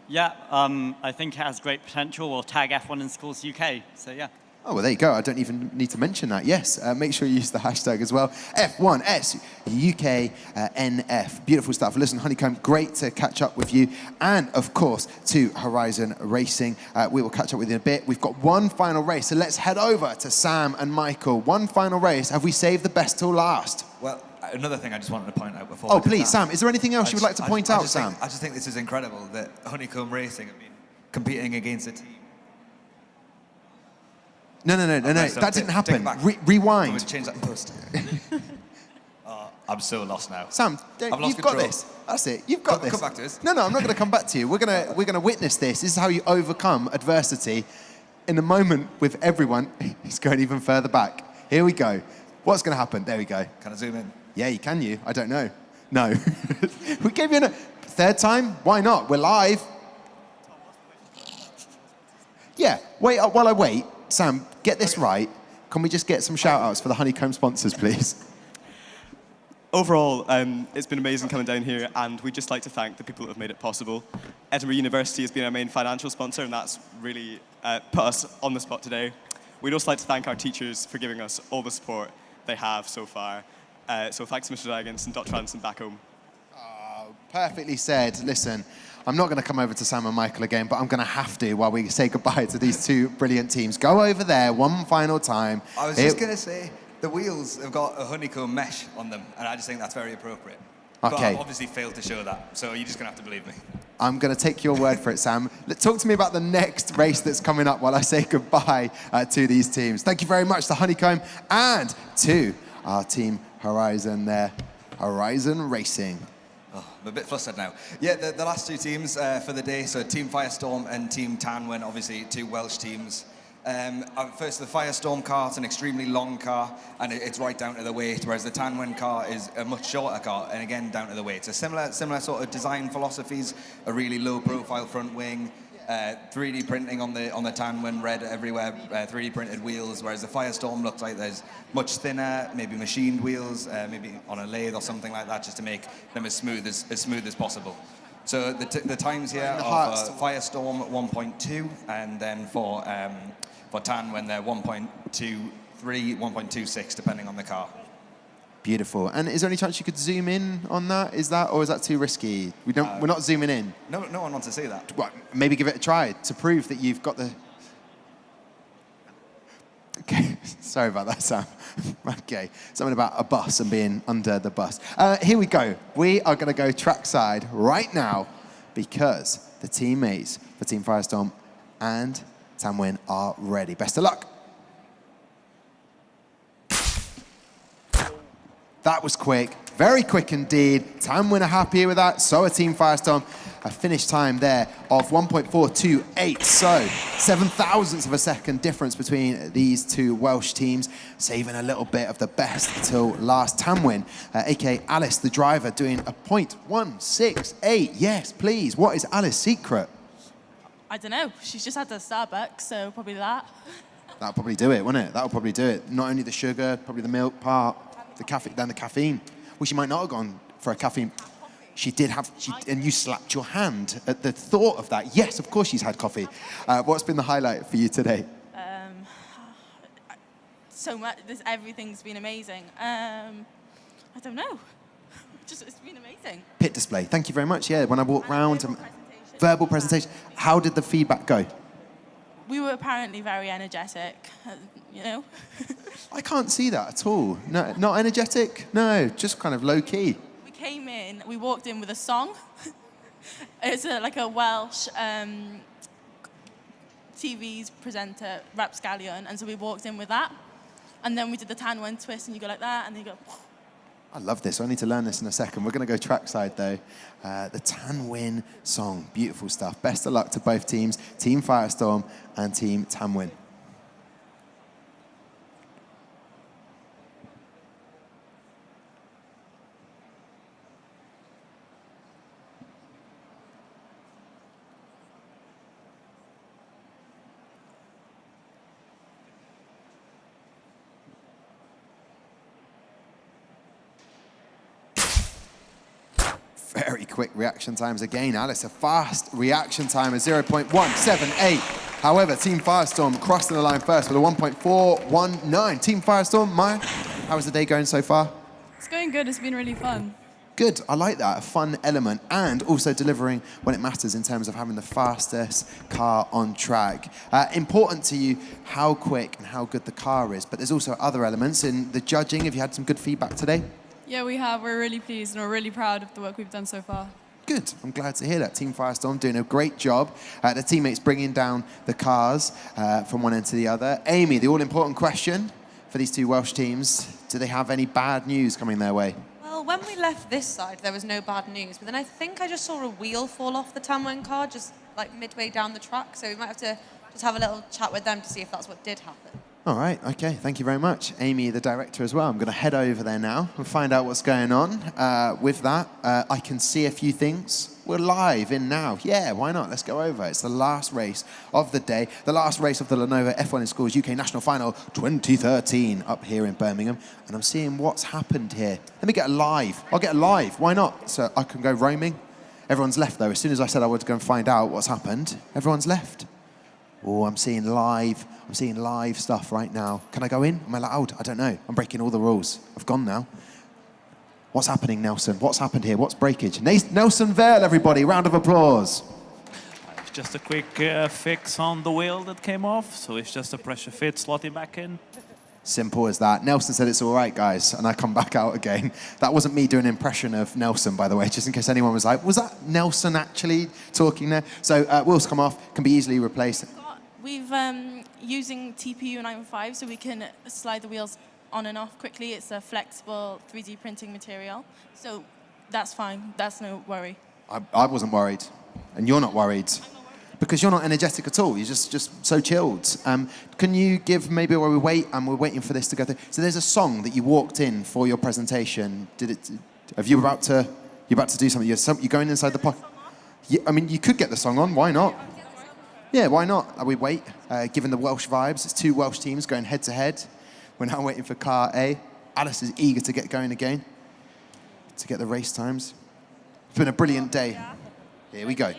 Yeah, I think it has great potential. We'll tag F1 in Schools UK, so yeah. Oh, well, there you go. I don't even need to mention that. Yes, make sure you use the hashtag as well. F1S UK NF. Beautiful stuff. Listen, Honeycomb, great to catch up with you. And, of course, to Horizon Racing. We will catch up with you in a bit. We've got one final race, so let's head over to Sam and Michael. One final race. Have we saved the best till last? Well, another thing I just wanted to point out before. Oh, please, Sam, is there anything else you would like to point out, Sam? I just think this is incredible that Honeycomb Racing have been competing against a team. No, that didn't happen. Rewind. Can we change that in post? I'm so lost now. Sam, you've got this. That's it. You've got this. Come back to us. No, I'm not going to come back to you. We're going to witness this. This is how you overcome adversity. In a moment with everyone, he's going even further back. Here we go. What's going to happen? There we go. Can I zoom in? Yeah, you can. I don't know. No. We gave you a third time. Why not? We're live. Yeah. Wait while I wait. Sam, get this right. Can we just get some shout-outs for the Honeycomb sponsors, please? Overall, it's been amazing coming down here, and we'd just like to thank the people that have made it possible. Edinburgh University has been our main financial sponsor, and that's really put us on the spot today. We'd also like to thank our teachers for giving us all the support they have so far. So thanks to Mr. Dragons and Dr. Anderson back home. Perfectly said. Listen, I'm not going to come over to Sam and Michael again, but I'm going to have to while we say goodbye to these two brilliant teams. Go over there one final time. I was just going to say, the wheels have got a honeycomb mesh on them, and I just think that's very appropriate. Okay. But I've obviously failed to show that, so you're just going to have to believe me. I'm going to take your word for it, Sam. Talk to me about the next race that's coming up while I say goodbye to these teams. Thank you very much to Honeycomb and to our team Horizon there, Horizon Racing. Oh, I'm a bit flustered now. Yeah, the last two teams for the day, so Team Firestorm and Team Tanwin, obviously two Welsh teams. First, the Firestorm car, it's an extremely long car, and it's right down to the weight, whereas the Tanwin car is a much shorter car, and again, down to the weight. So similar sort of design philosophies, a really low-profile front wing, 3D printing on the Tanwin, red everywhere, 3D printed wheels, whereas the Firestorm looks like there's much thinner, maybe machined wheels, maybe on a lathe or something like that, just to make them as smooth as possible. So the times here are for Firestorm 1.2, and then for Tanwin they're 1.23, 1.26, depending on the car. Beautiful. And is there any chance you could zoom in on that? Or is that too risky? We're not zooming in. No one wants to see that. Well, maybe give it a try to prove that you've got the... Okay, sorry about that, Sam. Okay, something about a bus and being under the bus. Here we go. We are going to go trackside right now because the teammates for Team Firestorm and Tanwin are ready. Best of luck. That was quick, very quick indeed. Tanwin are happy with that, so are Team Firestorm. A finish time there of 1.428, so 7 thousandths of a second difference between these two Welsh teams, saving a little bit of the best till last. Tanwin, aka Alice, the driver, doing a 0.168. Yes, please. What is Alice's secret? I don't know. She's just had the Starbucks, so probably that. That'll probably do it, won't it? That'll probably do it. Not only the sugar, probably the milk part, then the caffeine. Well, she might not have gone for a caffeine. She did have, and you slapped your hand at the thought of that. Yes, of course she's had coffee. What's been the highlight for you today? So much. Everything's been amazing. I don't know. It's been amazing. Pit display. Thank you very much. Yeah, when I walked round, verbal presentation. How did the feedback go? We were apparently very energetic, you know. I can't see that at all. No, not energetic. No, just kind of low key. We came in. We walked in with a song. It's like a Welsh TV's presenter, Rapscallion, and so we walked in with that, and then we did the Tanwin twist, and you go like that, and then you go. I love this. I need to learn this in a second. We're going to go trackside, though. The Tanwin song. Beautiful stuff. Best of luck to both teams, Team Firestorm and Team Tanwin. Very quick reaction times again. Alice, a fast reaction time of 0.178. However, Team Firestorm crossing the line first with a 1.419. Team Firestorm, Maya, how is the day going so far? It's going good. It's been really fun. Good, I like that, a fun element, and also delivering when it matters in terms of having the fastest car on track. Important to you how quick and how good the car is, but there's also other elements in the judging. Have you had some good feedback today? Yeah, we have. We're really pleased and we're really proud of the work we've done so far. Good, I'm glad to hear that. Team Firestorm doing a great job. The teammates bringing down the cars from one end to the other. Amy, the all-important question for these two Welsh teams, do they have any bad news coming their way? Well, when we left this side, there was no bad news, but then I think I just saw a wheel fall off the Tanwin car just like midway down the track, so we might have to just have a little chat with them to see if that's what did happen. All right, okay, thank you very much. Amy, the director as well. I'm going to head over there now and find out what's going on. With that, I can see a few things. We're live in now. Yeah, why not? Let's go over. It's the last race of the day, the last race of the Lenovo F1 in Schools UK National Final 2013 up here in Birmingham. And I'm seeing what's happened here. Let me get a live. I'll get a live. Why not? So I can go roaming. Everyone's left, though. As soon as I said I would go and find out what's happened, everyone's left. Oh, I'm seeing live stuff right now. Can I go in? Am I allowed? I don't know. I'm breaking all the rules. I've gone now. What's happening, Nelson? What's happened here? What's breakage? Nelson Vale, everybody. Round of applause. Just a quick fix on the wheel that came off. So it's just a pressure fit, slotting back in. Simple as that. Nelson said it's all right, guys, and I come back out again. That wasn't me doing an impression of Nelson, by the way, just in case anyone was like, was that Nelson actually talking there? So wheels come off, can be easily replaced. We've using TPU 915, so we can slide the wheels on and off quickly. It's a flexible 3D printing material, so that's fine. That's no worry. I wasn't worried, and you're not worried. Because you're not energetic at all. You're just so chilled. Can you give maybe while we wait, and we're waiting for this to go through. So there's a song that you walked in for your presentation. Have you about to do something? You're going inside the pocket. I mean, you could get the song on. Why not? Yeah, why not? We wait. Given the Welsh vibes, it's two Welsh teams going head to head. We're now waiting for car A. Alice is eager to get going again, to get the race times. It's been a brilliant day. Here we go.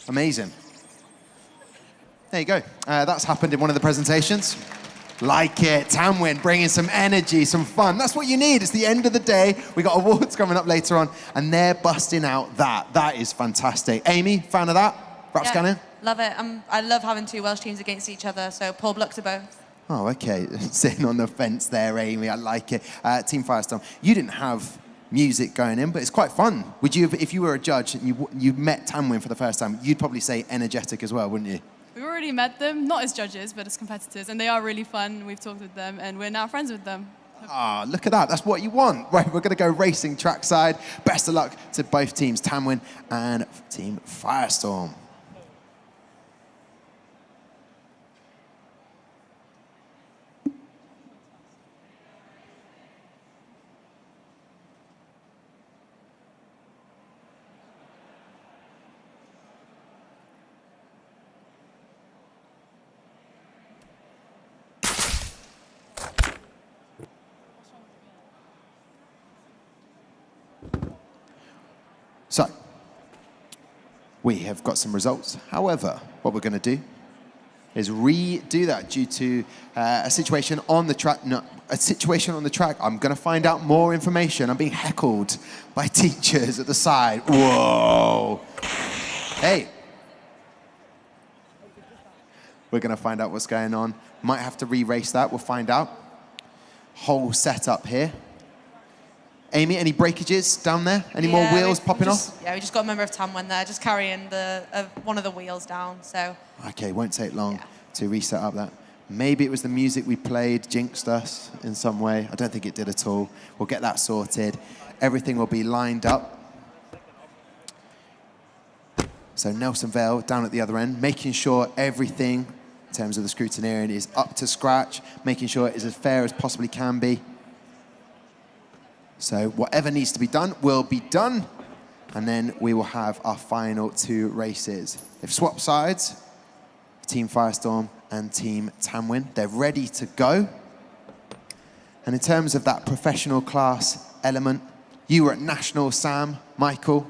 Amazing. There you go. That's happened in one of the presentations. Like it. Tanwin bringing some energy, some fun. That's what you need. It's the end of the day. We got awards coming up later on, and they're busting out that. That is fantastic. Amy, fan of that? Rapscanner? Love it. I love having two Welsh teams against each other, so Paul Bluck to both. Oh, okay. Sitting on the fence there, Amy. I like it. Team Firestorm, you didn't have music going in, but it's quite fun. Would you, if you were a judge and you met Tanwin for the first time, you'd probably say energetic as well, wouldn't you? We've already met them, not as judges, but as competitors, and they are really fun. We've talked with them, and we're now friends with them. Ah, look at that. That's what you want. Right, we're going to go racing trackside. Best of luck to both teams, Tanwin and Team Firestorm. So, we have got some results. However, what we're going to do is redo that due to a situation on the track. No, a situation on the track. I'm going to find out more information. I'm being heckled by teachers at the side. Whoa. Hey. We're going to find out what's going on. Might have to re-race that. We'll find out. Whole setup here. Amy, any breakages down there? Any more wheels popping off? Yeah, we just got a member of Tanwin there, just carrying one of the wheels down, so. Okay, won't take long to reset up that. Maybe it was the music we played jinxed us in some way. I don't think it did at all. We'll get that sorted. Everything will be lined up. So Nelson Vale down at the other end, making sure everything in terms of the scrutineering is up to scratch, making sure it is as fair as possibly can be. So whatever needs to be done will be done, and then we will have our final two races. They've swapped sides, Team Firestorm and Team Tanwin. They're ready to go. And in terms of that professional class element, you were at National, Sam, Michael,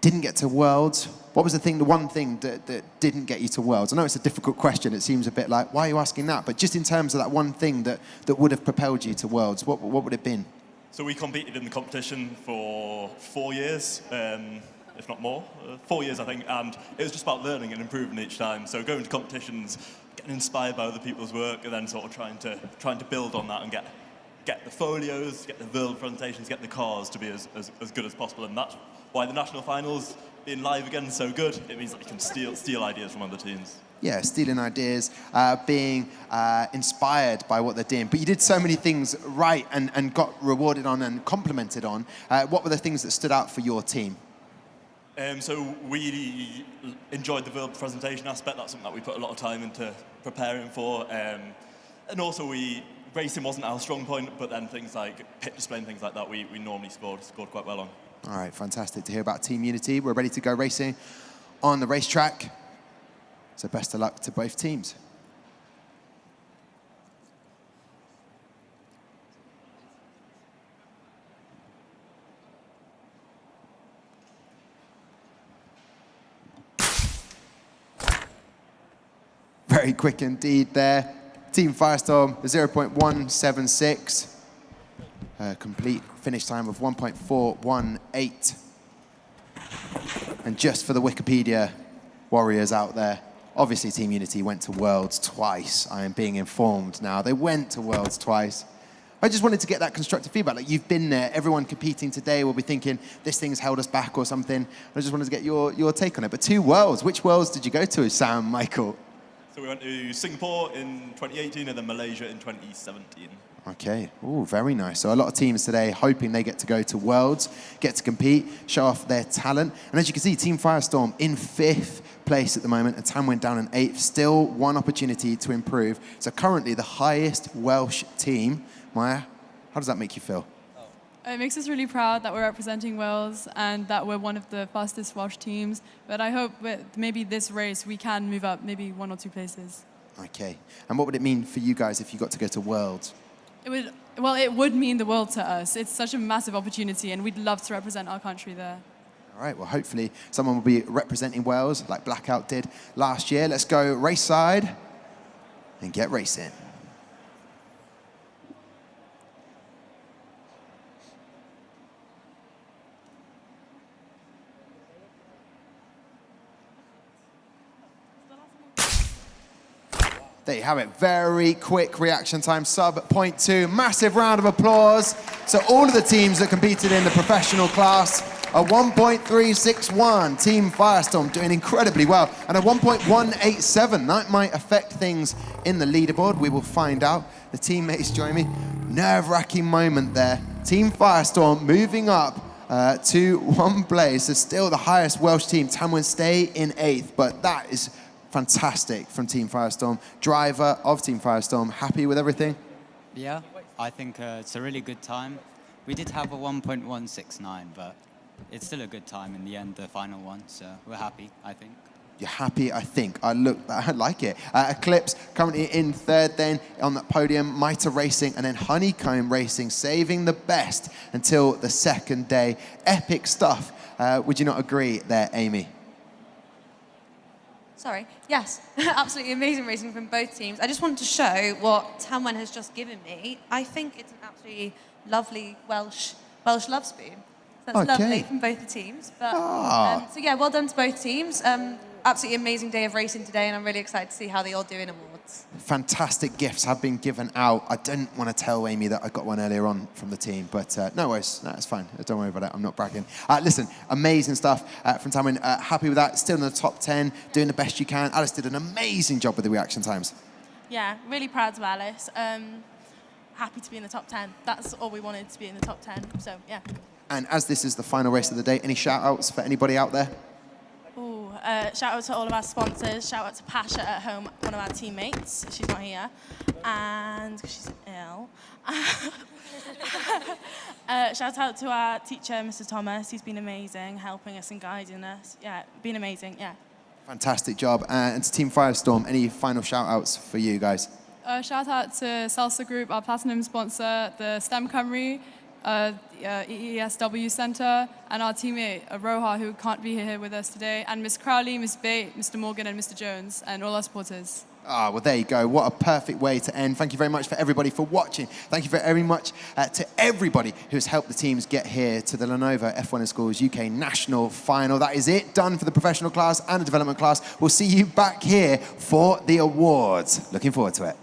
didn't get to Worlds. What was the one thing that didn't get you to Worlds? I know it's a difficult question. It seems a bit like, why are you asking that? But just in terms of that one thing that would have propelled you to Worlds, what would it have been? So we competed in the competition for 4 years, if not more, 4 years I think, and it was just about learning and improving each time. So going to competitions, getting inspired by other people's work, and then sort of trying to build on that and get the folios, get the world presentations, get the cars to be as good as possible. And that's why the national finals being live again is so good. It means that you can steal ideas from other teams. Yeah, stealing ideas, being inspired by what they're doing. But you did so many things right and got rewarded on and complimented on. What were the things that stood out for your team? So we enjoyed the verbal presentation aspect. That's something that we put a lot of time into preparing for. And also racing wasn't our strong point, but then things like pit display and things like that, we normally scored quite well on. All right, fantastic to hear about team unity. We're ready to go racing on the racetrack. So best of luck to both teams. Very quick indeed there. Team Firestorm, 0.176. Complete finish time of 1.418. And just for the Wikipedia warriors out there, obviously Team Unity went to Worlds twice. I am being informed now. They went to Worlds twice. I just wanted to get that constructive feedback. Like, you've been there. Everyone competing today will be thinking, this thing's held us back or something. I just wanted to get your take on it. But 2 Worlds. Which Worlds did you go to, Sam, Michael? So we went to Singapore in 2018 and then Malaysia in 2017. Okay, ooh, very nice. So a lot of teams today hoping they get to go to Worlds, get to compete, show off their talent. And as you can see, Team Firestorm in 5th place at the moment, and Tanwin down in 8th. Still one opportunity to improve. So currently the highest Welsh team. Maya, how does that make you feel? It makes us really proud that we're representing Wales and that we're one of the fastest Welsh teams. But I hope with maybe this race we can move up maybe 1 or 2 places. Okay, and what would it mean for you guys if you got to go to Worlds? It would mean the world to us. It's such a massive opportunity and we'd love to represent our country there. All right, well, hopefully someone will be representing Wales like Blackout did last year. Let's go race side and get racing. There you have it, very quick reaction time, sub 0.2. Massive round of applause. So all of the teams that competed in the professional class, a 1.361. Team Firestorm doing incredibly well. And a 1.187, that might affect things in the leaderboard. We will find out. The teammates join me. Nerve-wracking moment there. Team Firestorm moving up to 1 place. It's still the highest Welsh team. Tanwin stay in 8th, but that is fantastic from Team Firestorm. Driver of Team Firestorm, happy with everything? Yeah, I think it's a really good time. We did have a 1.169, but it's still a good time in the end, the final one, so we're happy, I think. You're happy, I think. I like it. Eclipse currently in 3rd then on that podium, Nitro Racing and then Honeycomb Racing, saving the best until the 2nd day. Epic stuff. Would you not agree there, Amy? Sorry. Yes, absolutely amazing racing from both teams. I just wanted to show what Tanwin has just given me. I think it's an absolutely lovely Welsh love spoon. So that's lovely from both the teams. But, so yeah, well done to both teams. Absolutely amazing day of racing today, and I'm really excited to see how they all do in awards. Fantastic gifts have been given out. I didn't want to tell Amy that I got one earlier on from the team, but no worries, no, it's fine. Don't worry about it, I'm not bragging. Listen, amazing stuff from Tanwin. Happy with that, still in the top 10, doing the best you can. Alice did an amazing job with the reaction times. Yeah, really proud of Alice. Happy to be in the top 10. That's all we wanted, to be in the top 10, so yeah. And as this is the final race of the day, any shout outs for anybody out there? Ooh, shout out to all of our sponsors. Shout out to Pasha at home, one of our teammates. She's not here, and she's ill. Shout out to our teacher, Mr. Thomas. He's been amazing, helping us and guiding us. Yeah, been amazing, yeah. Fantastic job. And to Team Firestorm, any final shout outs for you guys? Shout out to Salsa Group, our platinum sponsor, the STEM Cymru, EESW Centre, and our teammate, Roha, who can't be here with us today, and Miss Crowley, Miss Bate, Mr. Morgan, and Mr. Jones, and all our supporters. Ah, well, there you go. What a perfect way to end. Thank you very much for everybody for watching. Thank you very much to everybody who's helped the teams get here to the Lenovo F1 in Schools UK National Final. That is it. Done for the professional class and the development class. We'll see you back here for the awards. Looking forward to it.